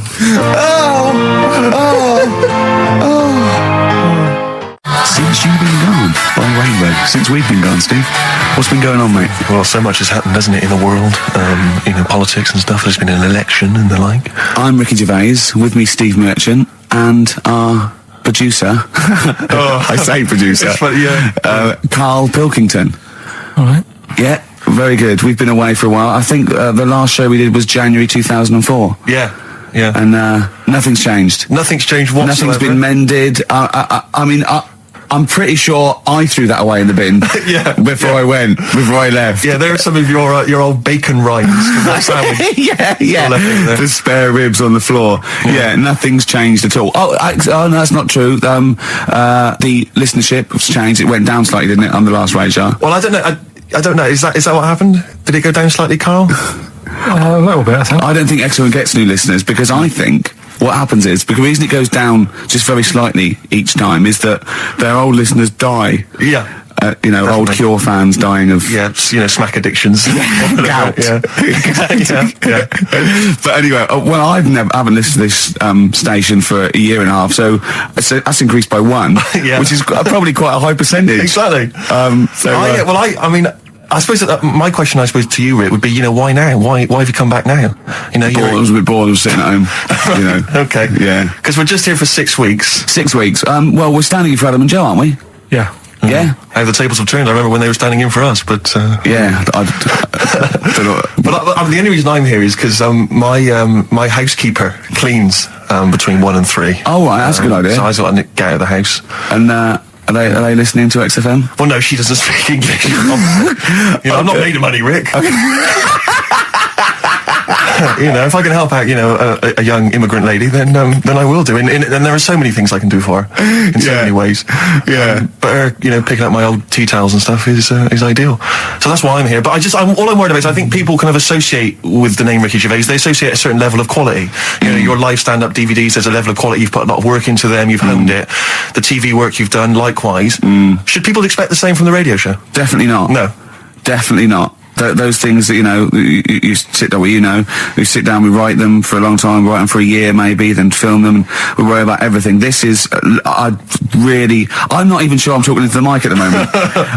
A: Since you've been gone, Rainbow. Since we've been gone, Steve, what's been going on, mate?
C: Well, so much has happened, hasn't it, in the world? Politics and stuff. There's been an election and the like.
A: I'm Ricky Gervais. With me, Steve Merchant, and our producer. I say producer. Karl Pilkington.
B: All right.
A: Yeah. Very good. We've been away for a while. I think the last show we did was January 2004.
C: Yeah.
A: And nothing's changed.
C: Nothing's changed whatsoever.
A: Nothing's been mended. I'm pretty sure I threw that away in the bin before I left.
C: Yeah, there are some of your old bacon rinds from that sandwich.
A: yeah. The spare ribs on the floor. Yeah, nothing's changed at all. Oh, no, that's not true. The listenership has changed. It went down slightly, didn't it, on the last radio?
C: Well, I don't know. I don't know. Is that what happened? Did it go down slightly, Carl?
B: A little bit, I think.
A: I don't think XFM gets new listeners because I think what happens is, because the reason it goes down just very slightly each time is that their old listeners die.
C: Yeah.
A: Definitely. Old Cure fans dying of...
C: Yeah, smack addictions.
A: Gout.
C: Yeah.
A: But anyway, I haven't listened to this station for a year and a half, so that's increased by one, which is probably quite a high percentage.
C: Exactly. I suppose that my question, to you, Rick, would be, why now? Why have you come back now?
A: I was a bit bored of sitting at home.
C: Okay.
A: Yeah.
C: Because we're just here for 6 weeks.
A: 6 weeks. Well, we're standing in for Adam and Joe, aren't we?
B: Yeah.
A: Yeah.
C: How the tables have turned. I remember when they were standing in for us, but...
A: Yeah. I don't know.
C: But the only reason I'm here is because my housekeeper cleans between 1 and 3.
A: Oh, right, that's a good idea.
C: So I just want to get out of the house.
A: And Are they listening to XFM?
C: Well, no, she doesn't speak English. I'm not made of money, Rick. If I can help out, a young immigrant lady, then I will do. And there are so many things I can do for her in so many ways. Yeah. But picking up my old tea towels and stuff is ideal. So that's why I'm here. But all I'm worried about is I think people kind of associate with the name Ricky Gervais. They associate a certain level of quality. Your live stand-up DVDs, there's a level of quality. You've put a lot of work into them. You've honed it. The TV work you've done, likewise. Should people expect the same from the radio show?
A: Definitely not.
C: No.
A: Definitely not. Those things that, you sit down, we sit down, we write them for a long time, write them for a year maybe, then film them, and we worry about everything. This is, I'm not even sure I'm talking into the mic at the moment.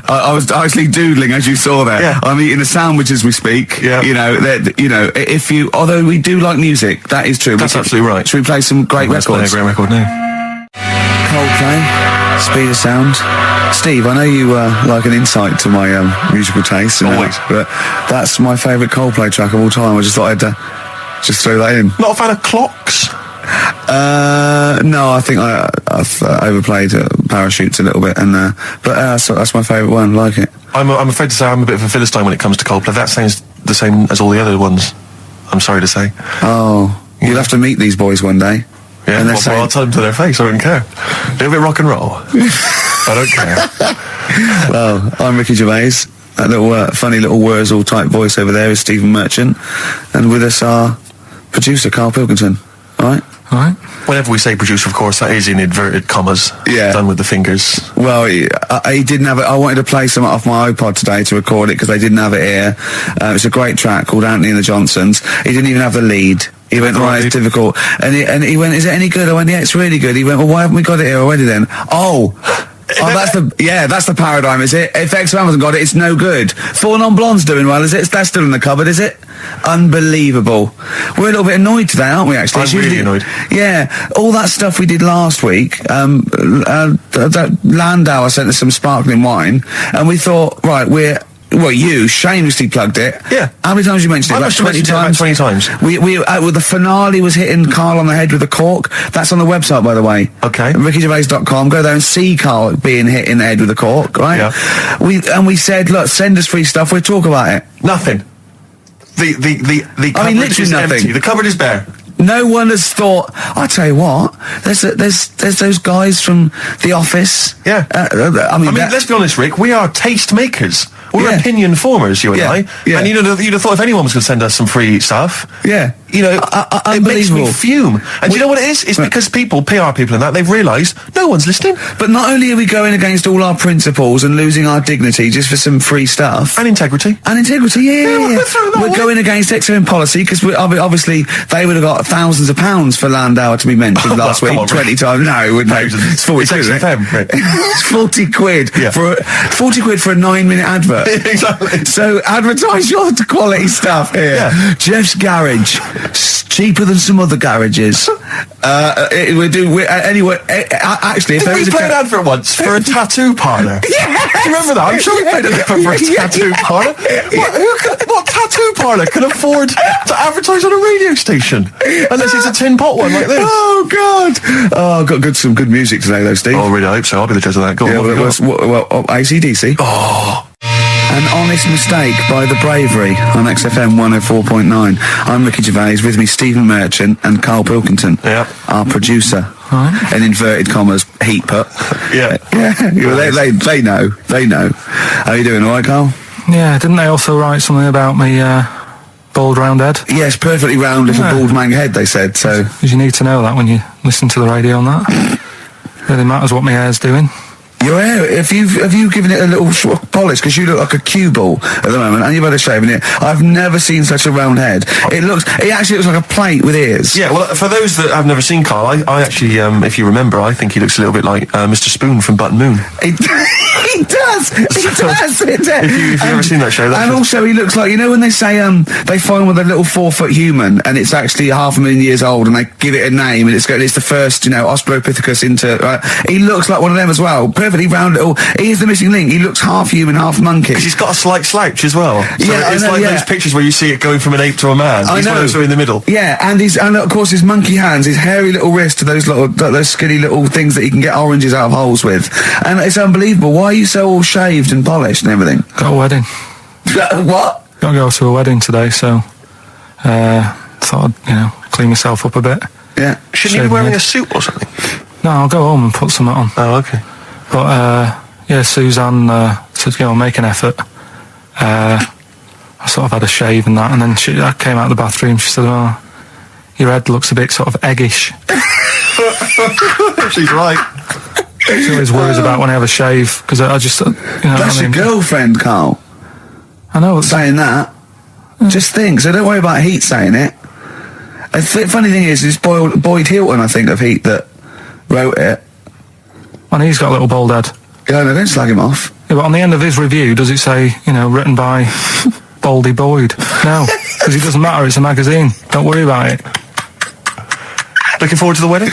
A: I was actually doodling, as you saw there.
C: Yeah.
A: I'm eating a sandwich as we speak. Yeah. Although we do like music, that is true.
C: That's absolutely right.
A: Should we play some great records?
C: Let's play a great record now.
A: Coldplay, Speed of Sound. Steve, I know you like an insight to my musical taste.
C: Always.
A: But that's my favourite Coldplay track of all time. I just thought I'd just throw that in.
C: Not a fan of clocks?
A: No, I think I've overplayed Parachutes a little bit, but that's my favourite one. Like it.
C: I'm afraid to say I'm a bit of a Philistine when it comes to Coldplay. That sounds the same as all the other ones. I'm sorry to say.
A: Oh, you'll have to meet these boys one day.
C: Yeah, well, I'll tell them to their face. I don't care. A little bit rock and roll. I don't care.
A: Well, I'm Ricky Gervais. That little funny little Wurzel type voice over there is Stephen Merchant, and with us our producer Karl Pilkington. All right.
C: Whenever we say producer, of course, that is in inverted commas. Yeah. Done with the fingers.
A: Well, he didn't have it. I wanted to play some off my iPod today to record it because they didn't have it here. It's a great track called Auntie and the Johnsons. He didn't even have the lead. He went, right, it's difficult. And he went, is it any good? I went, yeah, it's really good. He went, well, why haven't we got it here already then? That's the paradigm, is it? If XFM hasn't got it, it's no good. Four Non-Blondes doing well, is it? That's still in the cupboard, is it? Unbelievable. We're a little bit annoyed today, aren't we, actually?
C: I'm really annoyed.
A: Yeah. All that stuff we did last week, Landauer sent us some sparkling wine, and we thought, right, you shamelessly plugged it.
C: Yeah.
A: How many times you mentioned it?
C: Like 20 times. 20 times.
A: The finale was hitting Karl on the head with a cork. That's on the website, by the way.
C: Okay.
A: RickyGervais.com. Go there and see Karl being hit in the head with a cork, right?
C: Yeah.
A: We said, look, send us free stuff. We'll talk about it.
C: Nothing. The cupboard is
A: nothing.
C: empty. The cupboard is bare.
A: No one has thought. I tell you what, there's those guys from The Office.
C: Yeah. Let's be honest, Rick. We are taste makers. We're opinion formers, you and I.
A: Yeah.
C: And you'd have thought if anyone was going to send us some free stuff.
A: Yeah.
C: It makes me fume. And do you know what it is? It's because PR people and that, they've realised no one's listening.
A: But not only are we going against all our principles and losing our dignity just for some free stuff.
C: And integrity.
A: Yeah. We're going against XFM policy because obviously they would have got thousands of pounds for Landauer to be mentioned last week. 20 times. No, it wouldn't. It's 40 quid. It's 40 quid.
C: Yeah.
A: 40 quid for a 9-minute advert.
C: Exactly.
A: So advertise your quality stuff here.
C: Yeah.
A: Jeff's Garage. Cheaper than some other garages. Actually, if
C: Did we play an advert once for a tattoo parlour?
A: Yeah.
C: Do you remember that? I'm sure we played an advert for a tattoo parlour. What tattoo parlour can afford to advertise on a radio station? Unless it's a tin pot one like this.
A: Oh, God. Oh, got some good music today, though, Steve.
C: Oh, really? I hope so. I'll be the judge of that. Go on.
A: AC/DC.
C: Oh.
A: An Honest Mistake by The Bravery on XFM 104.9. I'm Ricky Gervais, with me Stephen Merchant and Karl Pilkington, our producer. In inverted commas, heat put.
C: Yeah.
A: They know. How you doing, all right, Karl?
B: Yeah, didn't they also write something about me, bald round head?
A: Yes, perfectly round little bald man head, they said, so...
B: Because you need to know that when you listen to the radio on that. Really matters what my hair's doing.
A: Your hair, have you given it a little sort of polish? Because you look like a cue ball at the moment, and you've had a shave in it. I've never seen such a round head. It actually looks like a plate with ears.
C: Yeah, well, for those that have never seen Karl, I actually, if you remember, I think he looks a little bit like Mr. Spoon from Button Moon.
A: He does.
C: If you've ever seen that show,
A: and also he looks like, when they say they find with a little 4-foot human, and it's actually 500,000 years old, and they give it a name, and it's the first, Australopithecus into. He looks like one of them as well. perfectly round little. He is the missing link. He looks half human, half monkey.
C: Because he's got a slight slouch as well. So
A: Yeah,
C: it's
A: I know,
C: like
A: yeah.
C: those pictures where you see it going from an ape to a man.
A: I
C: He's
A: know.
C: one of those who are in the middle.
A: Yeah, and of course his monkey hands, his hairy little wrist to those skinny little things that he can get oranges out of holes with, and it's unbelievable. Why are you so all shaved and polished and everything?
B: Got a wedding.
A: What?
B: Got to go to a wedding today, so thought I'd, clean myself up a bit.
A: Yeah.
C: Shouldn't you be wearing a suit or something?
B: No, I'll go home and put something on.
C: Oh, okay.
B: But Suzanne said, make an effort. I sort of had a shave and that, and then I came out of the bathroom. She said, "Oh, your head looks a bit sort of eggish."
C: She's right.
B: She always worries about when I have a shave because I just,
A: That's your girlfriend, Carl.
B: I know.
A: Saying that. Just think. So don't worry about Heat saying it. The funny thing is, it's Boyd Hilton, I think, of Heat that wrote it.
B: And he's got a little bald head.
A: Yeah, no, don't slag him off.
B: Yeah, but on the end of his review, does it say, written by Baldy Boyd? No, because it doesn't matter. It's a magazine. Don't worry about it.
C: Looking forward to the wedding?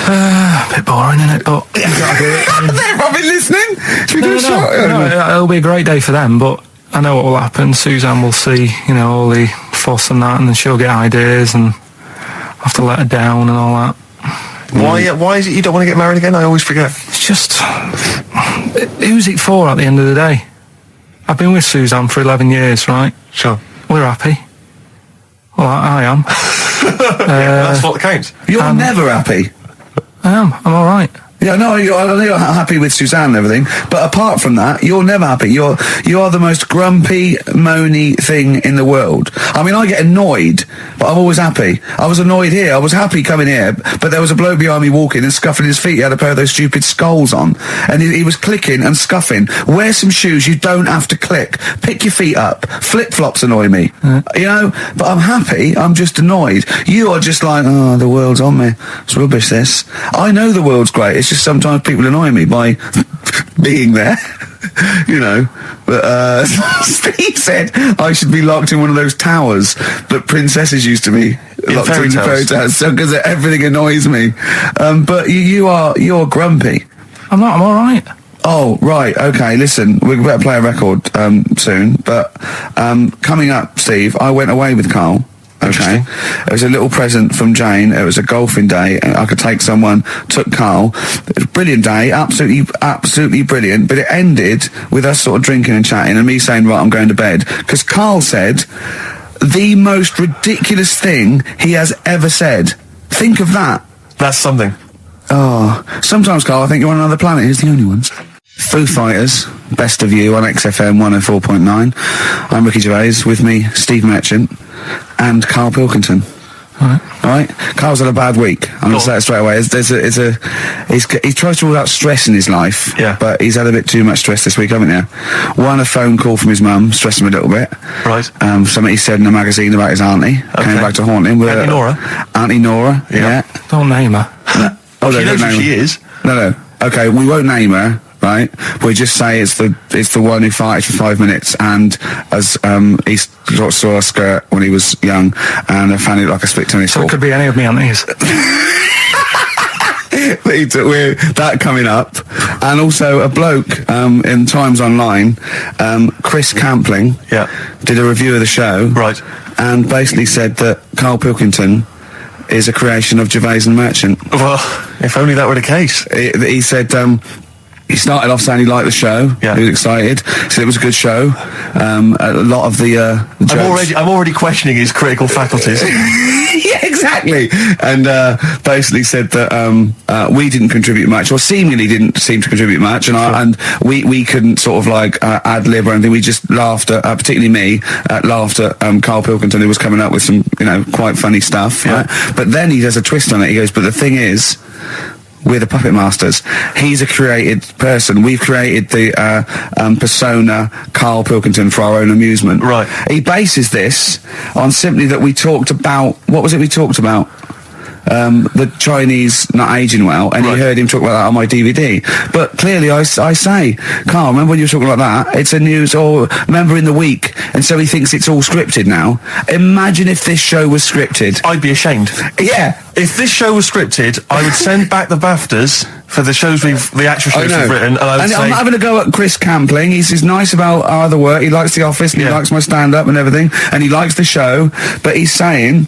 B: A bit boring, isn't it? But you gotta do it.
A: They're probably listening. Should we do a shot?
B: No, it'll be a great day for them, but I know what will happen. Suzanne will see, all the fuss and that, and then she'll get ideas and have to let her down and all that.
C: Why is it you don't want to get married again? I always forget.
B: It's just, who's it for at the end of the day? I've been with Suzanne for 11 years, right?
C: Sure.
B: We're happy. Well, I am.
C: That's what counts.
A: You're never happy.
B: I am. I'm all right.
A: Yeah, no, I know you're happy with Suzanne and everything, but apart from that, you're never happy. You are the most grumpy, moany thing in the world. I mean, I get annoyed, but I'm always happy. I was annoyed here. I was happy coming here, but there was a bloke behind me walking and scuffing his feet. He had a pair of those stupid skulls on, and he was clicking and scuffing. Wear some shoes. You don't have to click. Pick your feet up. Flip-flops annoy me. But I'm happy. I'm just annoyed. You are just like, oh, the world's on me. It's rubbish, this. I know the world's great. It's just sometimes people annoy me by being there, But Steve said I should be locked in one of those towers that princesses used to be locked in fairy towers, because everything annoys me. But you're grumpy.
B: I'm not. I'm all right.
A: Oh, right, okay, listen, we better play a record soon, but coming up, Steve, I went away with Carl. Okay, it was a little present from Jane. It was a golfing day, and I could take someone. Took Carl. It was a brilliant day, absolutely brilliant. But it ended with us sort of drinking and chatting, and me saying, "Right, I'm going to bed," because Carl said the most ridiculous thing he has ever said. Think of that.
C: That's something.
A: Oh, sometimes, Carl, I think you're on another planet. Here's the only ones. Foo Fighters, Best of You on XFM 104.9. I'm Ricky Gervais, with me, Steve Merchant and Karl Pilkington. All right. Carl's had a bad week. I'm going to say it straight away. He tries to rule out stress in his life, but he's had a bit too much stress this week, haven't you? One, a phone call from his mum, stressed him a little bit.
C: Right.
A: Something he said in a magazine about his auntie. Came back to haunt him.
C: Auntie Nora?
A: Auntie Nora, yeah.
B: Don't name her.
A: No.
C: Oh, she knows who she is.
A: No. Okay, we won't name her. Right, we just say it's the one who farted for 5 minutes, and as he saw a skirt when he was young, and I found it like a split tennis ball.
B: So it could be any of me aunties.
A: We're that coming up, and also a bloke in Times Online, Chris Campling, did a review of the show,
C: right,
A: and basically said that Karl Pilkington is a creation of Gervais and Merchant.
C: Well, if only that were the case.
A: He said. He started off saying he liked the show. Yeah. He was excited. Said it was a good show. A lot of the jokes.
C: I'm already questioning his critical faculties.
A: Yeah, exactly. And basically said that we didn't contribute much, or seemingly didn't seem to contribute much, and we couldn't sort of like ad lib or anything. We just laughed at, particularly me, laughed at Karl Pilkington, who was coming up with some quite funny stuff. Yeah. Right? But then he does a twist on it. He goes, but the thing is, we're the puppet masters. He's a created person. We've created the persona Karl Pilkington for our own amusement.
C: Right.
A: He bases this on simply that we talked about... What was it we talked about? The Chinese not aging well, and he heard him talk about that on my DVD. But clearly I say, Karl, remember when you were talking about that? It's a news, or remember in the week, and so he thinks it's all scripted now. Imagine if this show was scripted.
C: I'd be ashamed.
A: Yeah.
C: If this show was scripted, I would send back the BAFTAs for the actual shows we've written, and I would say...
A: I'm having a go at Chris Campling. He's nice about our other work. He likes The Office, and he likes my stand-up and everything, and he likes the show, but he's saying,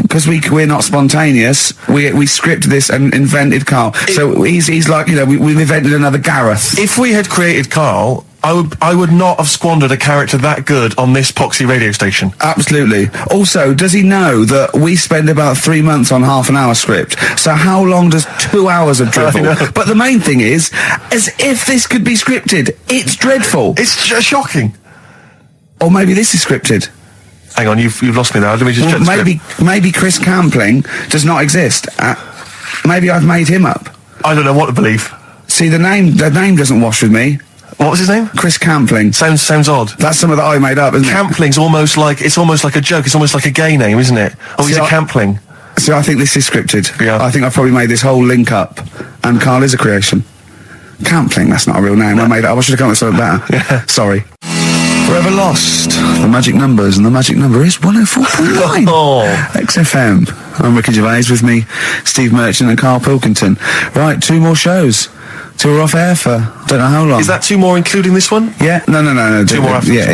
A: because we're not spontaneous, we scripted this and invented Carl. So he's like, we've invented another Gareth.
C: If we had created Carl, I would not have squandered a character that good on this poxy radio station.
A: Absolutely. Also, does he know that we spend about 3 months on half an hour script? So how long does 2 hours of drivel? But the main thing is, as if this could be scripted, it's dreadful.
C: It's shocking.
A: Or maybe this is scripted.
C: Hang on, you've lost me there. Let me just check the script.
A: Maybe Chris Campling does not exist. Maybe I've made him up.
C: I don't know what to believe.
A: See, the name doesn't wash with me.
C: What was his name?
A: Chris Campling.
C: Sounds odd.
A: That's something that I made up, isn't it?
C: Campling's almost like a joke. It's almost like a gay name, isn't it? Oh, he's a Campling.
A: So I think this is scripted.
C: Yeah.
A: I think I've probably made this whole link up, and Carl is a creation. Campling, that's not a real name. No. I made it up. I should have come up with something better.
C: Yeah.
A: Sorry. Forever Lost, the magic numbers, and the magic number is 104.9. XFM. I'm Ricky Gervais, with me, Steve Merchant and Karl Pilkington. Right, 2 more shows. Till we're off air for don't know how long.
C: Is that 2 more including this one?
A: Yeah, no.
C: 2 more after.
A: Yeah,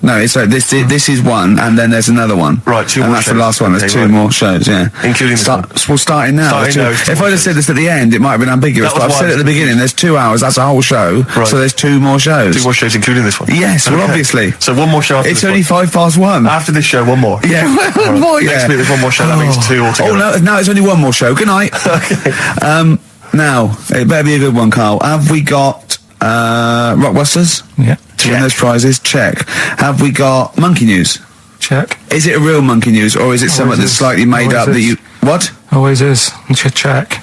A: no. It's like this is one, and then there's another one.
C: Right, 2 more.
A: And that's
C: shows.
A: the last one. There's 2 more shows. Yeah,
C: including this one.
A: We're starting now. If I'd have said this at the end, it might have been ambiguous. But I've said it at the beginning. There's 2 hours. That's a whole show. Right. So there's 2 more shows.
C: 2 more shows, including this one.
A: Yes, well, obviously.
C: So 1 more show. After
A: it's
C: this
A: only
C: one.
A: 1:05.
C: After this show, 1 more.
A: Yeah, one more. Yeah.
C: Next week there's 1 more show. That means 2 altogether.
A: Oh no, it's only 1 more show. Good night.
C: Okay.
A: Now, it better be a good one, Carl. Have we got Rockbusters?
B: Yeah.
A: To win those prizes? Check. Have we got Monkey News?
B: Check.
A: Is it a real Monkey News, or is it something that's slightly made up that you... What?
B: Always is. Check.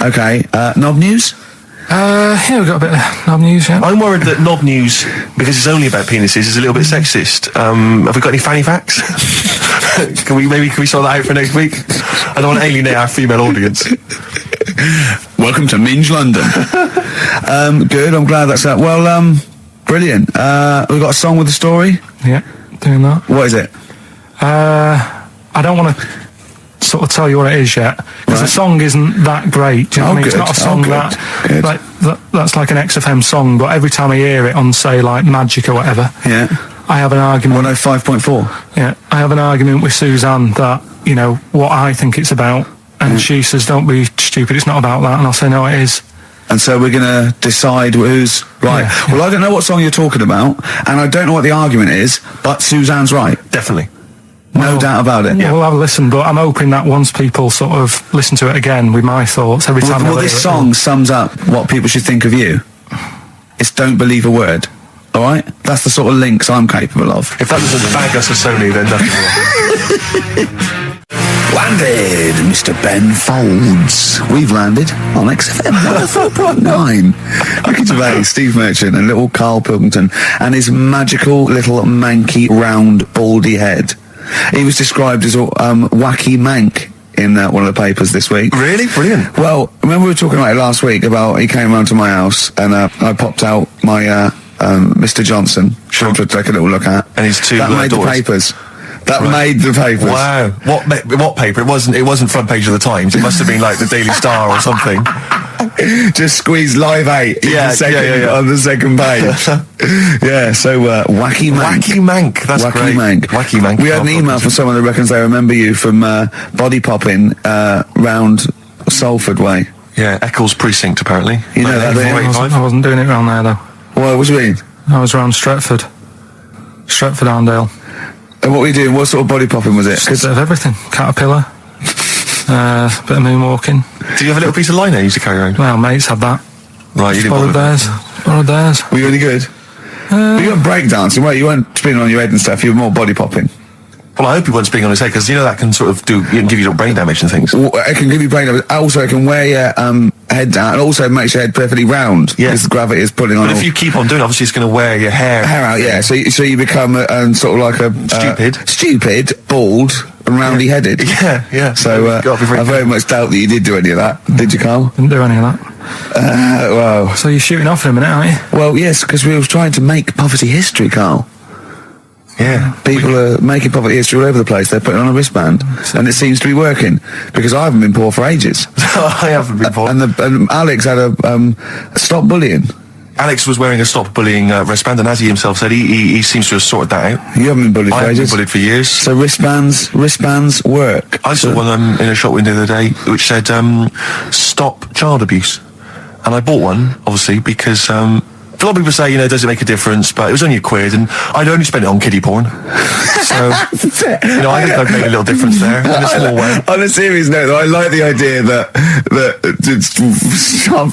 A: Okay. Knob News?
B: Yeah, we've got a bit of knob news, yeah.
C: I'm worried that knob news, because it's only about penises, is a little bit sexist. Have we got any fanny facts? Can we sort that out for next week? I don't want to alienate our female audience.
A: Welcome to Minge London. Good, I'm glad that's out. Well, brilliant. We've got a song with a story?
B: Yeah, doing that.
A: What is it?
B: I don't want to sort of tell you what it is yet, because the song isn't that great. Do you know what I mean? It's not a song that's like an XFM song, but every time I hear it on, say, like Magic or whatever, I have an argument.
A: 105.4.
B: Yeah, I have an argument with Suzanne that, what I think it's about, and she says, don't be stupid, it's not about that, and I'll say, no, it is.
A: And so we're going to decide who's right. Yeah. Well, I don't know what song you're talking about, and I don't know what the argument is, but Suzanne's right.
C: Definitely.
A: No doubt about it.
B: Yeah, we'll have a listen, but I'm hoping that once people sort of listen to it again with my thoughts, every time...
A: Well, this song sums up what people should think of you. It's don't believe a word. All right? That's the sort of links I'm capable of.
C: If that doesn't bag us for Sony, then nothing will.
A: Landed, Mr. Ben Folds. We've landed on XFM 104.9. Ricky Gervais, Steve Merchant, and little Karl Pilkington, and his magical little manky, round, baldy head. He was described as wacky mank in one of the papers this week.
C: Really? Brilliant.
A: Well, remember we were talking about it last week, about he came round to my house, and I popped out my Mr. Johnson, to take a little look at.
C: And his 2
A: that made
C: daughters.
A: The papers. That made the papers.
C: Wow. What paper? It wasn't front page of the Times. It must have been like the Daily Star or something.
A: Just squeeze Live 8 on the second page. Yeah, so Wacky Mank.
C: Wacky Mank, that's
A: Wacky
C: great.
A: Mank.
C: Wacky Mank.
A: We had an email from someone that reckons they remember you from body popping round Salford way.
C: Yeah, Eccles Precinct, apparently.
A: You know that there?
B: I wasn't doing it around there, though.
A: What do you mean?
B: I was around Stretford Arndale.
A: And what were you doing? What sort of body popping was it?
B: Just a bit of everything. Caterpillar, bit of moonwalking.
C: Did you have a little piece of liner you used to carry around?
B: Well, mates had that.
C: Right, you didn't
B: Borrowed theirs.
A: Were you really good? But you weren't breakdancing, right? You weren't spinning on your head and stuff. You were more body popping.
C: Well, I hope he wasn't spinning on his head, because that can sort of give you little brain damage and things.
A: Well, it can give you brain damage. Also, it can wear your head down, and also makes your head perfectly round. Yeah. Because the gravity is pulling on.
C: But if you keep on doing it, obviously it's going to wear your hair
A: out. Yeah. So you become sort of like a stupid, bald, and roundy headed.
C: Yeah.
A: So I very much doubt that you did do any of that. Did you, Karl?
B: Didn't do any of that.
A: Well.
B: So you're shooting off in a minute, aren't you?
A: Well, yes, because we were trying to make poverty history, Karl.
C: Yeah.
A: People are making poverty history all over the place. They're putting on a wristband, and it seems to be working, because I haven't been poor for ages.
C: I haven't been poor.
A: And Alex had a stop bullying.
C: Alex was wearing a stop bullying wristband, and as he himself said, he seems to have sorted that out.
A: You haven't been bullied for
C: I haven't
A: ages?
C: been bullied for years.
A: So wristbands work.
C: I saw one in a shop window the other day which said, stop child abuse. And I bought one, obviously, because a lot of people say, does it make a difference? But it was only £1, and I'd only spent it on kiddie porn. So, I think I'd make a little difference there, in a small way.
A: On a serious note, though, I like the idea that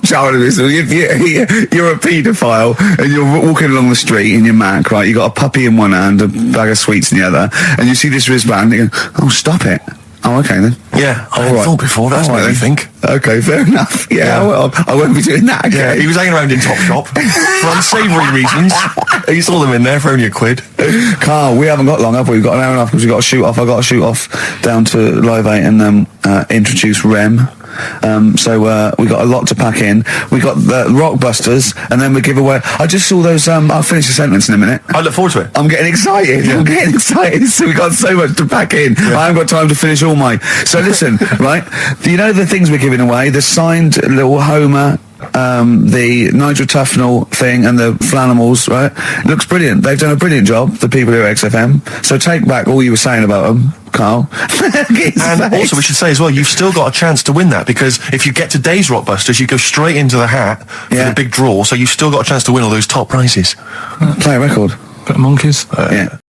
A: child abuse, if you're a paedophile and you're walking along the street in your Mac, right, you got a puppy in one hand, a bag of sweets in the other, and you see this wristband, and you go, oh, stop it. Oh, okay then.
C: Yeah, I hadn't thought before. That's made me think.
A: Okay, fair enough. Yeah. Well, I won't be doing that again.
C: Yeah, he was hanging around in Topshop for unsavoury reasons. You saw them in there for only £1.
A: Carl, we haven't got long, have we? We've got an hour and a half because we've got to shoot off. I've got to shoot off down to Live 8 and introduce Rem. So we got a lot to pack in. We got the Rockbusters, and then we give away. I just saw those. I'll finish the sentence in a minute.
C: I look forward to it.
A: I'm getting excited.
C: Yeah.
A: I'm getting excited. So we got so much to pack in. Yeah. I haven't got time to finish all my. So listen, right? You know the things we're giving away: the signed little Homer, the Nigel Tufnell thing, and the Flanimals. Right? It looks brilliant. They've done a brilliant job. The people here at XFM. So take back all you were saying about them, Carl.
C: And also we should say as well, you've still got a chance to win that, because if you get today's Rockbusters, you go straight into the hat for the big draw, so you've still got a chance to win all those top prizes.
A: Play a record.
B: Bit of monkeys.
A: Yeah.